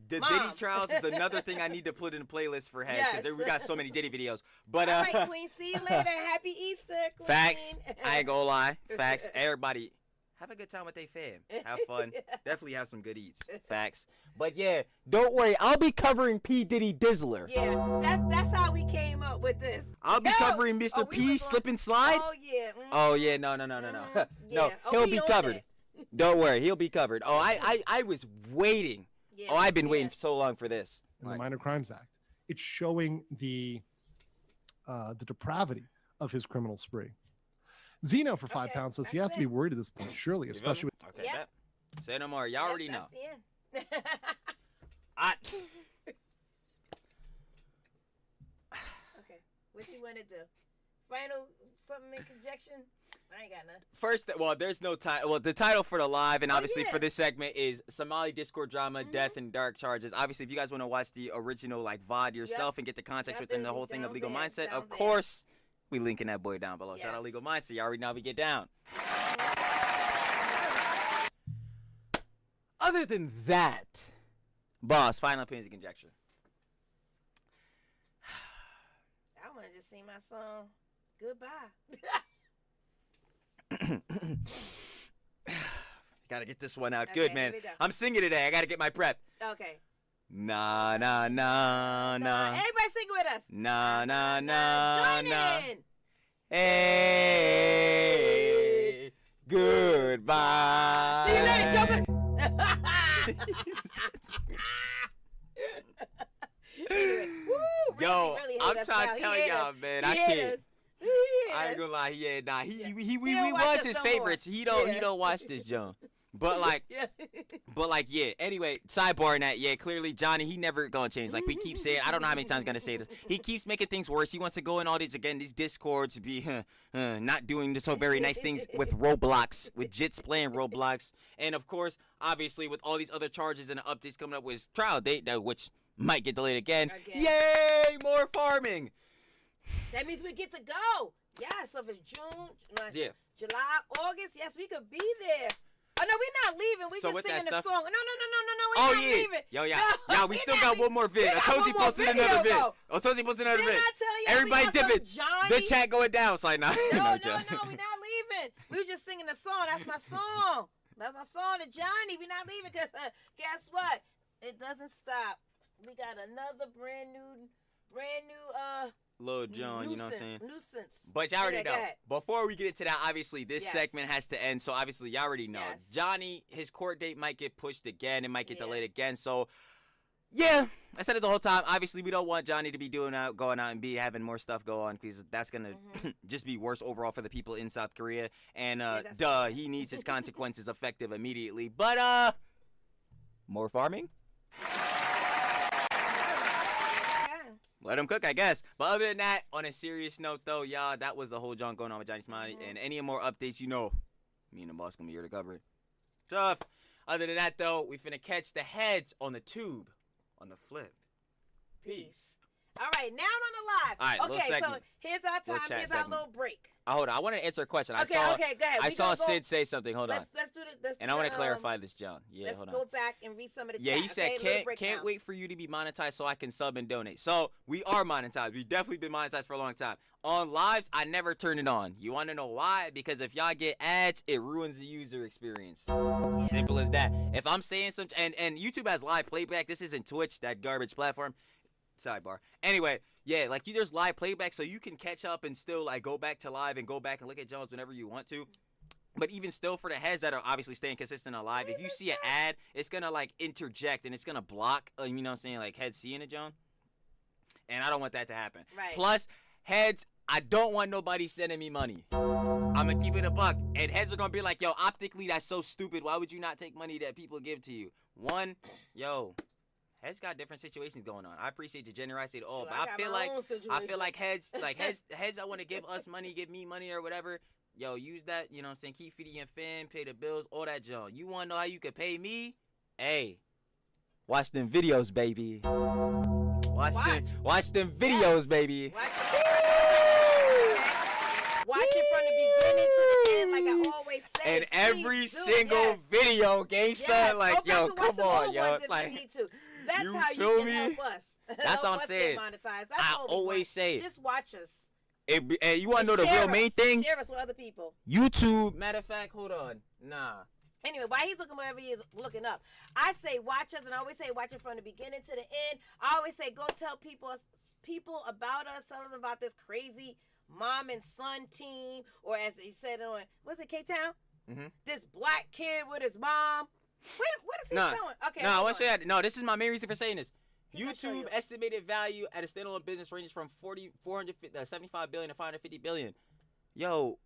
The Mom. Diddy trials is another thing I need to put in the playlist for heads because Yes. we got so many Diddy videos. But All right, Queen. See you later. Happy Easter, Queen. facts. I ain't gonna lie. Facts. Everybody, have a good time with their fam. Have fun. Definitely have some good eats. Facts. But yeah, don't worry. I'll be covering P. Diddy Dizzler. Yeah, that's how we came up with this. I'll be covering Mr. P. Slip and Slide. Oh yeah. Oh yeah, no. No, Yeah. Oh, he'll we be on covered. it. Don't worry, he'll be covered. Oh, I was waiting. Yeah, I've been waiting so long for this. In the Minor Crimes Act. It's showing the depravity of his criminal spree. Zeno for £5 says he has to be worried at this point, surely, especially with Okay, bet. Say no more. Y'all already know. That's the end. Okay, what you want to do? Final something in conjunction? I ain't got none. First, well, there's no title. Well, the title for the live and obviously yeah. for this segment is Somali Discord drama, death and dark charges. Obviously, if you guys want to watch the original like VOD yourself and get the context within the whole thing of Legal Mindset, of course, we linking that boy down below. Shout out Legal Mindset. You already know how we get down. Other than that, boss, final opinions and conjecture. I want to just sing my song. Goodbye. Gotta get this one out. Okay, Good, man. here we go. I'm singing today. I gotta get my prep. Okay. Nah, nah, nah, nah. Everybody sing with us. Nah, nah, nah, Join nah. in. Hey, goodbye. See you later, Joker. Anyway, woo, Yo, really hit I'm us trying now. to tell He hit y'all, us. man. He I hit can't. us. He hit I ain't us. gonna lie. Yeah, nah. He don't was watch us his no more. favorites. He don't watch this junk. But like, yeah. Anyway, sidebar that. Yeah, clearly Johnny, he never gonna change. Like we keep saying, I don't know how many times I'm gonna say this. He keeps making things worse. He wants to go in all these these discords, be not doing so very nice things with Roblox, with Jits playing Roblox, and of course, obviously, with all these other charges and the updates coming up with his trial date, which might get delayed again. Yay, more farming. That means we get to go. Yeah, so if it's June, July, August, yes, we could be there. Oh, no, we're not leaving. We So just with that singing the stuff- song. No, we're Oh not yeah, leaving. yo, No, we we're still not got leaving. one more vid. We got Otosi one more posted video, another vid. though. Otosi posted another Didn't vid. I tell y'all we Everybody got some dip it. Johnny? The chat going down. So like, nah. No, Johnny. we're not leaving. We were just singing the song. That's my song. That's my song to Johnny. We're not leaving because guess what? It doesn't stop. We got another brand new Lil John, you know what I'm saying? Nuisance. But y'all already Okay, know. go ahead. Before we get into that, obviously, this Yes. segment has to end. So, obviously, y'all already know. Yes. Johnny, his court date might get pushed again. It might get Yeah. delayed again. So, yeah, I said it the whole time. Obviously, we don't want Johnny to be going out and be having more stuff go on because that's going to just be worse overall for the people in South Korea. And, that's he needs his consequences effective immediately. But, more farming? Let him cook, I guess. But other than that, on a serious note, though, y'all, that was the whole junk going on with Johnny Somali. And any more updates, you know, me and the boss gonna be here to cover it. Tough. Other than that, though, we finna catch the heads on the tube on the flip. Peace. All right, now on the live. All right, little okay, so segment. here's our Little time. chat Here's our segment. little break. Hold on. I want to answer a question. Okay, go ahead. I We saw gonna go- Sid say something. Hold on. Let's do the. And I want to clarify this, John. Yeah, let's hold on. go back and read some of the Yeah, chat. he said okay? can't wait for you to be monetized so I can sub and donate. So we are monetized. We've definitely been monetized for a long time. On lives, I never turn it on. You want to know why? Because if y'all get ads, it ruins the user experience. Simple as that. If I'm saying something, and YouTube has live playback. This isn't Twitch, that garbage platform. Sidebar. Anyway, yeah, like there's live playback, so you can catch up and still like go back to live and go back and look at Jones whenever you want to. But even still, for the heads that are obviously staying consistent on live, if you see an ad, it's gonna like interject and it's gonna block. You know what I'm saying? Like heads seeing it, John. And I don't want that to happen. Right. Plus, heads, I don't want nobody sending me money. I'm gonna keep it a buck. And heads are gonna be like, yo, optically, that's so stupid. Why would you not take money that people give to you? One, yo. Heads got different situations going on. I appreciate the generosity at all, Sure, but I I got feel my like own situation. heads that want to give us money, give me money or whatever. Yo, use that, you know what I'm saying? Keep feeding your fan, pay the bills, all that junk. You want to know how you can pay me? Hey, watch them videos, baby. Watch them videos, baby. Watch it from the beginning to the end, like I always say. And every Please do, single yes. video, gangsta, Yes. like, Go yo, back and watch come some on, old yo. ones if Like, you need to. That's you how feel you can me? help us. That's Help what I'm us saying. Get monetized. That's I all we always want. say it. Just watch us. And you want to know And the real share main us. thing? Share us with other people. YouTube. Matter of fact, hold on. Nah. Anyway, while he's looking wherever he is looking up, I say watch us, and I always say watch it from the beginning to the end. I always say go tell people about us, tell us about this crazy mom and son team, or as he said on, was it K-Town? Mm-hmm. This black kid with his mom. What is he showing? Okay. No, I hold want to on. say that. No, this is my main reason for saying this. He gonna show YouTube you. estimated value at a standalone business ranges from 475 billion to 550 billion. Yo,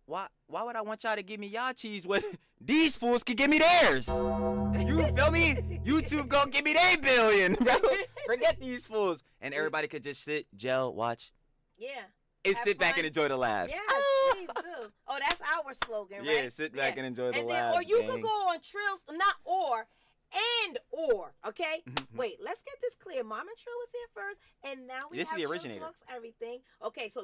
why would I want y'all to give me y'all cheese when these fools could give me theirs? You feel me? YouTube gonna give me their billion, bro. Forget these fools. And everybody could just sit, gel, watch, Yeah. and Have sit back fun. and enjoy the laughs. Yes, please do. Oh, that's our slogan, right? Yeah, sit back and enjoy the and then, laughs, or you gang. could go on Trill, not or, okay? Wait, let's get this clear. Mom and Trill was here first, and now we This is have the Trill originator. Talks everything. Okay, so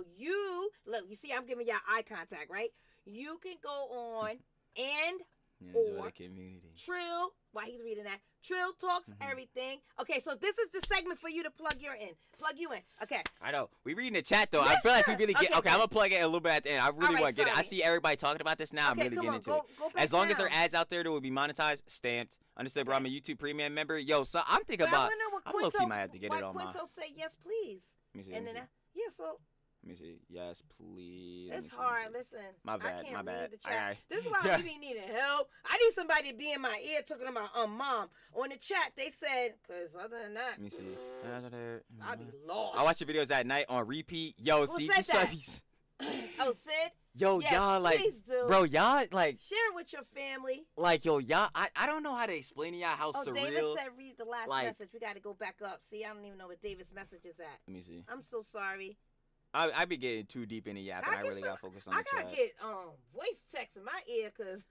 look, you see I'm giving y'all eye contact, right? You can go on and Enjoy or the community. Trill, while he's reading that, Trill Talks everything. Okay, so this is the segment for you to plug you in. Okay. I know. We reading the chat though. I feel like we really get. Okay, Okay, I'm gonna plug it a little bit at the end. I really right, want to get it. I sorry. see everybody talking about this now. Okay, I'm really come getting on, into go it. back As long as there are down. ads out there that will be monetized, stamped. Understood, bro. I'm a YouTube Premium member. Yo, so I'm thinking But I about. wanna know what I'm low-key might have to get why it on my. Quinto say yes, please. Let me see. And Let me then see. yeah, so Let me see. Yes, please. Let it's me see, let me hard. see. Listen, My bad, I can't my bad. read the Aye, chat. aye. This is why Yeah. we be needing help. I need somebody to be in my ear talking about mom. On the chat, they said, because other than that, Let me see. I'd be lost. I watch your videos at night on repeat. Yo, Who see, said just that? Oh, Sid? Yo, Yes, y'all like, please do. bro, y'all like, Share it with your family. y'all. I don't know how to explain to y'all how Oh, surreal. David said read the last like- message. We got to go back up. See, I don't even know what David's message is at. Let me see. I'm so sorry. I be getting too deep into yapping. I really gotta focus on I the gotta chat. get voice text in my ear because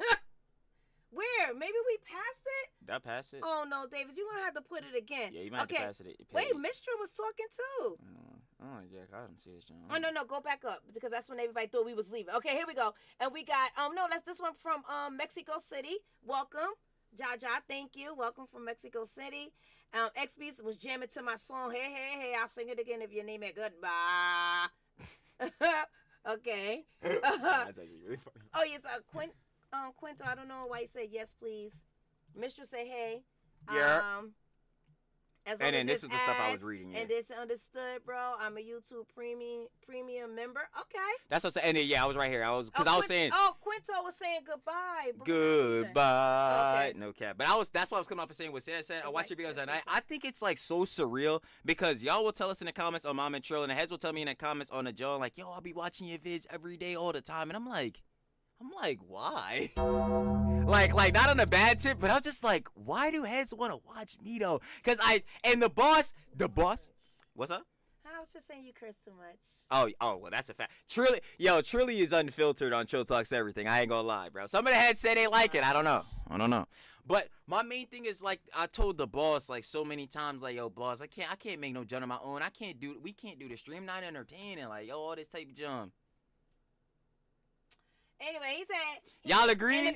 where? Maybe we passed it? Did I pass it? Oh no, Davis, you're gonna have to put it again. Yeah, you might have to okay. pass it. Wait, Mistra was talking too. Oh yeah, I don't see this, John. Oh no, go back up because that's when everybody thought we was leaving. Okay, here we go. And we got that's this one from Mexico City. Welcome. Jaja, thank you. Welcome from Mexico City. XBeats was jamming to my song. Hey, I'll sing it again if you name it goodbye. Okay. That's actually really funny. Oh yes, Quinto, I don't know why he said yes, please. Mistress say hey. Yeah. As long And then as this was there's the stuff I was ads reading. Yeah. And this understood, bro. I'm a YouTube premium member. Okay. That's what I'm saying. And then, yeah, I was right here. I was saying. Oh, Quinto was saying goodbye. Bro. Goodbye. Okay. No cap. But that's what I was coming off of saying. What Sarah said. I watched your videos at night. I think it's like so surreal because y'all will tell us in the comments on Mom and Trill, and the heads will tell me in the comments on the Joe, like, yo, I'll be watching your vids every day, all the time, and I'm like, why? Like not on a bad tip, but I'm just like, why do heads want to watch me though? Cause the boss, what's up? I was just saying you curse too much. Oh, well, that's a fact. Trilly is unfiltered on Chill Talks Everything. I ain't gonna lie, bro. Some of the heads say they like it. I don't know. But my main thing is, like, I told the boss, like, so many times, like, yo, boss, I can't make no jump on my own. We can't do the stream, not entertaining, like, yo, all this type of jump. Anyway, he said y'all agree. In the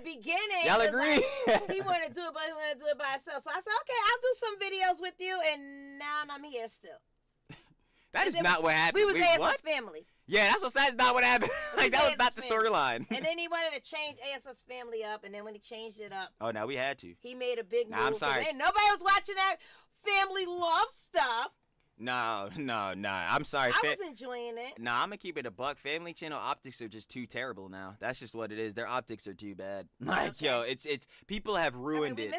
beginning, y'all agree. Like, he wanted to do it, but he wanted to do it by himself. So I said, okay, I'll do some videos with you, and now I'm here still. That is not what happened. We was ASS family. Yeah, that's not what happened. Like, that was not the storyline. And then he wanted to change ASS family up, and then when he changed it up, oh, now we had to. He made a big move. I'm sorry. And nobody was watching that family love stuff. No. I'm sorry. I was enjoying it. Nah, I'm gonna keep it a buck. Family Channel optics are just too terrible now. That's just what it is. Their optics are too bad. Like, okay. Yo, it's people have ruined it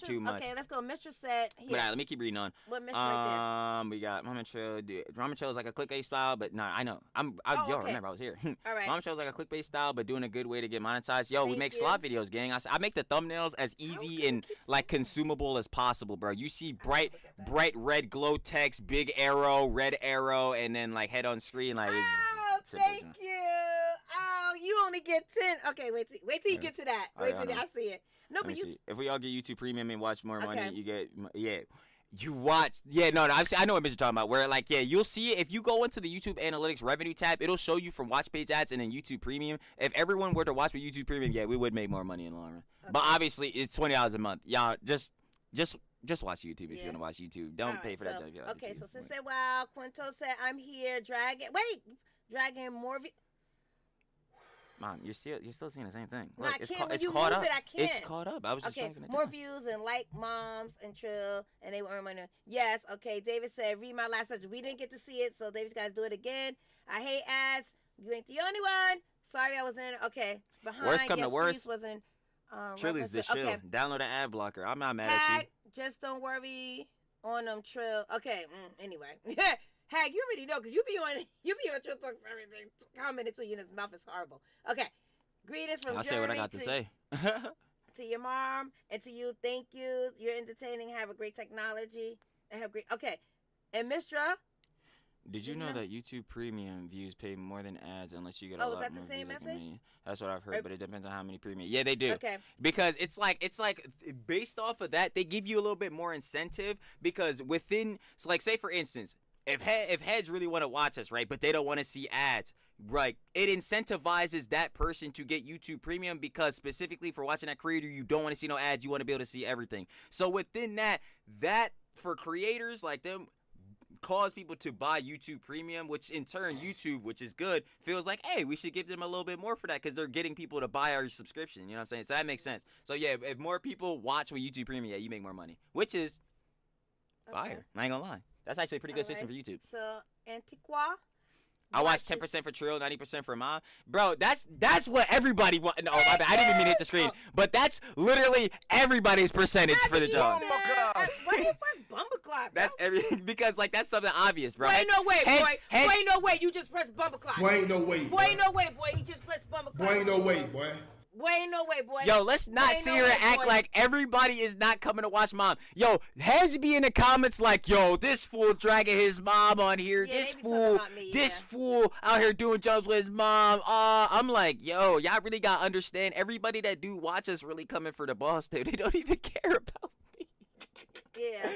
too much. Okay, let's go. Mistress said. Here. But let me keep reading on. What Mistress right there? We got Mama Trail. Mama Trail is like a clickbait style, but I know. Yo, remember I was here. All right. Mama Trail is like a clickbait style, but doing a good way to get monetized. Yo, we make slot videos, gang. I make the thumbnails as easy and like consumable as possible, bro. You see bright red glow text, big arrow, red arrow, and then like head on screen, like. Thank you. Oh, you only get 10. Okay, wait till you get to that. Wait till I see it. No, but you. If we all get YouTube Premium and watch more money, you get You watch. I know what you're talking about. Where like you'll see it if you go into the YouTube Analytics Revenue tab. It'll show you from watch page ads and then YouTube Premium. If everyone were to watch with YouTube Premium, we would make more money in the long run. Okay. But obviously, it's $20 a month. Y'all just watch YouTube if you want to watch YouTube. Don't pay for that. Okay, so since said, wow, Quinto said, I'm here, dragging more. Mom, you're still seeing the same thing. No, Look, I it's can't. It's when you caught move up. It, I can't. It's caught up. I was just checking it more down. views and like moms and Trill, and they want money. Yes, okay. David said, read my last message. We didn't get to see it, so David's got to do it again. I hate ads. You ain't the only one. Sorry, I was in. Okay, behind. Worst come to worst. Was in. Trill is the shill. Okay. Download an ad blocker. I'm not mad at you. Just don't worry on them, Trill. Okay. Anyway. Hag, you already know because you be on Trill Talks Everything. Commenting to you, and his mouth is horrible. Okay. Greetings from I'll Jeremy say what I got to say. To your mom and to you, thank you. You're entertaining. Have a great technology. And have great. Okay. And Mistra. Did you know that YouTube Premium views pay more than ads unless you get a lot more views? Oh, is that the same message? That's what I've heard, but it depends on how many premium. Yeah, they do. Okay. Because it's like based off of that, they give you a little bit more incentive because within, so like say for instance, if heads really want to watch us, right, but they don't want to see ads, right, it incentivizes that person to get YouTube Premium because specifically for watching that creator, you don't want to see no ads, you want to be able to see everything. So within that for creators like them, cause people to buy YouTube Premium, which in turn YouTube, which is good, feels like, hey, we should give them a little bit more for that because they're getting people to buy our subscription. You know what I'm saying? So that makes sense. So yeah, if more people watch with YouTube Premium, you make more money, which is fire. I ain't gonna lie. That's actually a pretty good system for YouTube. So Antiqua. I watch 10% for Trill, 90% for Mom. Bro, that's what everybody wants. No, my bad. I didn't even mean to hit the screen. But that's literally everybody's percentage for the job. Why do you press bumper clock? That's because like that's something obvious, bro. Wait, no way, boy. Wait, no way. You just pressed bumper clock. Boy, ain't no way. Boy, ain't no way, boy. He just pressed bumper clock. Boy, ain't no way, boy. Boy, ain't no way, boy. Yo, let's not sit here and act like everybody is not coming to watch Mom. Yo, heads be in the comments like, yo, this fool dragging his mom on here. Yeah, this fool out here doing jumps with his mom. I'm like, yo, y'all really gotta understand. Everybody that do watch us really coming for the boss, dude. They don't even care about me. Yeah.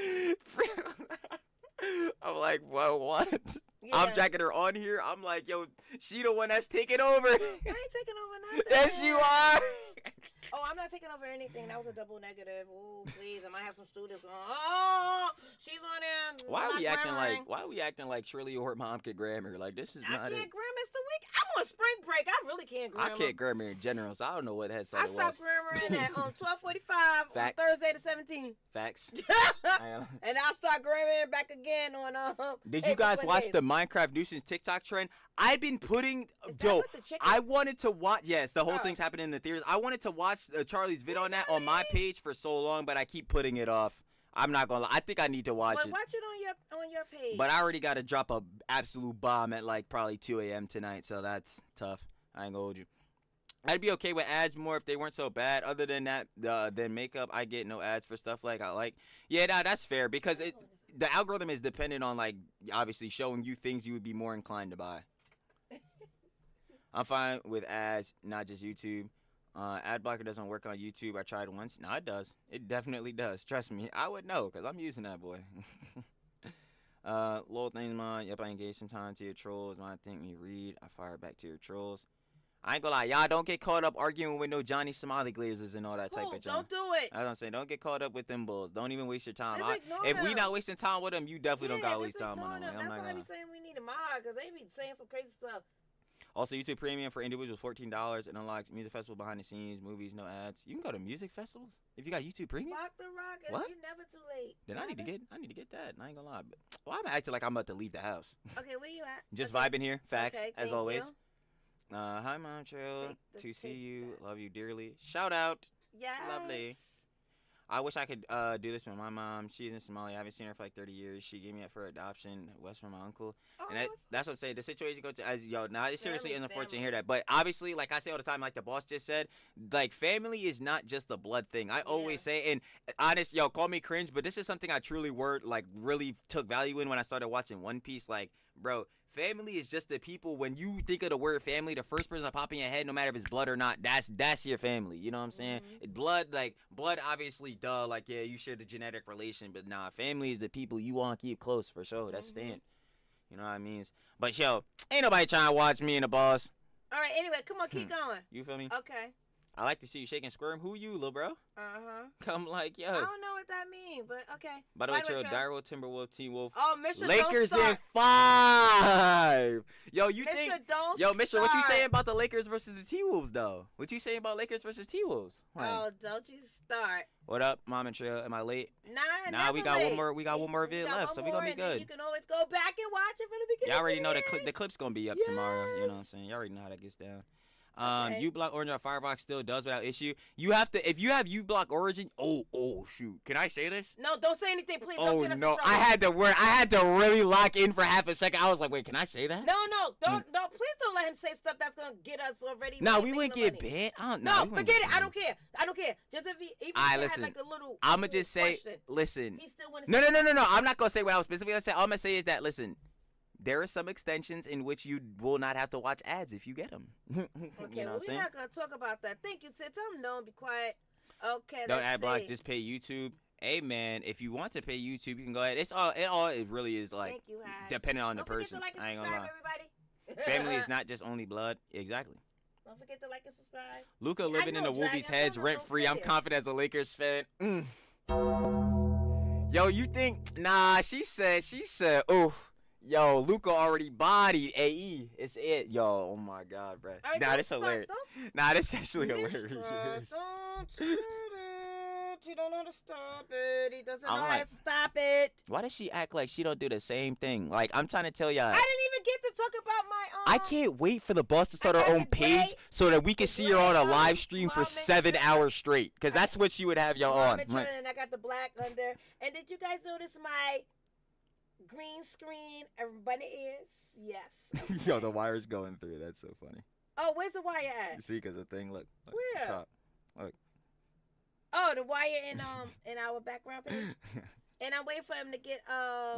I'm like, well, what? Yeah. I'm jacking her on here. I'm like, yo, she the one that's taking over. I ain't taking over nothing. Yes, you are. Oh, I'm not taking over anything. That was a double negative. Oh, please. I might have some students. Oh, she's on there. Why are we acting like Shirley or Mom could grammar? Like, this is not it. I can't grammar. It's the week. I'm on spring break. I really can't grammar. I can't grammar in general, so I don't know what head I it was. stopped grammaring at 12:45 on Thursday the 17th. Facts. And I'll start grammaring back again on Did you guys watch the Minecraft nuisance TikTok trend? I've been putting I wanted to watch. Yes, the whole thing's happening in the theaters. I wanted to watch Charlie's video on that on my page for so long, but I keep putting it off. I'm not gonna lie. I think I need to watch it. Watch it on your page. But I already got to drop a absolute bomb at like probably 2 a.m. tonight, so that's tough. I ain't gonna hold you. I'd be okay with ads more if they weren't so bad. Other than that, than makeup, I get no ads for stuff like I like. Yeah, nah, that's fair because the algorithm is dependent on like obviously showing you things you would be more inclined to buy. I'm fine with ads, not just YouTube. Ad blocker doesn't work on YouTube. I tried once. No, it does. It definitely does. Trust me. I would know because I'm using that boy. Little things, man. Yep, I engage some time to your trolls. When I think me read, I fire back to your trolls. I ain't gonna lie, y'all don't get caught up arguing with no Johnny Somali glazers and all that type of junk. Don't do it. That's what I'm saying. Don't get caught up with them bulls. Don't even waste your time. Just ignore if we them. not wasting time with them, you definitely don't gotta waste time on them. That's why I be saying we need a mod because they be saying some crazy stuff. Also, YouTube Premium for individuals, $14. It unlocks music festival behind the scenes, movies, no ads. You can go to music festivals if you got YouTube Premium. Rock the Rockets. What? You're never too late. Then I need to get that. I ain't gonna lie. Well, I'm acting like I'm about to leave the house. Okay, where you at? Just vibing here. Facts, okay, as always. You. Hi, Mom Trail. To see you. Love you dearly. Shout out. Yes. Lovely. I wish I could do this with my mom. She's in Somali. I haven't seen her for like 30 years. She gave me up for adoption. West from my uncle. And that's what I'm saying. The situation you go to, now it seriously is unfortunate to hear that. But obviously, like I say all the time, like the boss just said, like family is not just a blood thing. I always say, and honest, call me cringe, but this is something I truly really took value in when I started watching One Piece. Like, bro, family is just the people. When you think of the word family, the first person that pop in your head, no matter if it's blood or not, that's your family. You know what I'm saying? Blood, obviously, like, yeah, you share the genetic relation, but nah, family is the people you want to keep close for sure. That's stand. You know what I mean? But ain't nobody trying to watch me and the boss. All right, anyway, come on, keep going. You feel me? Okay. I like to see you shake and squirm. Who you, little bro? Come like, yo. I don't know what that means, but okay. By the way, Dyro, Timberwolf, T-Wolf. Oh, Mr. Lakers don't in 5. Yo, you Mr. think? Don't Yo, Mr. Start. What you saying about the Lakers versus the T-Wolves, though? What you saying about Lakers versus T-Wolves? Oh, don't you start. What up, Mom and Trail? Am I late? Nah, we got one more. We got one more vid left, so we gonna be good. You can always go back and watch it from the beginning. Y'all already know the clip's gonna be up tomorrow. You know what I'm saying? Y'all already know how that gets down. uBlock Origin or Firefox still does without issue. You have to if you have uBlock Origin. Oh shoot! Can I say this? No, don't say anything, please. Oh don't get us no! in trouble. I had to really lock in for half a second. I was like, wait, can I say that? No, don't. Please don't let him say stuff that's gonna get us already. No, we wouldn't get banned. No, forget it. I don't care. Just if he even listen, had like a little. I'ma just say, question, listen. he still No. I'm not gonna say what I was specifically gonna say. All I'm gonna say is that listen. There are some extensions in which you will not have to watch ads if you get them. Okay, you know we're not gonna talk about that. Thank you, Sid. Tell him no and be quiet. Okay, don't ad block. Just pay YouTube. Hey man, if you want to pay YouTube, you can go ahead. It really is like depending on the person. Like I ain't gonna lie. Everybody. Family is not just only blood. Exactly. Don't forget to like and subscribe. Luca living in the Wolves' heads rent free. I'm confident as a Lakers fan. Yo, you think? Nah, she said. Oh. Yo, Luca already bodied AE. It's it. Yo, oh my God, bro. Right, nah, this hilarious. Nah, this actually hilarious. Don't stop it. He don't know how to stop it. He doesn't know how to stop it. Why does she act like she don't do the same thing? Like, I'm trying to tell y'all. I didn't even get to talk about my I can't wait for the boss to start her own page so that we can see her on a live stream for 7 hours straight. Because that's what she would have y'all on. Right. And I got the black under. And did you guys notice my green screen? Everybody is? Yes. Okay. Yo, the wire's going through. That's so funny. Oh, where's the wire at? You see, because the thing, look. Where? The top. Look. Oh, the wire in our background page. And I'm waiting for him to get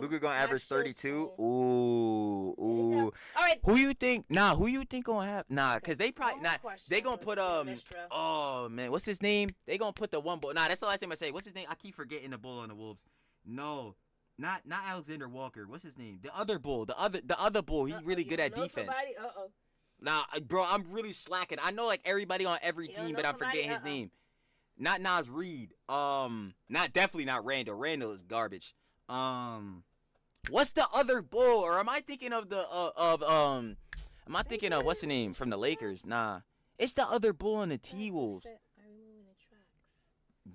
Luka gonna average 32. Ooh. All right. Who you think gonna have? Nah, cause they probably not. They gonna put Oh man, what's his name? They gonna put the one bull. Nah, that's the last thing I say. What's his name? I keep forgetting the bull on the Wolves. No. Not Alexander Walker. What's his name? The other bull. The other bull. He's really good at defense. Nah, bro, I'm really slacking. I know like everybody on every team, but I'm forgetting his name. Not Nas Reed. Definitely not Randall. Randall is garbage. What's the other bull? Or am I thinking of the Am I thinking of what's the name from the Lakers? Nah, it's the other bull on the T-Wolves.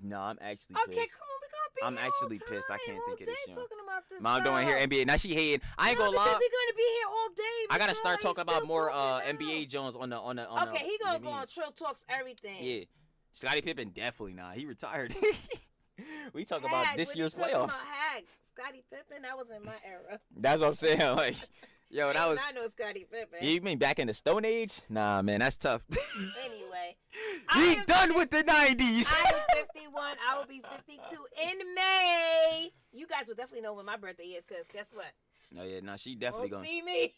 No, I'm actually pissed. Okay, come on, we gonna be I'm here actually all pissed. I can't all think of this day shit. talking about this Mom doing here stuff. NBA. Now she hating. I ain't No, gonna lie. because he gonna be here all day. I gotta Mr. start He's talking about still more talking NBA Jones on the. Okay, he gonna go memes. on Trill Talks everything. Yeah, Scottie Pippen definitely not. He retired. We talk about Hag, this what year's you talking playoffs. about, Hag? Scottie Pippen, that was in my era. That's what I'm saying. Like, yo, that was. I know Scottie Pippen. You mean back in the Stone Age? Nah, man, that's tough. Anyway, We done with the 90s. I am 51. I will be 52 in May. You guys will definitely know when my birthday is, because guess what? Oh yeah, no, she definitely Won't gonna see me.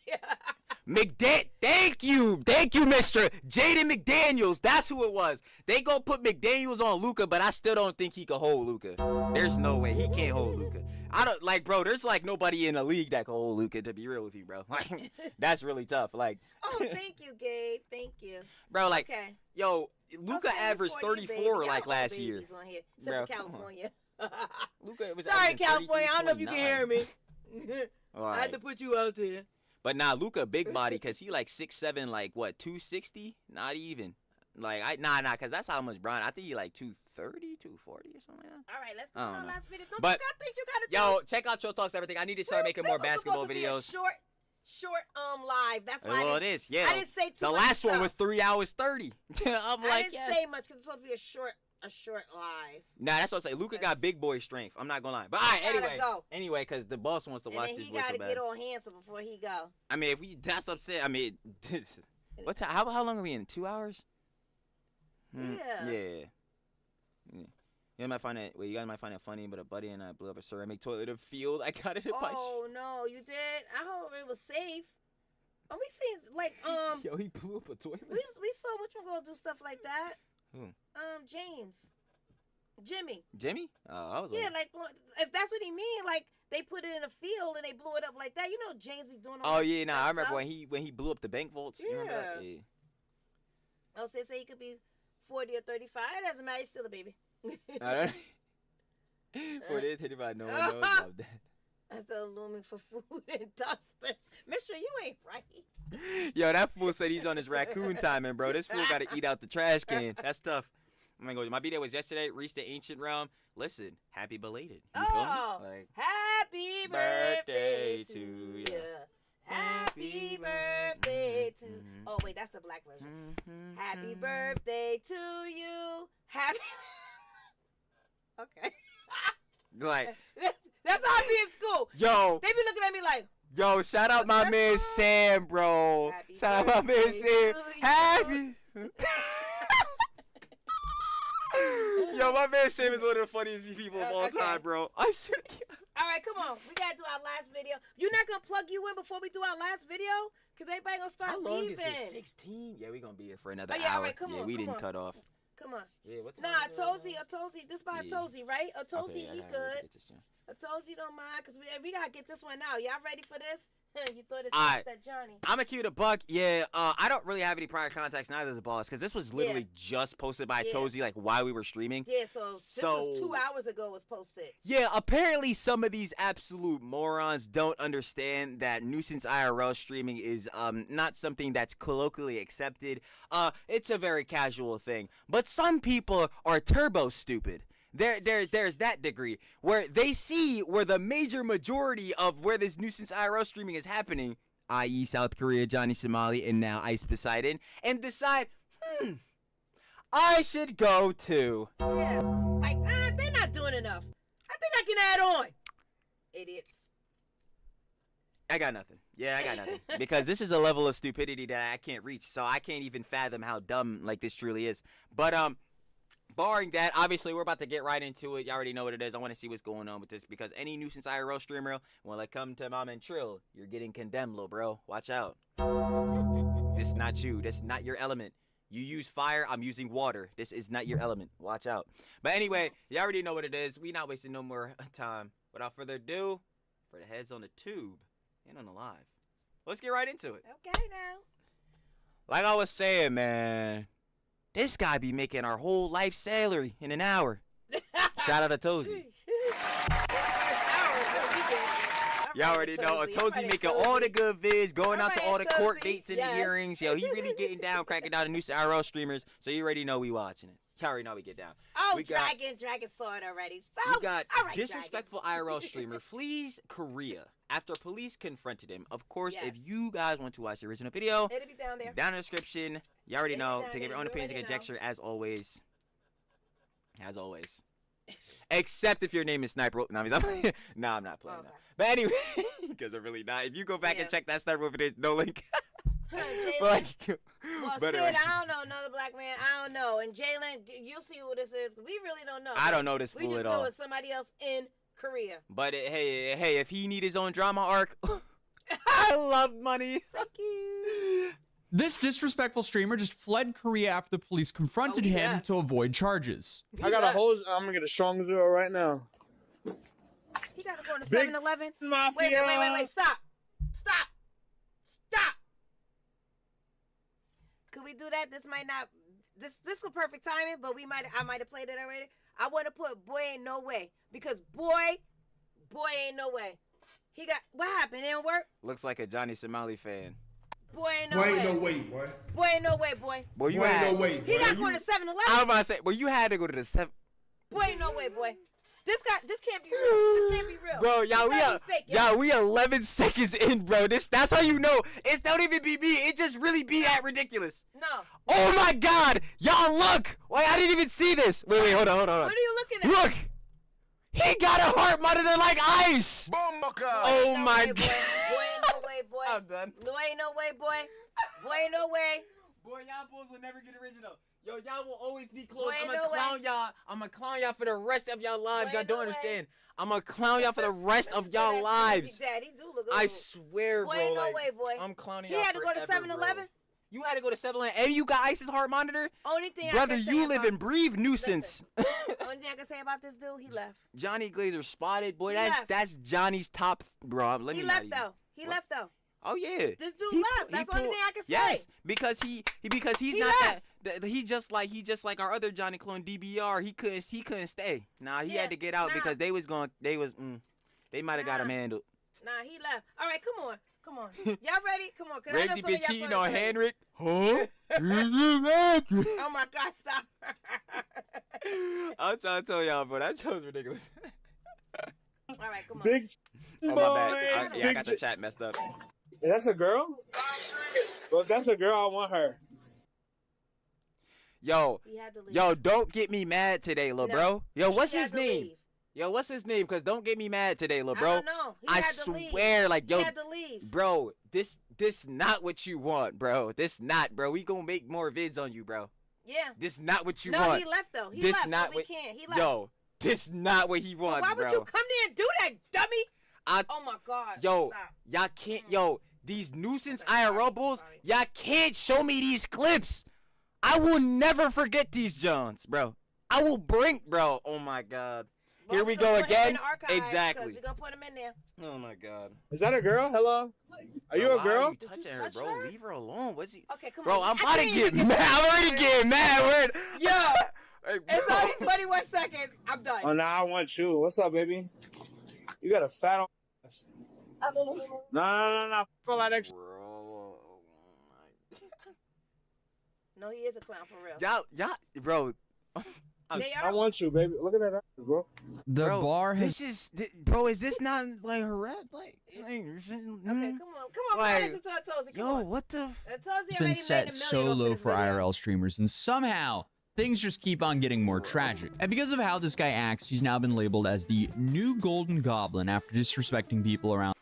Thank you, Mr. Jaden McDaniels. That's who it was. They gonna put McDaniels on Luka, but I still don't think he could hold Luka. There's no way he can't hold Luka. I don't like, bro. There's like nobody in the league that can hold Luka. To be real with you, bro, like that's really tough. Like, Oh, thank you, Gabe. Thank you. bro, like, Okay. yo, Luka Okay, averaged before you, 34 baby. like Y'all last all year. babies on here, Bro, except for come on. California. Luka was Sorry, averaging California. I don't know if you can 33.9. hear me. I Alright. had to put you out there. But nah, Luka big body, cause he like 6'7", like what 260? Not even. Like cause that's how much Brian. I think he like 230, 240 or something like that. All right, let's go I on don't know. last video. Don't But- you got things you gotta do? Yo, check out Chill Talks Everything. I need to start making more basketball Supposed to be a videos. short live. That's why Well, I it didn't, is. Yeah. I didn't say too The much last one stuff. was 3 hours 30. I'm I like, didn't yeah. say much because it's supposed to be a short live. Nah, that's what I'm saying. Luka got big boy strength. I'm not gonna lie. But all right, gotta anyway, go. anyway, cause the boss wants to And watch then this he boy so gotta bad. get all handsome before he go. I mean, if we that's upset. I mean, what's how long are we in? 2 hours? Yeah. Yeah. You guys might find it. Well, you guys might find it funny, but a buddy and I blew up a ceramic toilet in a field. I got it in my. Oh no, you did. I hope it was safe. Oh, we seen like Yo, he blew up a toilet. we saw which one gonna do stuff like that. Who? Jimmy. Jimmy? Oh, I was Yeah, like. if that's what he mean, like they put it in a field and they blew it up like that. You know, James be doing. Oh All yeah, that nah. I remember stuff. when he blew up the bank vaults. You remember that? Yeah. Yeah. Oh, so they say he could be 40 or 35. It doesn't matter. He's still a baby. I don't. For this, anybody no one knows about that. I'm still looming for food and dumpsters. Mister, you ain't right. Yo, that fool said he's on his raccoon timing, bro. This fool got to eat out the trash can. That's tough. I'm gonna go. My B-Day was yesterday. Reached the ancient realm. Listen, happy belated. You feel me? Oh, Like, happy birthday to you. Happy birthday to. Oh wait, that's the black version. Happy birthday to you. Happy. Okay. like, That's how I be in school. yo, They be looking at me like. yo, shout out my man Sam, bro. Shout out my man Sam. Happy. Yo, my man Sam is one of the funniest people of all Okay. time, bro. I swear to God. All right, come on. We gotta do our last video. You're not gonna plug you in before we do our last video, cause everybody gonna start How long leaving. is it? 16? Yeah, we gonna be here for another Oh, yeah, hour. all right, come yeah, on, we come didn't on. cut off. Come on. Yeah, what Nah, time I is it? told you. This by Yeah. Tozy, right? Tozy, Okay, I he gotta good. get this done. Tozy don't mind, cause we gotta get this one out. Y'all ready for this? You thought it's All right. that Johnny. I'm gonna keep it a buck. Yeah, I don't really have any prior contacts, neither does the boss, because this was literally just posted by Yeah. Tozy, like, while we were streaming. Yeah, so this was 2 hours ago. It was posted. Yeah, apparently some of these absolute morons don't understand that nuisance IRL streaming is not something that's colloquially accepted. It's a very casual thing. But some people are turbo stupid. There's that degree where they see where the major majority of where this nuisance IRL streaming is happening, i.e. South Korea, Johnny Somali, and now Ice Poseidon, and decide, I should go too. Yeah, like they're not doing enough. I think I can add on. Idiots. I got nothing. Yeah, I got nothing. Because this is a level of stupidity that I can't reach, so I can't even fathom how dumb like this truly is. But barring that, obviously we're about to get right into it. You already know what it is. I want to see what's going on with this because any nuisance IRL streamer, when I come to Mom and Trill, you're getting condemned, little bro. Watch out. This is not you. This is not your element. You use fire, I'm using water. This is not your element. Watch out. But anyway, you already know what it is. We not wasting no more time. Without further ado, for the heads on the tube and on the live, let's get right into it. Okay, now. Like I was saying, man, this guy be making our whole life salary in an hour. Shout out to Tozy. All Y'all already know. Tozy making all the good vids, going out to all the court dates and the hearings. Yo, he really getting down, cracking down the new IRL streamers. So you already know we watching it. Y'all already know we get down. Oh, we got, Dragon saw it already. So, we got all right, disrespectful IRL streamer flees Korea after police confronted him. Of course, if you guys want to watch the original video, it'll be down there. Down in the description. You already know. To give your own opinions and conjecture, as always. As always. Except if your name is Sniper. No, I'm not playing that. But anyway, because I'm really not. If you go back and check that Sniper video, there's no link. Well, Sid, I don't know another black man. I don't know. And Jalen, you'll see who this is. We really don't know. I don't know this fool at all. We just know it's somebody else in Korea. But hey, if he need his own drama arc, I love money. Thank you. This disrespectful streamer just fled Korea after the police confronted him to avoid charges. I got a hose. I'm gonna get a strong zero right now. He gotta go to 7-Eleven. Wait. Stop. Could we do that? This might not. This is perfect timing, but I might have played it already. I want to put boy ain't no way because boy ain't no way. He got what happened? It didn't work. Looks like a Johnny Somali fan. Boy ain't no way. Boy ain't no way, boy. Boy ain't no way, boy. Boy, you boy had, ain't no way. He got to go to 7-Eleven. I was about to say, well, you had to go to the 7. Boy ain't no way, boy. This can't be real. This can't be real. Bro, we 11 seconds in, bro. That's how you know. It's don't even be me. It just really be that ridiculous. No. Oh my God, y'all look. Wait, I didn't even see this. Wait, hold on. What are you looking at? Look. He got a heart monitor like ice. Oh my God. Boy ain't no way, boy. I'm done. Boy ain't no way, boy. Boy ain't no way. Boy, y'all bulls will never get original. Yo, y'all will always be close. Boy, I'm gonna clown y'all. I'm gonna clown y'all for the rest of y'all lives. Y'all don't understand. I'm gonna clown y'all for the rest of y'all lives. Daddy do look I swear, boy, bro. Ain't no like, way, boy. I'm clowning y'all. y'all. He had to go to 7-Eleven. You had to go to 7-Eleven, and you got ISIS heart monitor. Only thing brother, I can say you live about, and breathe nuisance. Only thing I can say about this dude, he left. Johnny Glazer spotted, boy. He left. That's Johnny's top, bro. He left though. He left though. Oh yeah. This dude left. That's the only thing I can say. Yes, because he's not left. He just like our other Johnny clone DBR. He couldn't stay. Nah, he had to get out because they might have got him handled. Nah, he left. All right, come on. Y'all ready? Come on. Ramsey been cheating on Henrik. Huh? Oh my God, stop. I'm trying to tell y'all, bro. That show's ridiculous. All right, come on. Big oh, my bad. I got the chat messed up. That's a girl? Well, if that's a girl, I want her. Yo, don't get me mad today, little bro. Yo, what's his name? Yo, what's his name? Cause don't get me mad today, little bro. I don't know. I swear, like, yo, he had to leave. Bro, this not what you want, bro. This not, bro. We gonna make more vids on you, bro. Yeah. This not what you no, want. No, he left though. He this left. Not so we can't. He left. Yo, this not what he wants, why bro. would you come there and do that, dummy? Oh my God. Yo, stop. Y'all can't. Yo, these nuisance IRL bulls. Y'all can't show me these clips. I will never forget these Johns, bro. I will bring, bro. Oh my God. Here we go again. Exactly. We're gonna put him in there. Oh my God. Is that a girl? Hello? Are you a girl? Why are you touching her, bro? Her? Leave her alone. What's he? Okay, come bro, on. I'm about to get mad. I'm already getting mad. Yo, it's only 21 seconds. I'm done. Oh, nah, I want you. What's up, baby? You got a fat ass. No. Full that extra. No, he is a clown for real. Y'all, bro. I want you, baby. Look at that ass, bro. The bar has. Bro, is this not like harassment? Okay, come on, like, listen to Tozy. Yo, what the? It's been set so low for IRL streamers, and somehow things just keep on getting more tragic. And because of how this guy acts, he's now been labeled as the new Golden Goblin after disrespecting people around.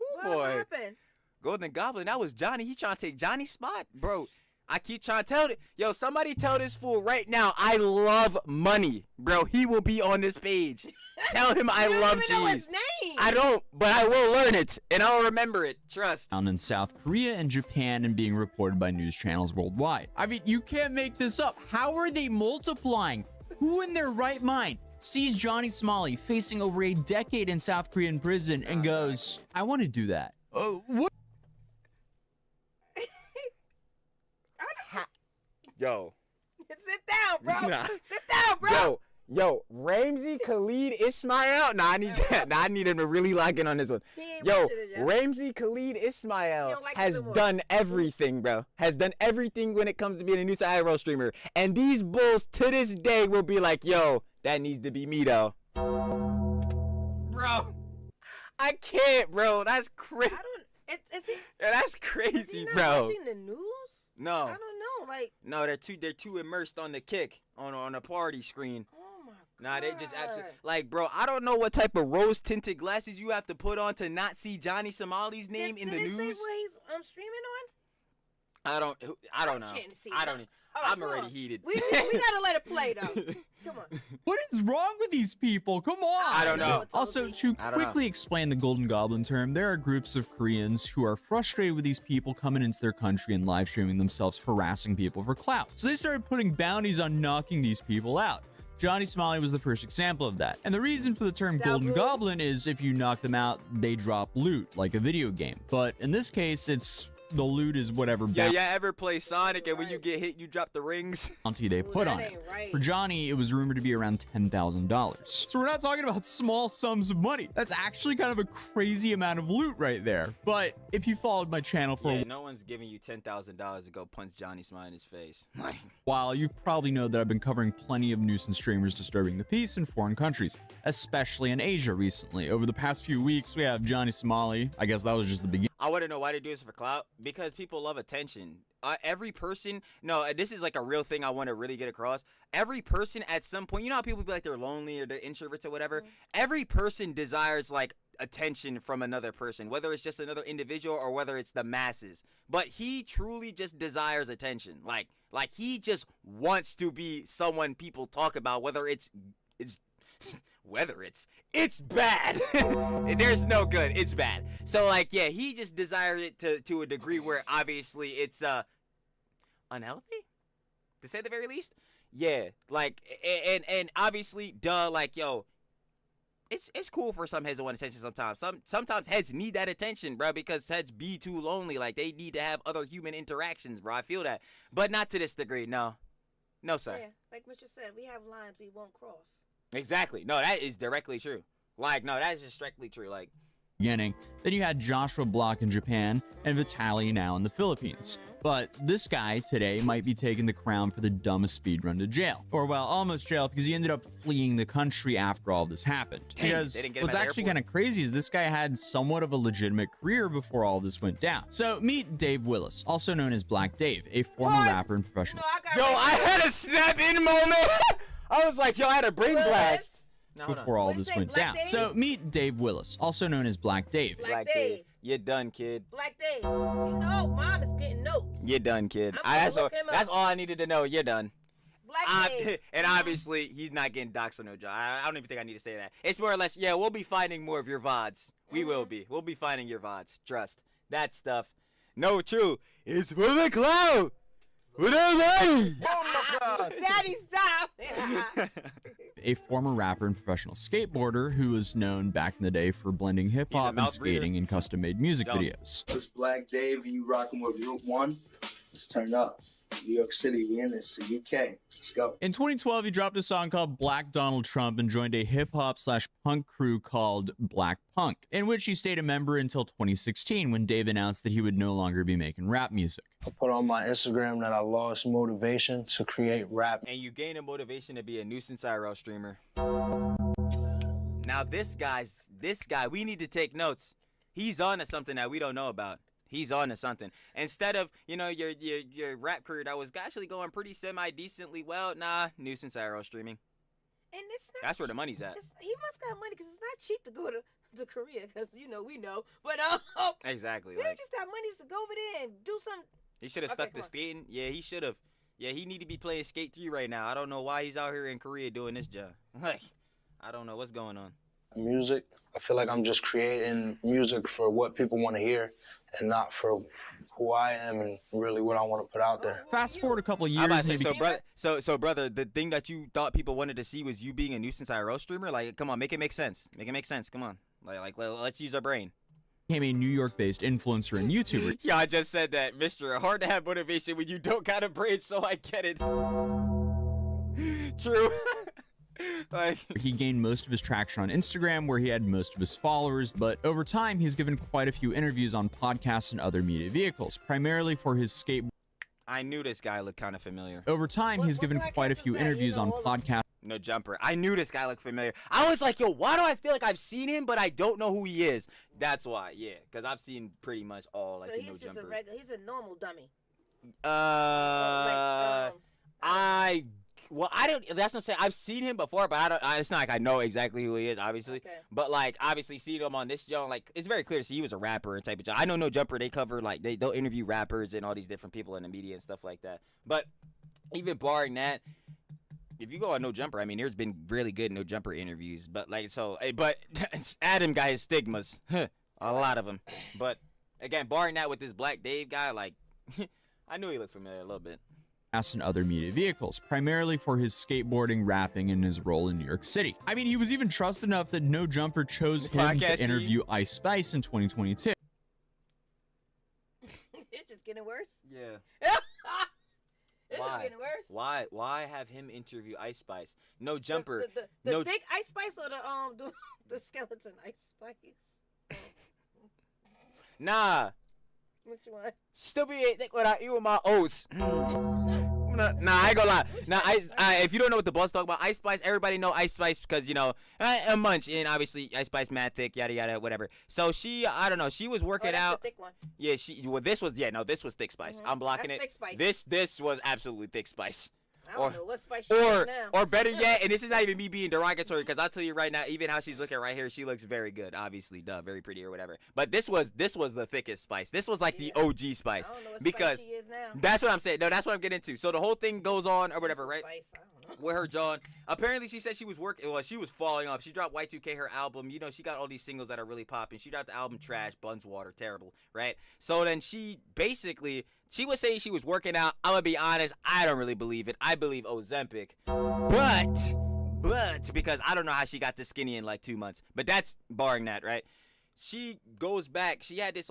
Oh boy, what happened? Golden Goblin, that was Johnny. He trying to take Johnny's spot, bro. I keep trying to tell it. Yo, somebody tell this fool right now, I love money. Bro, he will be on this page. Tell him I love G's. Know his name. I don't, but I will learn it, and I'll remember it. Trust. Found in South Korea and Japan and being reported by news channels worldwide. I mean, you can't make this up. How are they multiplying? Who in their right mind sees Johnny Somali facing over a decade in South Korean prison and goes, I want to do that? What? Yo. Sit down, bro. Sit down, bro. Yo, Ramsey Khalid Ismail. Nah, I need him to really lock in on this one. Yo, Ramsey Khalid Ismail has done everything, bro. Has done everything when it comes to being a new IRL streamer. And these bulls to this day will be like, yo, that needs to be me though. Bro, I can't, bro. That's crazy. That's crazy, bro. Watching the news? No. I don't know. Like, no, they're too immersed on the kick on a party screen. Oh my god. Nah, they just absolutely like, bro. I don't know what type of rose tinted glasses you have to put on to not see Johnny Somali's name in the news. Did they say what he's streaming on? I don't know. I don't. I'm already heated. We gotta let it play though. Come on. What is wrong with these people? Come on. I don't know. Also, to quickly explain the Golden Goblin term, there are groups of Koreans who are frustrated with these people coming into their country and live streaming themselves harassing people for clout. So they started putting bounties on knocking these people out. Johnny Somali was the first example of that. And the reason for the term Golden Goblin is if you knock them out, they drop loot, like a video game. But in this case, it's the loot is whatever yeah, ever play Sonic and when you get hit, you drop the rings? Bounty they put on it. For Johnny, it was rumored to be around $10,000. So we're not talking about small sums of money. That's actually kind of a crazy amount of loot right there. But if you followed my channel for no one's giving you $10,000 to go punch Johnny Smile in his face. while, you probably know that I've been covering plenty of nuisance streamers disturbing the peace in foreign countries, especially in Asia recently. Over the past few weeks, we have Johnny Somali. I guess that was just the beginning. I want to know why they do this for clout. Because people love attention. Every person, this is like a real thing I want to really get across. Every person at some point, you know how people be like they're lonely or they're introverts or whatever. Every person desires like attention from another person, whether it's just another individual or whether it's the masses. But he truly just desires attention. Like he just wants to be someone people talk about, whether it's bad. There's no good. It's bad. So like, yeah, he just desires it to a degree where obviously it's unhealthy, to say the very least. Yeah, like and obviously, like, yo, it's cool for some heads to want attention sometimes. Sometimes heads need that attention, bro, because heads be too lonely. Like they need to have other human interactions, bro. I feel that, but not to this degree. No, sir. Yeah, like Mr. said, we have lines we won't cross. Exactly. No, that is directly true. Like, no, that is just strictly true. Like, beginning. Then you had Joshua Block in Japan and Vitaly now in the Philippines. But this guy today might be taking the crown for the dumbest speedrun to jail. Or, well, almost jail, because he ended up fleeing the country after all this happened. Because what's actually kind of crazy is this guy had somewhat of a legitimate career before all this went down. So meet Dave Willis, also known as Black Dave, a former rapper and professional. Yo, I had a snap-in moment. I was like, yo, I had a brain blast. Before all this went down. So meet Dave Willis, also known as Black Dave. Black Dave. You're done, kid. Black Dave. You know, mom is getting notes. You're done, kid. That's all I needed to know. You're done. Black Dave. And obviously, he's not getting doxxed or no job. I don't even think I need to say that. It's more or less, yeah, we'll be finding more of your VODs. We will be. We'll be finding your VODs. Trust. That stuff. No, true. It's for the clout. Daddy, stop. A former rapper and professional skateboarder who was known back in the day for blending hip-hop and skating in custom-made music videos. It's Black Dave, you rocking with Route 1. Let's turn up. New York City, we in this, UK. Let's go. In 2012, he dropped a song called Black Donald Trump and joined a hip-hop/punk crew called Black Punk, in which he stayed a member until 2016 when Dave announced that he would no longer be making rap music. I put on my Instagram that I lost motivation to create rap. And you gain a motivation to be a nuisance IRL streamer. Now this guy, we need to take notes. He's on to something that we don't know about. He's on to something. Instead of, your rap career that was actually going pretty semi-decently well, nuisance IRL streaming. And that's where the money's at. He must got money because it's not cheap to go to Korea because, we know. But, exactly. He just got money to go over there and do some. He should have stuck to skating. Yeah, he should have. Yeah, he need to be playing Skate 3 right now. I don't know why he's out here in Korea doing this job. Like, I don't know what's going on. Music, I feel like I'm just creating music for what people want to hear and not for who I am and really what I want to put out there. Fast forward a couple of years. So brother, the thing that you thought people wanted to see was you being a nuisance IRL streamer. Like, come on, make it make sense. Make it make sense. Come on, like let's use our brain. Became a New York-based influencer and YouTuber. Yeah, I just said that, Mr. Hard to have motivation when you don't got a brain, so I get it. True. Like, he gained most of his traction on Instagram, where he had most of his followers, but over time, he's given quite a few interviews on podcasts and other media vehicles, primarily for his skateboard. I knew this guy looked kind of familiar. Over time, he's given quite a few interviews on podcasts. No Jumper. I knew this guy looked familiar. I was like, yo, why do I feel like I've seen him, but I don't know who he is? That's why, yeah, because I've seen pretty much all like So the he's No just Jumper. a regular. He's a normal dummy. Well, I don't. That's what I'm saying. I've seen him before, but I don't. It's not like I know exactly who he is, obviously. Okay. But like, obviously, seeing him on this show, like, it's very clear to see he was a rapper and type of job. I know No Jumper. They cover like they'll interview rappers and all these different people in the media and stuff like that. But even barring that, if you go on No Jumper, I mean, there's been really good No Jumper interviews. But like, but Adam got his stigmas, a lot of them. But again, barring that with this Black Dave guy, like, I knew he looked familiar a little bit. And other media vehicles, primarily for his skateboarding, rapping, and his role in New York City. I mean, he was even trusted enough that No Jumper chose him to interview Ice Spice in 2022. It's just getting worse. Yeah. It's just getting worse. Why have him interview Ice Spice? No Jumper. The thick Ice Spice or the skeleton Ice Spice? Nah. Which one? Still be thick without eating my oats. Nah, I ain't gonna lie. Nah, if you don't know what the buzz talk about, Ice Spice, everybody know Ice Spice because, you know, a munch, and obviously Ice Spice mad thick, yada yada, whatever. So she, I don't know, she was working out. The thick one. Yeah, this was Thick Spice. I'm blocking That's it. Thick Spice. This was absolutely Thick Spice. I don't know what Spice she is now. Or better yet, and this is not even me being derogatory, because I'll tell you right now, even how she's looking right here, she looks very good, obviously, very pretty or whatever. But this was the thickest Spice. This was like the OG Spice. I don't know what because Spice she is now. that's what I'm saying. No, that's what I'm getting into. So the whole thing goes on or whatever, right? Spice, I don't know. With her John. Apparently she said she was working, well, she was falling off. She dropped Y2K, her album. You know, she got all these singles that are really popping. She dropped the album Trash, Buns Water, terrible, right? So then she basically, she was saying she was working out. I'm gonna be honest, I don't really believe it. I believe Ozempic. But because I don't know how she got this skinny in like 2 months. But that's barring that, right? She goes back. She had this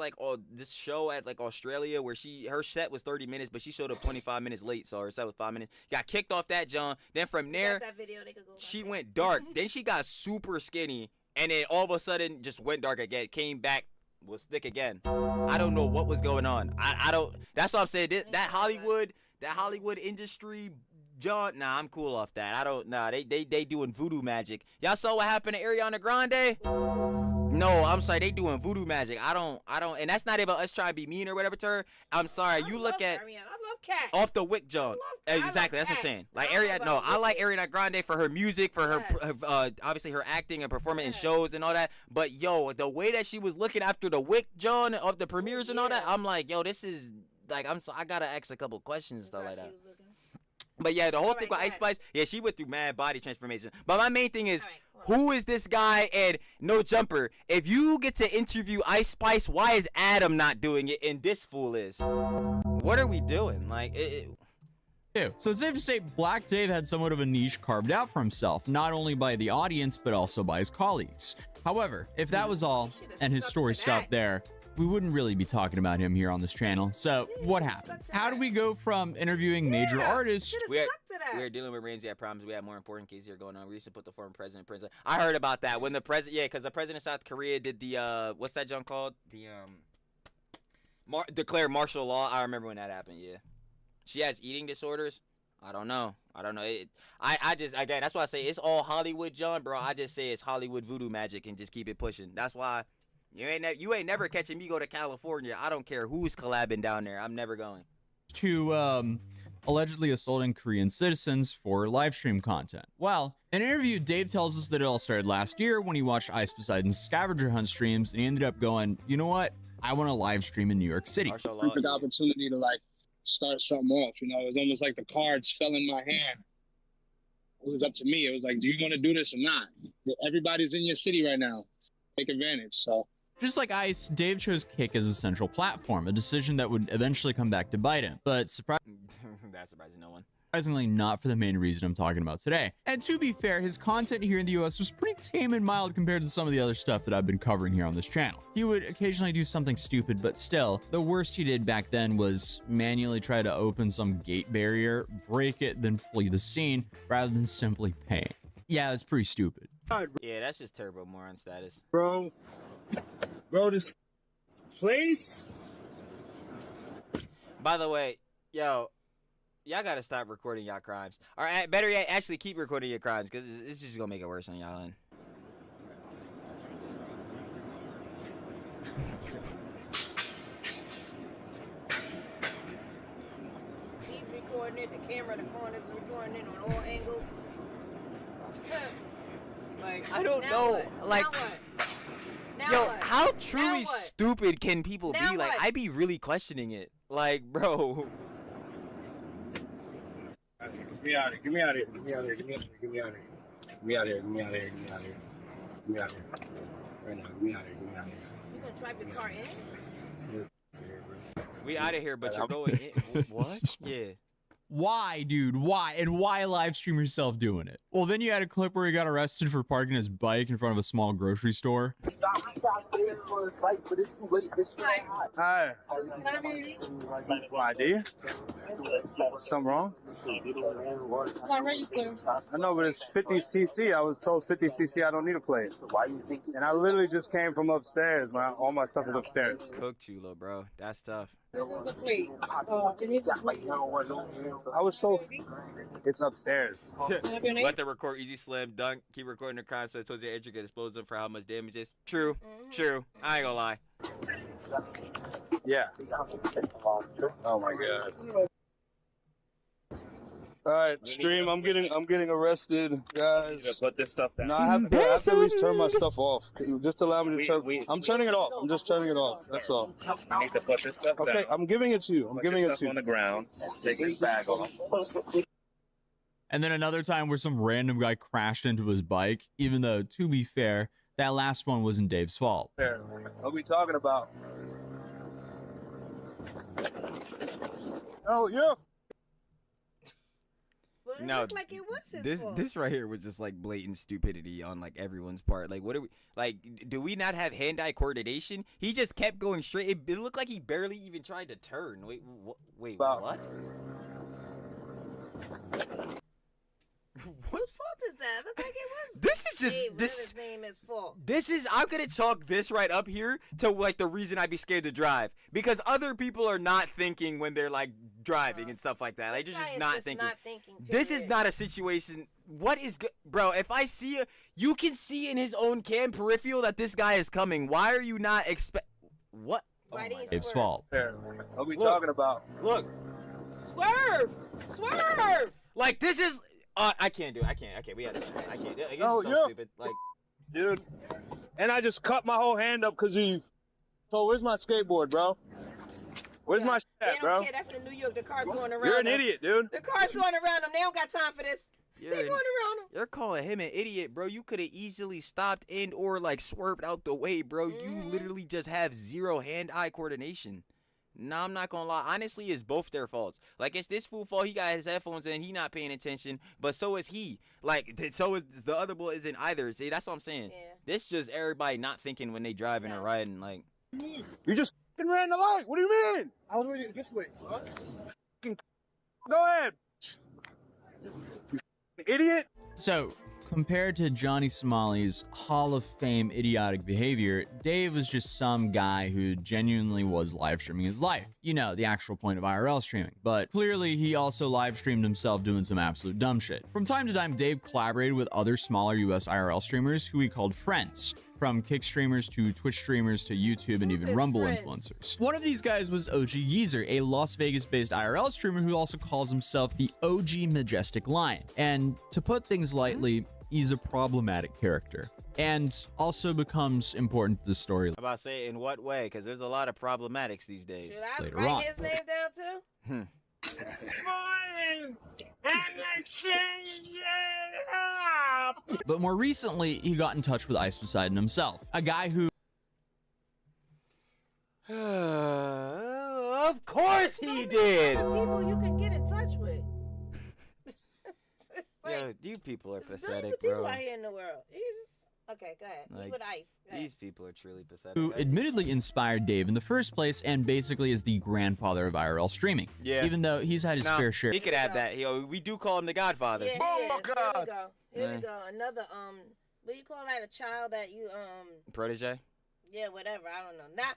this show at like Australia where her set was 30 minutes, but she showed up 25 minutes late, so her set was 5 minutes. Got kicked off that, John. Then from there, That video, they could go she went dark. Then she got super skinny, and then all of a sudden just went dark again. Came back, was thick again. I don't know what was going on. I don't. That's what I'm saying. That Hollywood industry, John. Nah, I'm cool off that. I don't. Nah, they doing voodoo magic. Y'all saw what happened to Ariana Grande? No, I'm sorry, they doing voodoo magic. I don't, and that's not even us trying to be mean or whatever to her. I'm sorry, you look at Ariana. I love Cat. off the wick, John. Exactly, that's what I'm saying. Like Ariana, no, I like Ariana Grande for her music, for her, obviously her acting and performing in shows and all that. But yo, the way that she was looking after the wick, John, of the premieres and all that, I'm like, yo, this is like, I gotta ask a couple questions and stuff like that. But yeah, the whole thing with Ice Spice, yeah, she went through mad body transformation. But my main thing is, who is this guy and No Jumper? If you get to interview Ice Spice, why is Adam not doing it and this fool is? What are we doing? Like, So it's safe to say Black Dave had somewhat of a niche carved out for himself, not only by the audience, but also by his colleagues. However, if that was all, and his story stopped there, we wouldn't really be talking about him here on this channel. So what happened? How do we go from interviewing major artists? We're dealing with Ramsey. I promise we have more important cases here going on. We used to put the former president in prison. I heard about that when the president, yeah, because the president of South Korea did the what's that junk called? The declared martial law. I remember when that happened. Yeah, she has eating disorders. I don't know. I just, again, that's why I say it's all Hollywood, John, bro. I just say it's Hollywood voodoo magic and just keep it pushing. That's why. You ain't never catching me go to California. I don't care who's collabing down there. I'm never going. To allegedly assaulting Korean citizens for live stream content. Well, in an interview, Dave tells us that it all started last year when he watched Ice Poseidon's scavenger hunt streams, and he ended up going, you know what? I want to live stream in New York City. Perfect opportunity to like start something off. You know, it was almost like the cards fell in my hand. It was up to me. It was like, do you want to do this or not? Everybody's in your city right now. Take advantage. So. Just like Ice, Dave chose Kick as a central platform, a decision that would eventually come back to bite him. But that's surprising no one. Surprisingly, not for the main reason I'm talking about today. And to be fair, his content here in the US was pretty tame and mild compared to some of the other stuff that I've been covering here on this channel. He would occasionally do something stupid, but still, the worst he did back then was manually try to open some gate barrier, break it, then flee the scene, rather than simply paying. Yeah, it's pretty stupid. Yeah, that's just turbo moron status. Bro, this place. By the way, yo, y'all gotta stop recording y'all crimes. Or better yet, actually keep recording your crimes, because this is just gonna make it worse on y'all end. He's recording it. The camera, the corners is recording it on all angles. Like, I don't Now know. what? Like, Now what? Now yo, what? how truly Now what? stupid can people Now be? Like, what? I be really questioning it. Like, bro. Get me out of here. Get me out of here. Get me out of here. Get me out of here. Get me out of here. Get me out of here. Get me out of here. Get me out of here. Get me out of here. Right now. Get me out of here. Get me out of here. You gonna drive your car in? We out of here, but you're going in. What? Yeah. Why, dude? Why? And why live stream yourself doing it? Well, then you had a clip where he got arrested for parking his bike in front of a small grocery store. Hi. My ID? Something wrong? I know, but it's 50cc. I was told 50cc I don't need a plate. And I literally just came from upstairs. All my stuff is upstairs. Cook Chulo, bro. That's tough. I was told it's upstairs. Let the record easy slam dunk. Keep recording the crime so it tells your entry get exposed for how much damage is. True. True. I ain't gonna lie. Yeah. Oh my god. All right, stream. I'm getting arrested, guys. You put this stuff down. No, I have to at least turn my stuff off. Just allow me to turn. I'm turning it off. I'm just turning it off. That's all. You need to put this stuff down. Okay, I'm giving it to you. I'm Put giving your it stuff to you. on the ground. Take his bag off. And then another time where some random guy crashed into his bike, even though, to be fair, that last one wasn't Dave's fault. What are we talking about? Oh, yeah. But it No, looked like it was his fault. this right here was just like blatant stupidity on like everyone's part. Like, what do we like? Do we not have hand-eye coordination? He just kept going straight. It looked like he barely even tried to turn. Wait, what? Whose fault is that? Look like it was. This is just Dave, this. His name is fault. This is, I'm gonna chalk this right up here to like the reason I'd be scared to drive, because other people are not thinking when they're like driving and stuff like that. Like, they're just not thinking. This is not a situation. What is bro? If I see you can see in his own cam peripheral that this guy is coming. Why are you not what? Why did he Dave's swerve? fault. What are we talking about? Look, Swerve! Swerve! like this is. I can't do it. I can't. We have to. I can't do it. Like, Oh, it's so yeah. stupid. Like, Dude. And I just cut my whole hand up because you. So where's my skateboard, bro? Where's my shit They at, don't bro? care. That's in New York. The car's going around. You're an them. idiot, dude. The car's going around them. They don't got time for this. They're going around them. You're calling him an idiot, bro. You could have easily stopped and or like swerved out the way, bro. You literally just have zero hand-eye coordination. Nah, I'm not gonna lie. Honestly, it's both their faults. Like, it's this fool fault. He got his headphones in. He not paying attention. But so is he. Like, so is the other boy isn't either. See, that's what I'm saying. Yeah. This just everybody not thinking when they driving or riding. Like, You just f***ing ran the light. What do you mean? I was waiting this way. Go ahead. You idiot. So, compared to Johnny Somali's Hall of Fame idiotic behavior, Dave was just some guy who genuinely was live streaming his life. You know, the actual point of IRL streaming. But clearly, he also live streamed himself doing some absolute dumb shit. From time to time, Dave collaborated with other smaller US IRL streamers who he called friends. From Kick streamers to Twitch streamers to YouTube and even Rumble influencers. One of these guys was OG Geezer, a Las Vegas-based IRL streamer who also calls himself the OG Majestic Lion. And to put things lightly, he's a problematic character. And also becomes important to the story I'm about to say, in what way? Because there's a lot of problematics these days. Should I later write on. his name down too? But more recently, he got in touch with Ice Poseidon himself, a guy who Of course he did. People you can get in touch with. Yo, you people are There's billions pathetic, of people bro. out here in the world. Okay, go ahead. Like, He with Ice. Go ahead. These people are truly pathetic. who admittedly inspired Dave in the first place and basically is the grandfather of IRL streaming. Yeah. Even though he's had his Nah, fair share. He could have that. We do call him the Godfather. Yeah, he is. Here we go. Here we go. Another what do you call that? A child that you Protege. Yeah, whatever. I don't know. Not.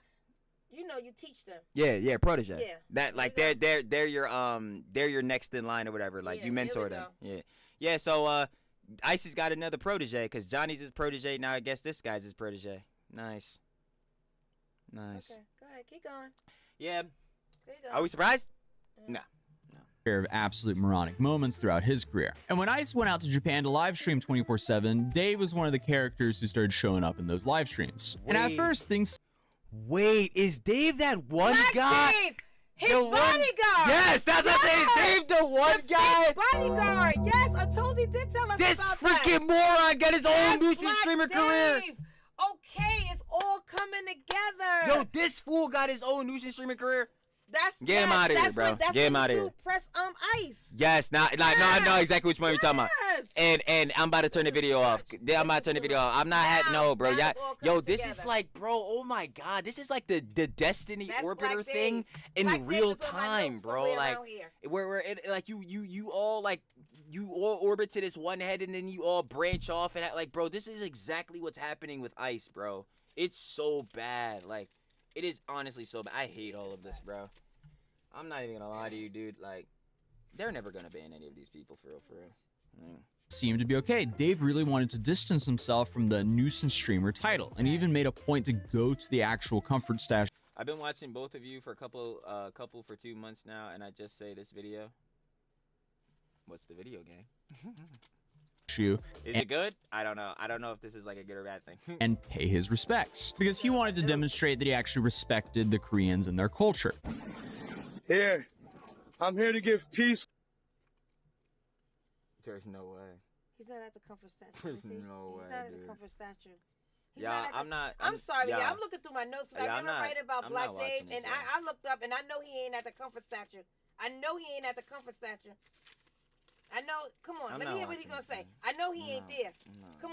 You know, you teach them. Yeah, protege. Yeah. That like they're your next in line or whatever. Like Yeah, you mentor them. go. Yeah. So Ice has got another protege because Johnny's his protege now. I guess this guy's his protege. Nice. Okay, go ahead, keep going. Yeah. There you go. Are we surprised? No. Of absolute moronic moments throughout his career. And when Ice went out to Japan to live stream 24/7, Dave was one of the characters who started showing up in those live streams. And at first things Wait, is Dave that one Not guy? Dave, his The one- bodyguard. Yes, that's what I'm saying. Is Dave the one guy? Fake bodyguard. Yes, Atozi did tell us This about freaking moron got his own nuisance streamer career. Okay, it's all coming together. Yo, this fool got his own nuisance streaming career. Get him outta here, bro. That's Get him what outta you here. do, press Ice. Yes, now I know exactly which one you're talking about. Yes. And I'm about to turn the video off. I'm about to turn the video off. I'm not no, bro. Yeah, yo, this is like, bro. Oh my God, this is like the Destiny That's Orbiter Black thing Dave. in Black Dave real is on my time, notes bro. somewhere Like around here. where it, like you all orbit to this one head and then you all branch off and like, bro, this is exactly what's happening with Ice, bro. It's so bad. Like, it is honestly so bad. I hate all of this, bro. I'm not even gonna lie to you, dude. Like, they're never gonna ban any of these people for real. seemed to be okay. Dave really wanted to distance himself from the nuisance streamer title, and he even made a point to go to the actual comfort stash. I've been watching both of you for a couple for 2 months now, and I just say this video. What's the video game? Is it good? I don't know. I don't know if this is like a good or bad thing. And pay his respects, because he wanted to demonstrate that he actually respected the Koreans and their culture. Here, I'm here to give peace. There's no way. He's not at the comfort statue. There's is he? no He's way, not at dude. the comfort statue. He's Yeah, not at the- I'm not. I'm sorry. yeah. Yeah, I'm looking through my notes because Yeah, I I'm never not- write about I'm Black not Dave, watching and this, I looked up and I know he ain't at the comfort statue. I know he ain't at the comfort statue. I know. Come on, I'm let not me hear what he's watching gonna this, say. I know he ain't No, there. no. Come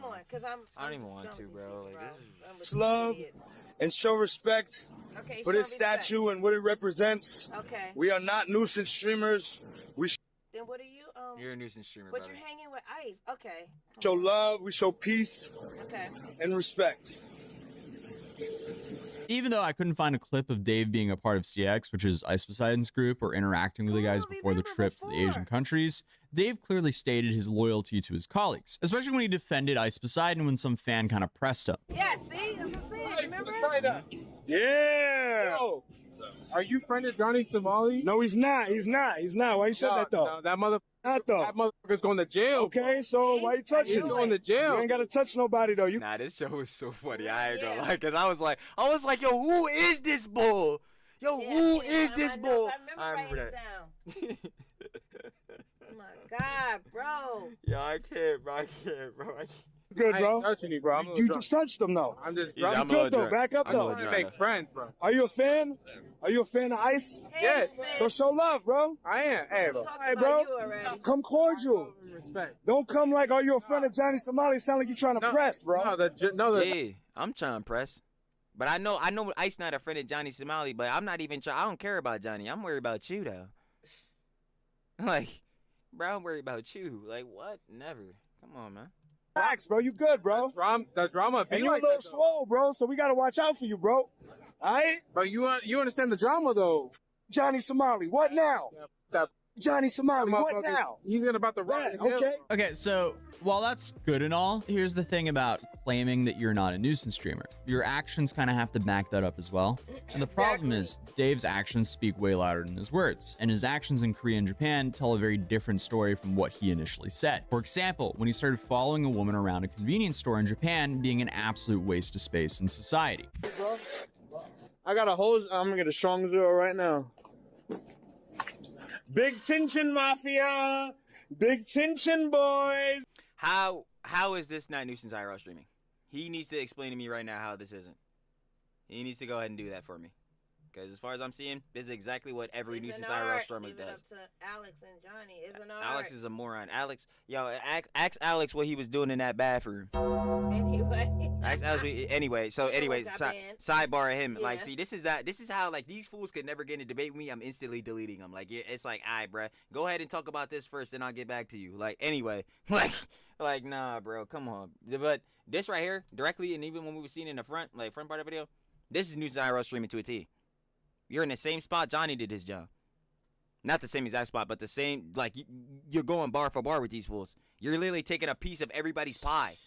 on, because I'm. I don't even just want done to, with bro. these Like, people, this bro. I'm with It's these love idiots. and show respect Okay, for show this respect. statue and what it represents. Okay. We are not nuisance streamers. We Then what are you? You're a nuisance streamer, But brother. you're hanging with Ice. Okay. show love, we show peace Okay. and respect. Even though I couldn't find a clip of Dave being a part of CX, which is Ice Poseidon's group, or interacting with the guys before the trip to the Asian countries, Dave clearly stated his loyalty to his colleagues, especially when he defended Ice Poseidon when some fan kind of pressed him. Yeah. See, that's what I'm saying. Remember? Yeah. Yo, are you friend of Johnny Somali? No, he's not. He's not. He's not. Why you said that though? No, that mother. Not though. That motherfucker's going to jail. Okay, so why you touching? He's going to jail. You ain't gotta touch nobody though. You Nah, this show is so funny. I ain't gonna lie, cause I was like, yo, who is this bull? Yo, who is this bull? I remember that. Down. Oh my God, bro. Yo, I can't, bro. I can't. good, I bro. ain't touching you, bro. I'm a You little drunk. just touched them though. I'm just Yeah, drunk. I'm a Good little though. drunk. Back up I'm a though. little trying to drunk. make friends, bro. Are you a fan? Are you a fan of Ice? Yes. So show love, bro. I am. Hey, bro. Talked Alright, about bro. you already. Come cordial. Respect. Don't come like, are you a friend of Johnny Somali? Sound like you trying to press, bro. No, the Yeah, I'm trying to press. But I know Ice not a friend of Johnny Somali, but I'm not even trying. I don't care about Johnny. I'm worried about you, though. Like, bro, I'm worried about you. Like, what? Never. Come on, man. Relax, bro. You good, bro. the drama. And you a little swole, bro, so we gotta watch out for you, bro. Alright? But you understand the drama, though. Johnny Somali, what now? Johnny Somali, what Motherfucker, now? He's gonna about to run. Yeah, okay. Okay, so while that's good and all, here's the thing about claiming that you're not a nuisance streamer. Your actions kind of have to back that up as well. And the problem is, Dave's actions speak way louder than his words, and his actions in Korea and Japan tell a very different story from what he initially said. For example, when he started following a woman around a convenience store in Japan being an absolute waste of space in society. Bro, I got a hose. I'm gonna get a strong zero right now. Big Chin Chin Mafia. Big Chin Chin boys. How is this not nuisance IRL streaming? He needs to explain to me right now how this isn't. He needs to go ahead and do that for me. Because as far as I'm seeing, this is exactly what every It's nuisance an IRL art. streamer Leave it does. up to Alex and Johnny. It's an art. Alex is a moron. Alex, yo, ask Alex what he was doing in that bathroom. Anyway. Ask Alex. Anyway, so anyway, got banned. sidebar of him. Like, Yeah. see, this is how like these fools could never get in a debate with me. I'm instantly deleting them. Like, it's like, all right, bruh, go ahead and talk about this first, then I'll get back to you. Like, anyway, like, nah, bro, come on. But this right here, directly, and even when we were seeing in the front part of the video, this is nuisance IRL streaming to a T. You're in the same spot Johnny did his job. Not the same exact spot, but the same, like, you're going bar for bar with these fools. You're literally taking a piece of everybody's pie.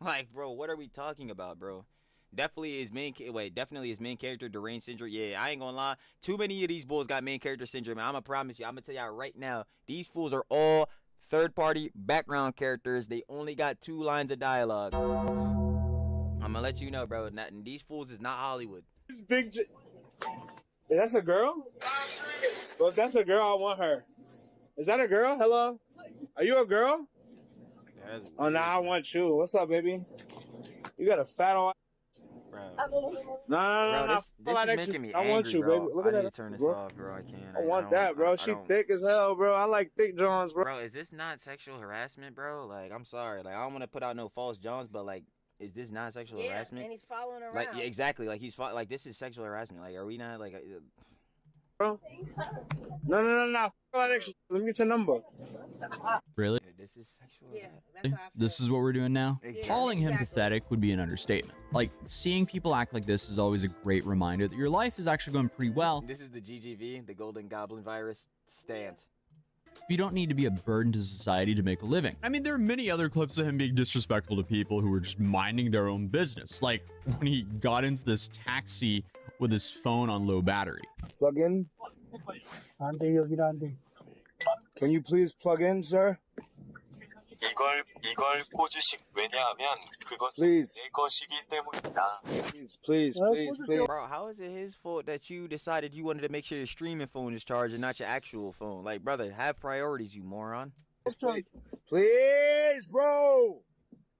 Like, bro, what are we talking about, bro? Definitely his main character, deranged syndrome. Yeah, I ain't gonna lie. Too many of these bulls got main character syndrome. And I'm gonna promise you, I'm gonna tell y'all right now, these fools are all third-party background characters. They only got 2 lines of dialogue. I'm gonna let you know, bro. These fools is not Hollywood. This big. That's a girl? Well, if that's a girl, I want her. Is that a girl? Hello? Are you a girl? Oh, nah, I want you. What's up, baby? You got a fat old. Bro, No. this is making me I angry, want you, bro. baby. Look I at need that, to turn this bro. off, bro. I can't. I want that, bro. She thick as hell, bro. I like thick Johns, bro. Bro, is this not sexual harassment, bro? Like, I'm sorry. Like, I don't want to put out no false Johns, but like, is this not sexual Yeah, harassment? and he's following around. Like, yeah, exactly. Like, like, this is sexual harassment. Like, are we not like? Bro. No. Let me get your number. Really? This is sexual. Yeah, This is what we're doing now? Exactly. Calling him pathetic would be an understatement. Like, seeing people act like this is always a great reminder that your life is actually going pretty well. This is the GGV, the Golden Goblin virus, stamped. You don't need to be a burden to society to make a living. I mean, there are many other clips of him being disrespectful to people who were just minding their own business. Like when he got into this taxi with his phone on low battery. Plug in. Can you please plug in, sir? 이걸 꽂으시 왜냐하면 그것은 Please. 내 것이기 때문이다. Please. Bro, how is it his fault that you decided you wanted to make sure your streaming phone is charged and not your actual phone? Like, brother, have priorities, you moron. Please, bro.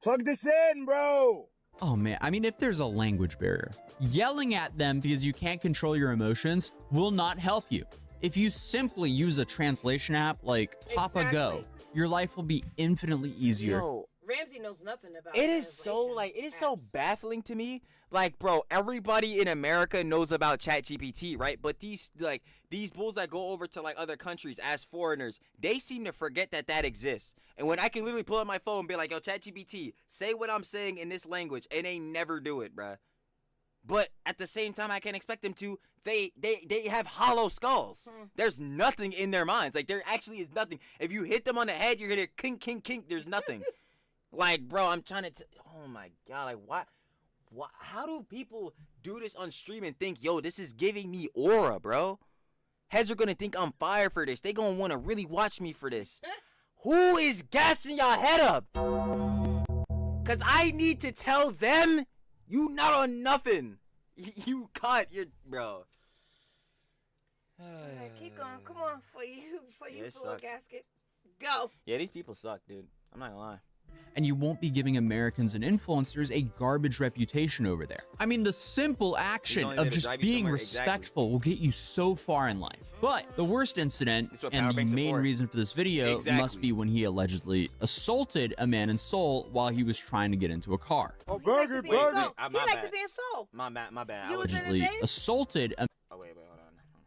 Plug this in, bro. Oh man, I mean, if there's a language barrier, yelling at them because you can't control your emotions will not help you. If you simply use a translation app like Papa Go, your life will be infinitely easier. Yo, Ramsey knows nothing about it is so baffling to me. Like, bro, everybody in America knows about ChatGPT, right? But these bulls that go over to like other countries as foreigners, they seem to forget that exists. And when I can literally pull up my phone and be like, yo, ChatGPT, say what I'm saying in this language, and they never do it, bruh. But at the same time, I can't expect them to. They have hollow skulls. There's nothing in their minds. Like, there actually is nothing. If you hit them on the head, you're gonna kink, kink, kink. There's nothing. Like, bro, I'm trying to. Oh my god, like, what? How do people do this on stream and think, yo, this is giving me aura, bro? Heads are gonna think I'm fired for this. They gonna want to really watch me for this. Who is gassing y'all head up? Cause I need to tell them you not on nothing. You caught your bro. Alright, keep going. Come on, for you It full sucks. gasket. Go. Yeah, these people suck, dude. I'm not gonna lie. And you won't be giving Americans and influencers a garbage reputation over there. I mean, the simple action only of there to just drive you being somewhere, respectful will get you so far in life. But the worst incident, That's what and power the banks are main for. reason for this video, Exactly. must be when he allegedly assaulted a man in Seoul while he was trying to get into a car. Oh, burger. He like my to bad. be in Seoul. My bad. You I was in the Allegedly day? assaulted a Oh, wait, hold on.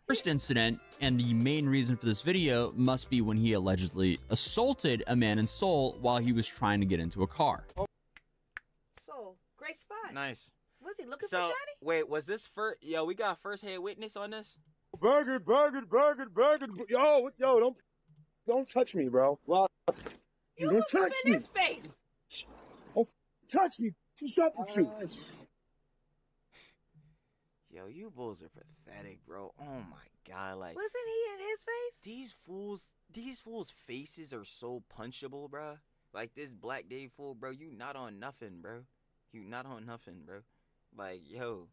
first incident, and the main reason for this video must be when he allegedly assaulted a man in Seoul while he was trying to get into a car. So, great spot. Nice. Was he looking So, for Johnny? wait, was this first? Yo, we got first-hand witness on this? Burger. Yo, don't touch me, bro. Well, You don't look him touch in me. his face. Don't touch me. What's up with you? Yo, you bulls are pathetic, bro. Oh my god, like Wasn't he in his face? these fools' faces are so punchable, bro. Like this Black Dave fool, bro. You not on nothing, bro. You not on nothing, bro. Like, yo,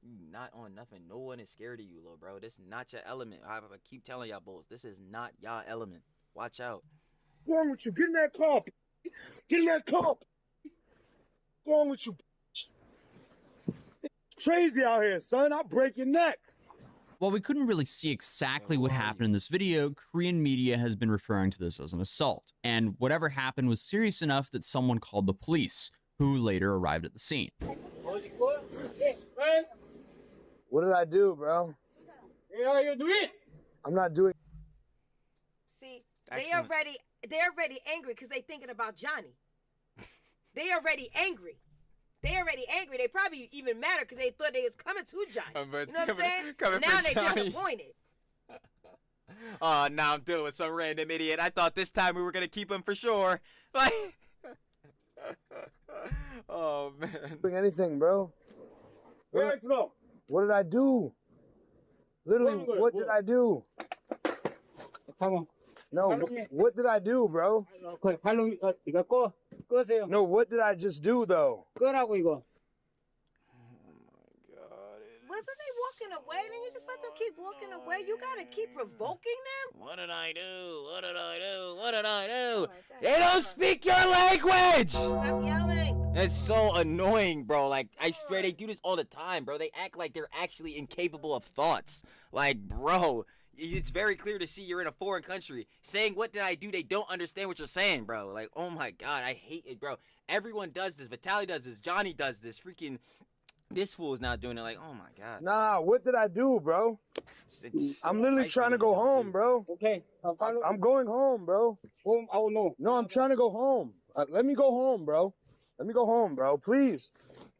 you not on nothing. No one is scared of you, little bro. This is not your element. I keep telling y'all bulls, this is not y'all element. Watch out. What's wrong with you? Get in that car. Get in that car. What's wrong with you? crazy out here, son. I'll break your neck. While we couldn't really see exactly what happened in this video, Korean media has been referring to this as an assault. And whatever happened was serious enough that someone called the police, who later arrived at the scene. What did I do, bro? I'm not doing. See, they're already angry because they thinking about Johnny. They already angry. They probably even madder because they thought they was coming to Johnny. You know what I'm saying? Now they disappointed. Oh, now I'm dealing with some random idiot. I thought this time we were gonna keep him for sure. Like, oh man. Doing anything, bro? What did I do? Literally, what did I do? No, what did I do, bro? No, what did I just do, though? Wasn't they walking away? Then you just let them keep walking away. You gotta keep provoking them. What did I do? What did I do? What did I do? They don't speak your language! Stop yelling. That's so annoying, bro. Like, I swear they do this all the time, bro. They act like they're actually incapable of thoughts. Like, bro, it's very clear to see you're in a foreign country. Saying, what did I do? They don't understand what you're saying, bro. Like, oh my God, I hate it, bro. Everyone does this. Vitaly does this. Johnny does this. Freaking... This fool is not doing it. Like, oh my God. Nah, what did I do, bro? I'm literally trying to go home, bro. Okay. I'm going home, bro. I will know. No, I'm trying to go home. Let me go home, bro. Let me go home, bro. Please.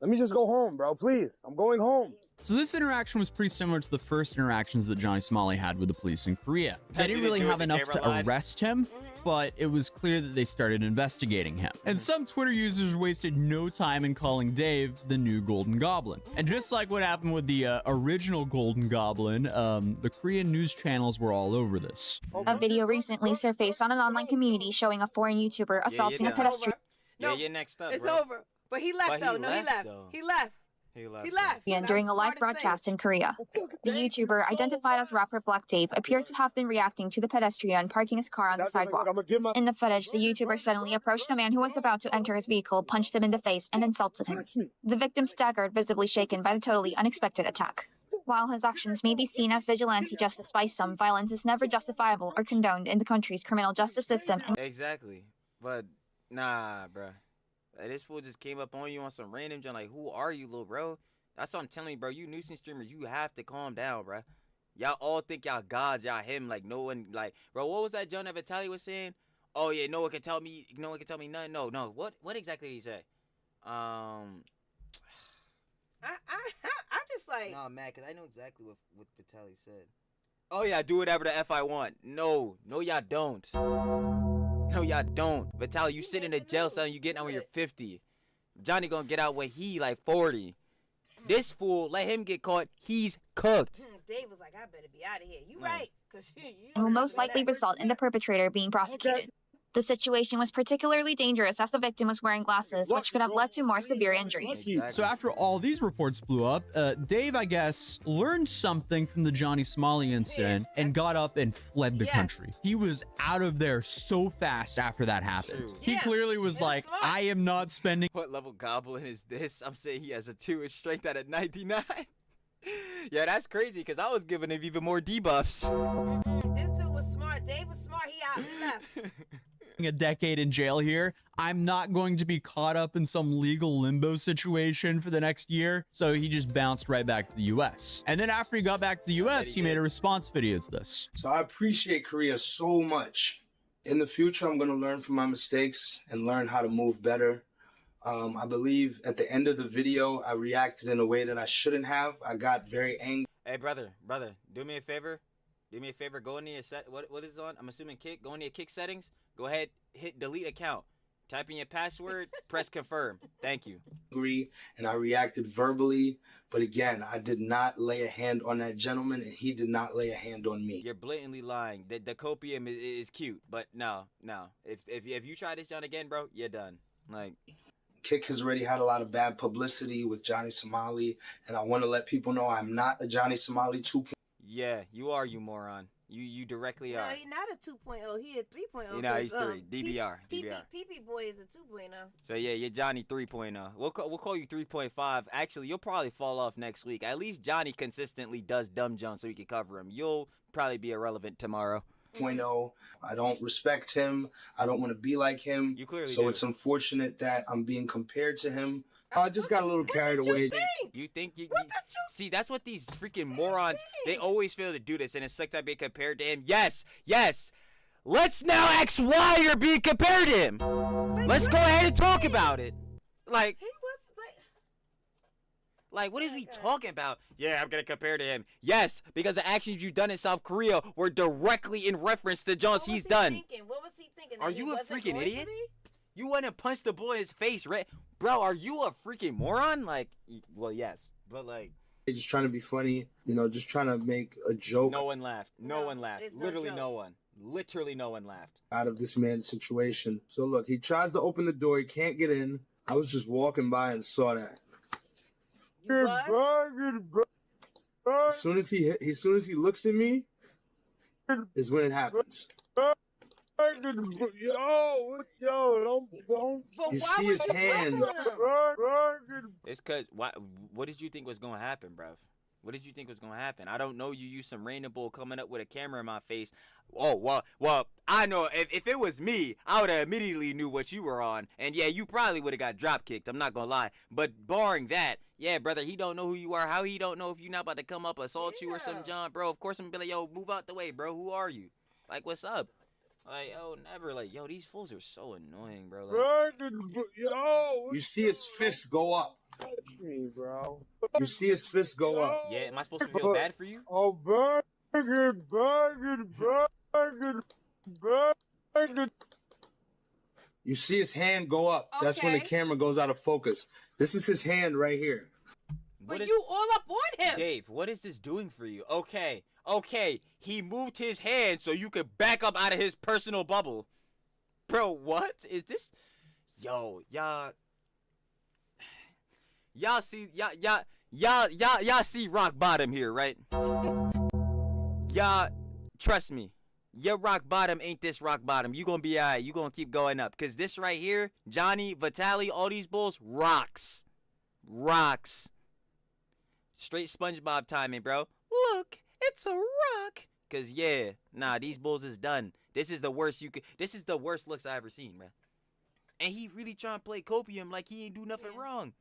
Let me just go home, bro. Please. I'm going home. So this interaction was pretty similar to the first interactions that Johnny Somali had with the police in Korea. They didn't really have enough to arrest him, but it was clear that they started investigating him. And some Twitter users wasted no time in calling Dave the new Golden Goblin. And just like what happened with the original Golden Goblin, the Korean news channels were all over this. A video recently surfaced on an online community showing a foreign YouTuber assaulting a pedestrian. Yeah, you're next up, It's bro. over. But he left, though. No, he left. He left. He left. He left. And during a live broadcast in Korea, the YouTuber, identified as rapper Black Dave, appeared to have been reacting to the pedestrian parking his car on the sidewalk. In the footage, the YouTuber suddenly approached a man who was about to enter his vehicle, punched him in the face, and insulted him. The victim staggered, visibly shaken by the totally unexpected attack. While his actions may be seen as vigilante justice by some, violence is never justifiable or condoned in the country's criminal justice system. Exactly. But, nah, bruh. This fool just came up on you on some random junk. Like, who are you, little bro? That's what I'm telling you, bro. You nuisance streamers, you have to calm down, bro. Y'all all think y'all gods, y'all him. Like, no one, like, bro, what was that John that Vitaly was saying? Oh, yeah, no one can tell me nothing. No. What exactly did he say? I'm just like... Nah, man, because I know exactly what Vitaly said. Oh, yeah, do whatever the F I want. No, y'all don't. No, y'all don't. Vitaly, you sit in a jail cell and you get out when you're 50. Johnny gonna get out when he like 40. This fool, let him get caught. He's cooked. Dave was like, I better be out of here. You right. Cause you and will most likely result in the perpetrator being prosecuted. The situation was particularly dangerous as the victim was wearing glasses, which could have led to more severe injuries. So after all these reports blew up, Dave, I guess, learned something from the Johnny Somali incident and got up and fled the country. He was out of there so fast after that happened. He clearly was like, I am not spending... What level goblin is this? I'm saying he has a 2 strength out of 99. Yeah, that's crazy because I was giving him even more debuffs. This dude was smart. Dave was smart. He out. He left. A decade in jail here. I'm not going to be caught up in some legal limbo situation for the next year. So he just bounced right back to the US. And then after he got back to the US, he made a response video to this. So I appreciate Korea so much. In the future, I'm going to learn from my mistakes and learn how to move better. I believe at the end of the video, I reacted in a way that I shouldn't have. I got very angry. Hey, brother, do me a favor. Do me a favor. Go into your set. What is it on? I'm assuming Kick. Go into your Kick settings. Go ahead, hit delete account. Type in your password, press confirm. Thank you. And I reacted verbally, but again, I did not lay a hand on that gentleman, and he did not lay a hand on me. You're blatantly lying. The copium is cute, but no. If you try this John again, bro, you're done. Like, Kick has already had a lot of bad publicity with Johnny Somali, and I want to let people know I'm not a Johnny Somali 2.0. Yeah, you are, you moron. You directly No, are. he's not a 2.0. He a 3.0. You know, he's 3. 'cause, DBR. PP boy is a 2.0. So yeah, you're Johnny 3.0. We'll call you 3.5. Actually, you'll probably fall off next week. At least Johnny consistently does dumb jumps so we can cover him. You'll probably be irrelevant tomorrow. 2.0. I don't respect him. I don't want to be like him. You clearly so do. it's unfortunate that I'm being compared to him. I just got a little carried away. You think you see? That's what these freaking morons. They always fail to do this, and it sucks that being compared to him. Yes. Let's now ask why you're being compared to him. Let's go ahead and talk about it. Like, what is we talking about? Yeah, I'm gonna compare to him. Yes, because the actions you've done in South Korea were directly in reference to Jones he's done. What was he thinking? Are you a freaking idiot? You went and punched the boy in his face, right? Bro, are you a freaking moron? Like, well, yes, but like, They're just trying to be funny, just trying to make a joke. No one laughed. No one laughed. Literally no one. Literally no one laughed. Out of this man's situation. So look, he tries to open the door, he can't get in. I was just walking by and saw that. As soon as he looks at me, is when it happens. You see his hand. It's cause what did you think was gonna happen, bruv? What did you think was gonna happen? I don't know. You used some random bull coming up with a camera in my face. Oh well. I know if it was me, I would have immediately knew what you were on, and yeah, you probably would have got drop kicked. I'm not gonna lie. But barring that, yeah, brother, he don't know who you are. How he don't know if you not about to come up assault you or something, John, bro? Of course I'm gonna be like, yo, move out the way, bro. Who are you? Like, what's up? Like, yo, never. Like, yo, these fools are so annoying, bro. Like, You see his fist go up. Me, bro. You see his fist go up. yeah, am I supposed to feel bad for you? Oh, burger. You see his hand go up. That's when the Okay. camera goes out of focus. This is his hand right here. But you all up on him. Dave, what is this doing for you? Okay, he moved his hand so you could back up out of his personal bubble. Bro, what is this? Yo, y'all see rock bottom here, right? Y'all, trust me, your rock bottom ain't this rock bottom. You gonna be alright. You gonna keep going up. Cause this right here, Johnny, Vitaly, all these bulls, rocks. Straight SpongeBob timing, bro. Look, it's a rock. Cause yeah, nah, these bulls is done. This is the worst looks I ever seen, man. And he really trying to play copium like he ain't do nothing wrong.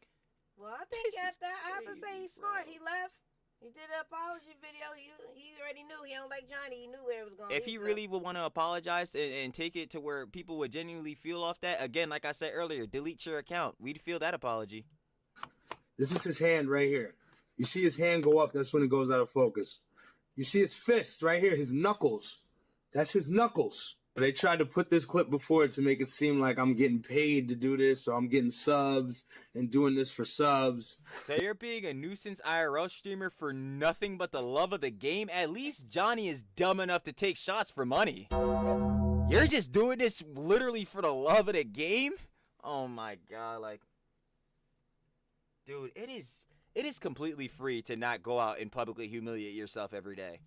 Well, I think I have to say he's smart. He left. He did an apology video. He already knew he don't like Johnny. He knew where it was going. If he really would want to apologize and take it to where people would genuinely feel off that, again, like I said earlier, delete your account. We'd feel that apology. This is his hand right here. You see his hand go up. That's when it goes out of focus. You see his fist right here, his knuckles. That's his knuckles. They tried to put this clip before to make it seem like I'm getting paid to do this, or I'm getting subs and doing this for subs. So you're being a nuisance IRL streamer for nothing but the love of the game? At least Johnny is dumb enough to take shots for money. You're just doing this literally for the love of the game? Oh my god, like, dude, it is completely free to not go out and publicly humiliate yourself every day.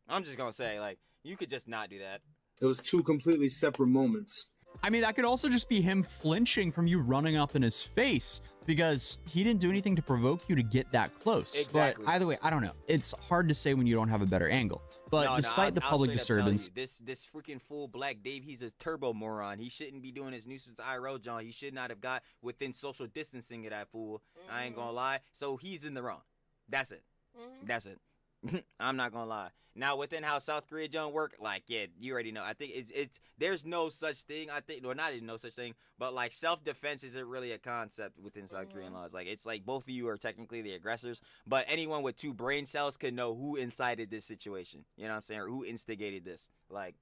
I'm just gonna say, like, you could just not do that. It was two completely separate moments. I mean, that could also just be him flinching from you running up in his face because he didn't do anything to provoke you to get that close. Exactly. But either way, I don't know. It's hard to say when you don't have a better angle. But despite the public disturbance, this freaking fool Black Dave, he's a turbo moron. He shouldn't be doing his nuisance IRL, John. He should not have got within social distancing of that fool. I ain't gonna lie. So he's in the wrong. That's it. That's it. I'm not gonna lie. Now within how South Korea John work, like, yeah, you already know. I think it's there's no such thing. I think, well, not even no such thing, but like self-defense isn't really a concept within South Korean laws. Like, it's like both of you are technically the aggressors, but anyone with 2 brain cells can know who incited this situation. You know what I'm saying? Or who instigated this. Like,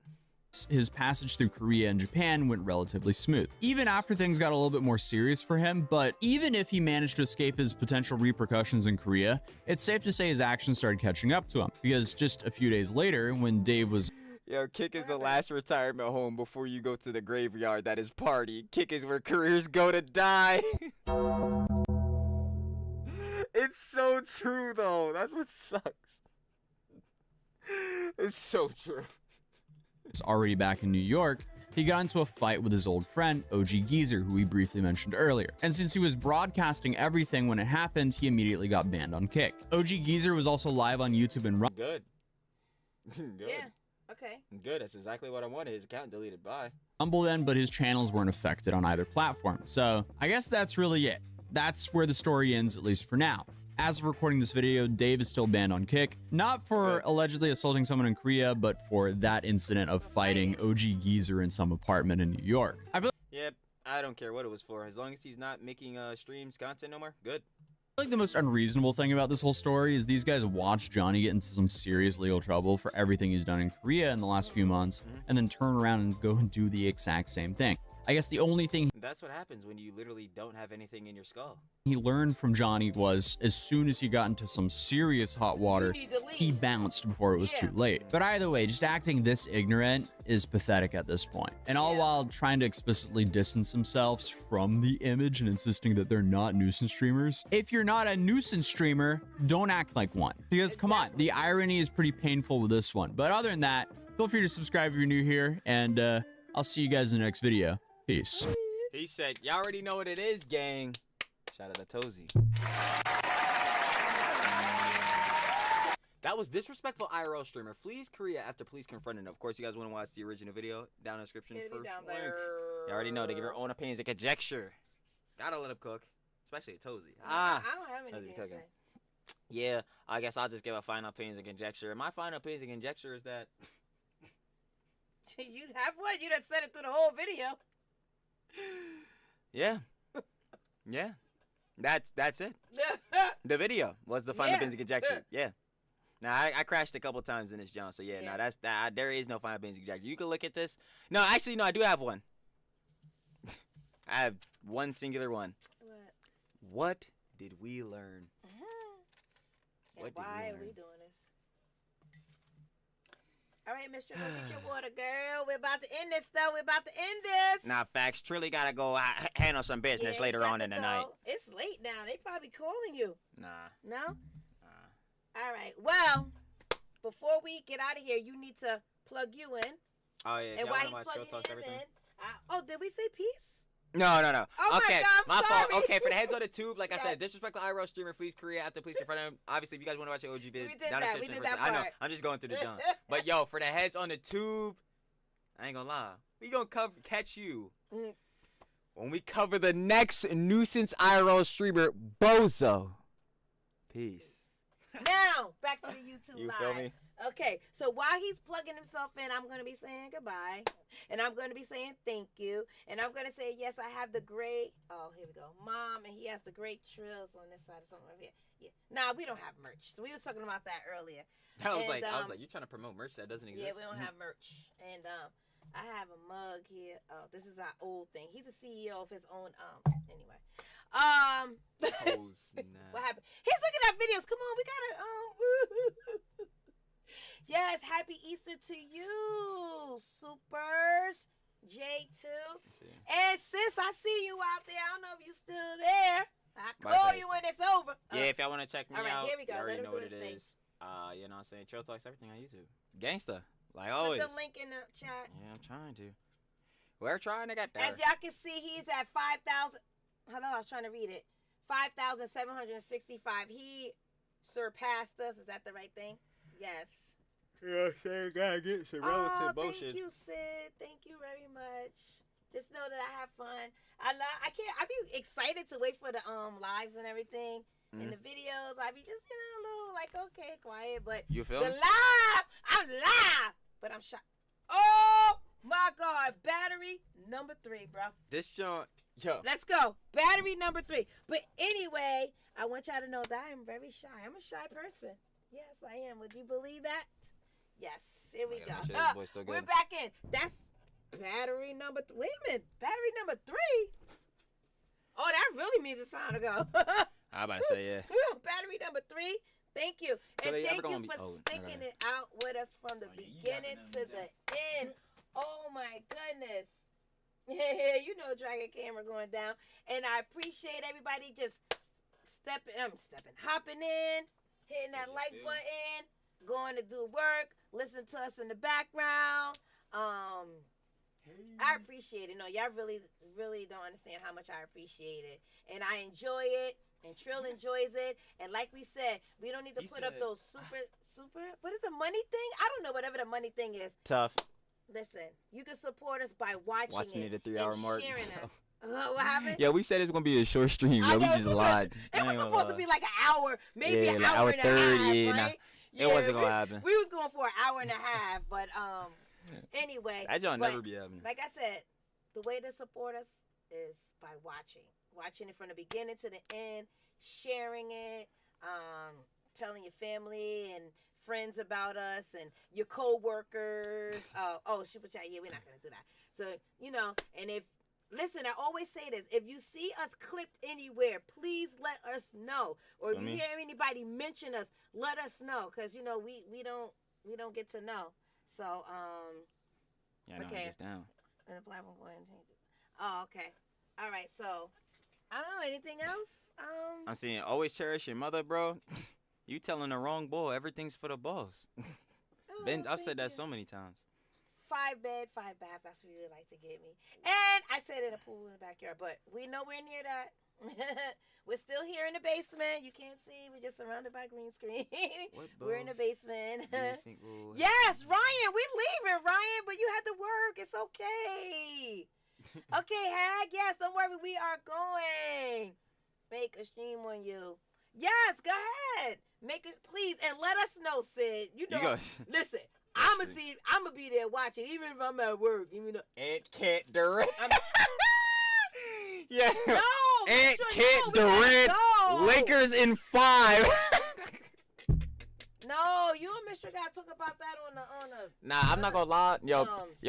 his passage through Korea and Japan went relatively smooth, even after things got a little bit more serious for him. But even if he managed to escape his potential repercussions in Korea, it's safe to say his actions started catching up to him, because just a few days later, when Dave was yo, Kick is the last retirement home before you go to the graveyard that is party. Kick is where careers go to die. It's so true though. That's what sucks. It's so true. Already back in New York, he got into a fight with his old friend, OG Geezer, who we briefly mentioned earlier. And since he was broadcasting everything when it happened, he immediately got banned on Kick. OG Geezer was also live on YouTube and Good. Good. Yeah. Okay. Good. That's exactly what I wanted. His account deleted. Bye. Rumble then, but his channels weren't affected on either platform. So I guess that's really it. That's where the story ends, at least for now. As of recording this video, Dave is still banned on Kick, not for allegedly assaulting someone in Korea, but for that incident of fighting OG Geezer in some apartment in New York. I feel Yep. I don't care what it was for. As long as he's not making streams content no more, good. like the most unreasonable thing about this whole story is these guys watch Johnny get into some serious legal trouble for everything he's done in Korea in the last few months, and then turn around and go and do the exact same thing. I guess the only thing That's what happens when you literally don't have anything in your skull. he learned from Johnny was as soon as he got into some serious hot water, he bounced before it was too late. But either way, just acting this ignorant is pathetic at this point. And all while trying to explicitly distance themselves from the image and insisting that they're not nuisance streamers. If you're not a nuisance streamer, don't act like one. Because come on, the irony is pretty painful with this one. But other than that, feel free to subscribe if you're new here, and I'll see you guys in the next video. Peace. He said, y'all already know what it is, gang. Shout out to Tozy. That was disrespectful IRL streamer. Flees Korea after police confronted him. Of course, you guys want to watch the original video down in the description first link. You already know they give their own opinions and conjecture. Gotta let him cook, especially at Tozy. I don't have anything to say. Yeah, I guess I'll just give a final opinions and conjecture. And my final opinions and conjecture is that You have one? You done said it through the whole video. yeah. Yeah. That's it. The video was the final opinions and conjecture. Yeah. Now I crashed a couple times in this, John. So yeah, no, that's that. There is no final opinions and conjecture. You can look at this. No, actually, no, I do have one. I have one singular one. What did we learn? And why are we doing this? All right, Mr. Go get your water, girl. We're about to end this, though. We're about to end this. Nah, facts. Trilly gotta go handle some business later on in the night. It's late now. They probably calling you. Nah. No? All right. Well, before we get out of here, you need to plug you in. Oh, yeah. And while he's plugging him in, did we say peace? No. Oh okay, my God, I'm sorry. fault. Okay, for the heads on the tube, like I said, disrespectful IRL streamer, Flees Korea after police confronted him. Obviously, if you guys want to watch the OG vid, we did that I know. part. I'm just going through the jump. But yo, for the heads on the tube, I ain't gonna lie, we gonna catch you when we cover the next nuisance IRL streamer, Bozo. Peace. Now back to the YouTube You live. feel me? Okay, so while he's plugging himself in, I'm going to be saying goodbye. And I'm going to be saying thank you. And I'm going to say, yes, I have the great, here we go, Mom. And he has the great trills on this side or something over here. Yeah. Nah, we don't have merch. So we was talking about that earlier. I was like, you're trying to promote merch that doesn't exist? Yeah, we don't have merch. And I have a mug here. Oh, this is our old thing. He's a CEO of his own, anyway. What happened? He's looking at videos. Come on, we gotta, yes, happy Easter to you, Supers. J2. And sis, I see you out there. I don't know if you're still there. I'll call you when it's over. Yeah, if y'all want to check me all right, out, here we go. you already Let him know do what it his thing. is. You know what I'm saying? Trail Talks, everything on YouTube. Gangsta, like always. Put the link in the chat. Yeah, I'm trying to. We're trying to get there. As y'all can see, he's at 5,000. Hello, I was trying to read it. 5,765. He surpassed us. Is that the right thing? Yes. Yeah, saying gotta get some relative motion. Thank you, Sid. Thank you very much. Just know that I have fun. I be excited to wait for the lives and everything. And the videos. I be just, a little like, okay, quiet. But you feel the me? live, I'm live. But I'm shocked. Oh my God. Battery number 3, bro. This joint, yo. Let's go. Battery number 3. But anyway, I want y'all to know that I am very shy. I'm a shy person. Yes, I am. Would you believe that? Yes. Here we go. Sure we're back in. That's battery number 3. Wait a minute. Battery number 3? Oh, that really means it's time to go. I'm about to say, yeah. Battery number 3. Thank you. And thank you for sticking it out with us from the beginning to the end. Oh, my goodness. Dragon camera going down. And I appreciate everybody just hopping in, hitting that like button. going to do work, listen to us in the background. I appreciate it. No, y'all really, really don't understand how much I appreciate it. And I enjoy it. And Trill enjoys it. And like we said, we don't need to put up those super, what is the money thing? I don't know, whatever the money thing is. Tough. Listen, you can support us by watching it at the 3-hour mark. Sharing it. What happened? Yeah, we said it's gonna be a short stream. Yeah, we just lied. It was supposed to be like an hour, maybe an like hour and a half, right? It wasn't gonna happen. We was going for an hour and a half, but anyway. That y'all never be happening. Like I said, the way to support us is by watching it from the beginning to the end, sharing it, telling your family and friends about us and your co-workers. Super chat. Yeah, we're not gonna do that. So and if listen, I always say this: if you see us clipped anywhere, please let us know. Or if you hear anybody mention us, let us know, because we don't get to know. So yeah, no, okay. It's down. And the platform go ahead and change it. Oh, okay. All right. So I don't know anything else. I'm saying always cherish your mother, bro. You telling the wrong boy. Everything's for the boss. I've said that so many times. 5 bed, 5 bath. That's what you would like to get me. And I said in a pool in the backyard, but we're nowhere near that. We're still here in the basement. You can't see. We're just surrounded by green screen. We're in the basement. Yes, Ryan, we leaving, Ryan, but you had to work. It's okay. Okay, Hag, yes, don't worry. We are going. Make a stream on you. Yes, go ahead. Make it, please, and let us know, Sid. Listen. I'm gonna be there watching, even if I'm at work. Even though Ant Cat Durant. Yeah. No. Ant Cat Durant. Lakers in 5. No, you and Mr. gotta talk about that on the. Nah, I'm not gonna lie, yo,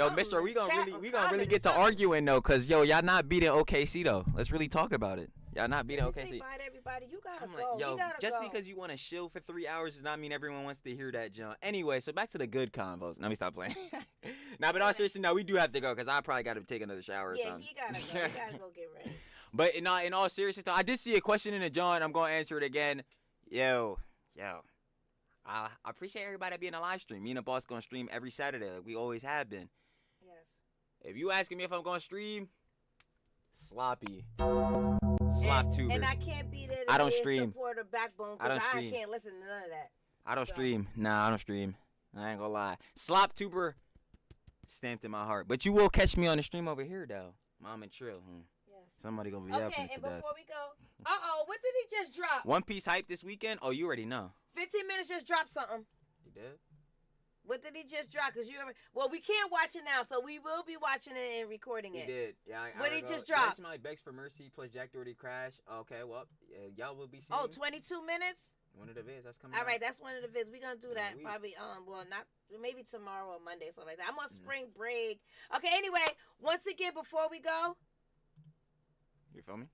Mr. We gonna really get to arguing though, cause y'all not beating OKC though. Let's really talk about it. Y'all not beating OKC. Bye to everybody. You gotta I'm go. like, yo, just go. because you want to chill for 3 hours does not mean everyone wants to hear that junk. Anyway, so back to the good combos. Let me stop playing. Nah, but all seriously, no, we do have to go because I probably got to take another shower or something. Yeah, he gotta go. He gotta go get ready. But in all seriousness, I did see a question in the John. I'm gonna answer it again. Yo. I appreciate everybody being a live stream. Me and the boss gonna stream every Saturday like we always have been. Yes. If you asking me if I'm gonna stream, sloppy. Slop tuber. And I can't be there to I don't stream. Support a backbone because I can't listen to none of that. I don't stream. Nah, I don't stream. I ain't gonna lie. Slop tuber stamped in my heart. But you will catch me on the stream over here though. Mom and Trill. Yes. Somebody gonna be up Okay, and before we go, what did he just drop? One Piece hype this weekend? Oh, you already know. 15 minutes just dropped something. You did? What did he just drop? Well, we can't watch it now, so we will be watching it and recording it. He did. Yeah. What did he just drop? Somebody begs for mercy plus Jack Doherty crash. Okay, well, y'all will be seeing. 22 minutes. One of the vids that's coming. All right, that's one of the vids. We're gonna do that probably. Maybe tomorrow or Monday, something like that. I'm on spring break. Okay. Anyway, once again, before we go, you feel me?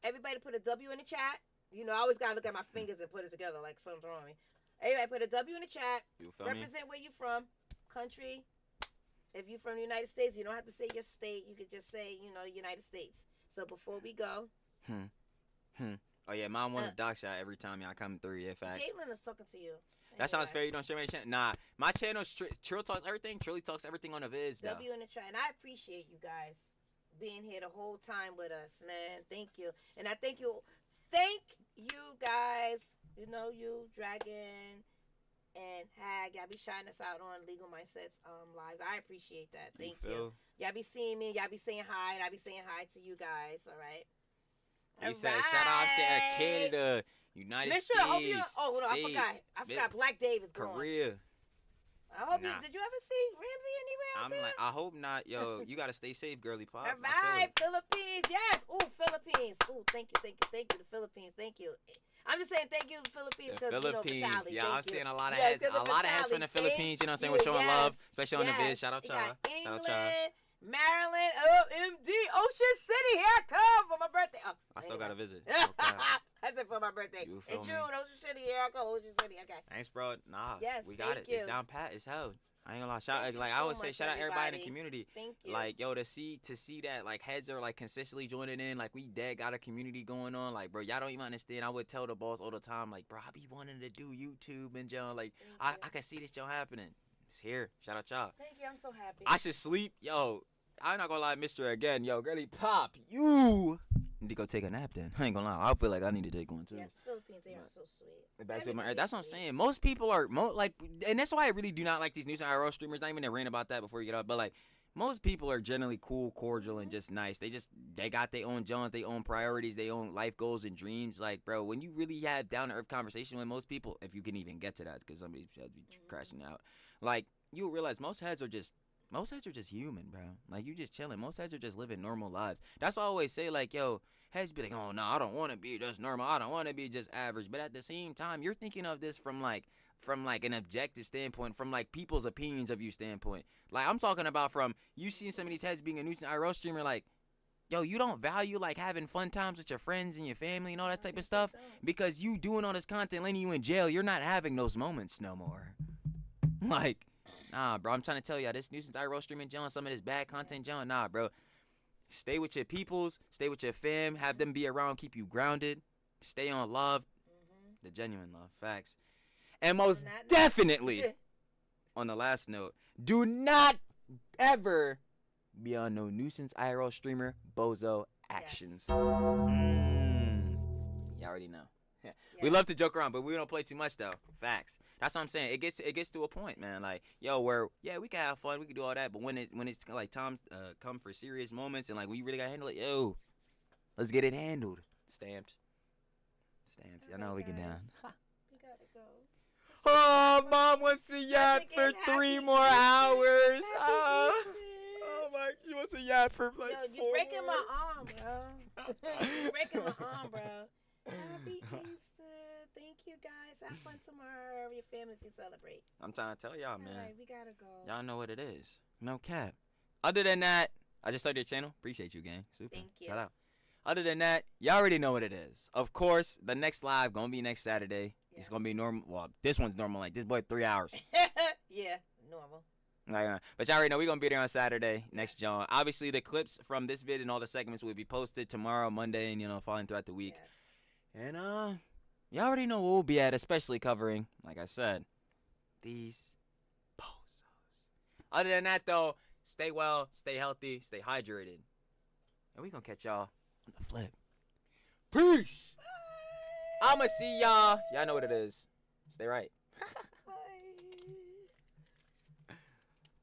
Everybody put a W in the chat. I always gotta look at my fingers and put it together like something's wrong with me. Everybody put a W in the chat. You feel Represent where you from, country. If you're from the United States, you don't have to say your state. You could just say, United States. So before we go. Oh yeah, Mom wants a doc shot every time y'all come through. Yeah, facts. Caitlin is talking to you. That sounds fair. You don't share my channel. Nah, my channel Trill talks everything. Trilly talks everything on the vids. W in the chat, and I appreciate you guys being here the whole time with us, man. Thank you, and I thank you guys. You Dragon and Hag, y'all be shining us out on Legal Mindsets lives. I appreciate that. Thank you. Y'all be seeing me. Y'all be saying hi, and I be saying hi to you guys. All right. He said, shout out to Canada, United States. I forgot. Black Dave is gone. Korea. I hope did you ever see Ramsey anywhere out there? I hope not. Yo, you gotta stay safe, girly pop. All right, Philippines. Yes. Ooh, Philippines. Ooh, thank you. The Philippines. Thank you. I'm just saying thank you, Philippines. The Philippines. Yeah, I'm seeing a lot of heads. A lot of heads from the Philippines. You know what I'm saying? We're showing love, especially on the vid. Shout out y'all. England, Maryland, OMD, Ocean City. Here I come for my birthday. I still gotta visit. I said for my birthday. You In feel June, me? Ocean City, here I go, Ocean City. Okay. Thanks, bro. Nah, Yes, we got thank it. you. It's down pat. It's held. I ain't gonna lie. Shout Thank you like I so always say, much, shout out everybody in the everybody. community. Thank you. Like yo, to see that like heads are like consistently joining in. Like we dead got a community going on. Like bro, y'all don't even understand. I would tell the boss all the time, like bro, I be wanting to do YouTube and John. Like I can see this Joe happening. It's here. Shout out y'all. Thank you. I'm so happy. I should sleep, yo. I'm not gonna lie, Mister again, yo. Girly Pop, you need to go take a nap then. I ain't gonna lie. I feel like I need to take one too. Yes, Philippines, they are so sweet. That's what I'm saying. Most people are like, and that's why I really do not like these news and IRL streamers. Not even to rant about that before you get up, but like, most people are generally cool, cordial, and just nice. They got their own Jones, their own priorities, their own life goals and dreams. Like, bro, when you really have down to earth conversation with most people, if you can even get to that, because some of these heads be crashing out, like you'll realize most heads are just human, bro. Like you just chilling. Most heads are just living normal lives. That's why I always say, like, yo, heads be like, oh no, I don't want to be just normal. I don't want to be just average. But at the same time, you're thinking of this from an objective standpoint, from like people's opinions of you standpoint. Like I'm talking about from you seeing some of these heads being a nuisance IRL streamer, like, yo, you don't value like having fun times with your friends and your family and all that type of stuff because you doing all this content landing you in jail. You're not having those moments no more. Like. Nah, bro, I'm trying to tell y'all, this nuisance IRL streaming, John, some of this bad content, John, nah, bro. Stay with your peoples, stay with your fam, have them be around, keep you grounded, stay on love, the genuine love, facts. And most definitely, on the last note, do not ever be on no nuisance IRL streamer bozo actions. Y'all already know. We love to joke around, but we don't play too much though. Facts. That's what I'm saying. It gets to a point, man. Like, yo, where we can have fun, we can do all that, but when it's like times come for serious moments and like we really gotta handle it, yo, let's get it handled. Stamped. Y'all know how we get down. We gotta go. Oh, mom wants to yacht for 3 more hours. Oh my, she wants to yacht for like. Yo, you breaking my arm, bro. You breaking my arm, bro. Happy Easter. Thank you, guys. Have fun tomorrow with your family if you celebrate. I'm trying to tell y'all, man. All right, we gotta go. Y'all know what it is. No cap. Other than that, I just started your channel. Appreciate you, gang. Super. Thank you. Shout out. Other than that, y'all already know what it is. Of course, the next live gonna be next Saturday. It's gonna be normal. Well, this one's normal. Like this boy, 3 hours. Yeah, normal. But y'all already know we're gonna be there on Saturday next John. Obviously, the clips from this vid and all the segments will be posted tomorrow, Monday, and following throughout the week. And y'all already know where we'll be at, especially covering, like I said, these bozos. Other than that, though, stay well, stay healthy, stay hydrated, and we gonna catch y'all on the flip. Peace. I'ma see y'all. Y'all know what it is. Stay right.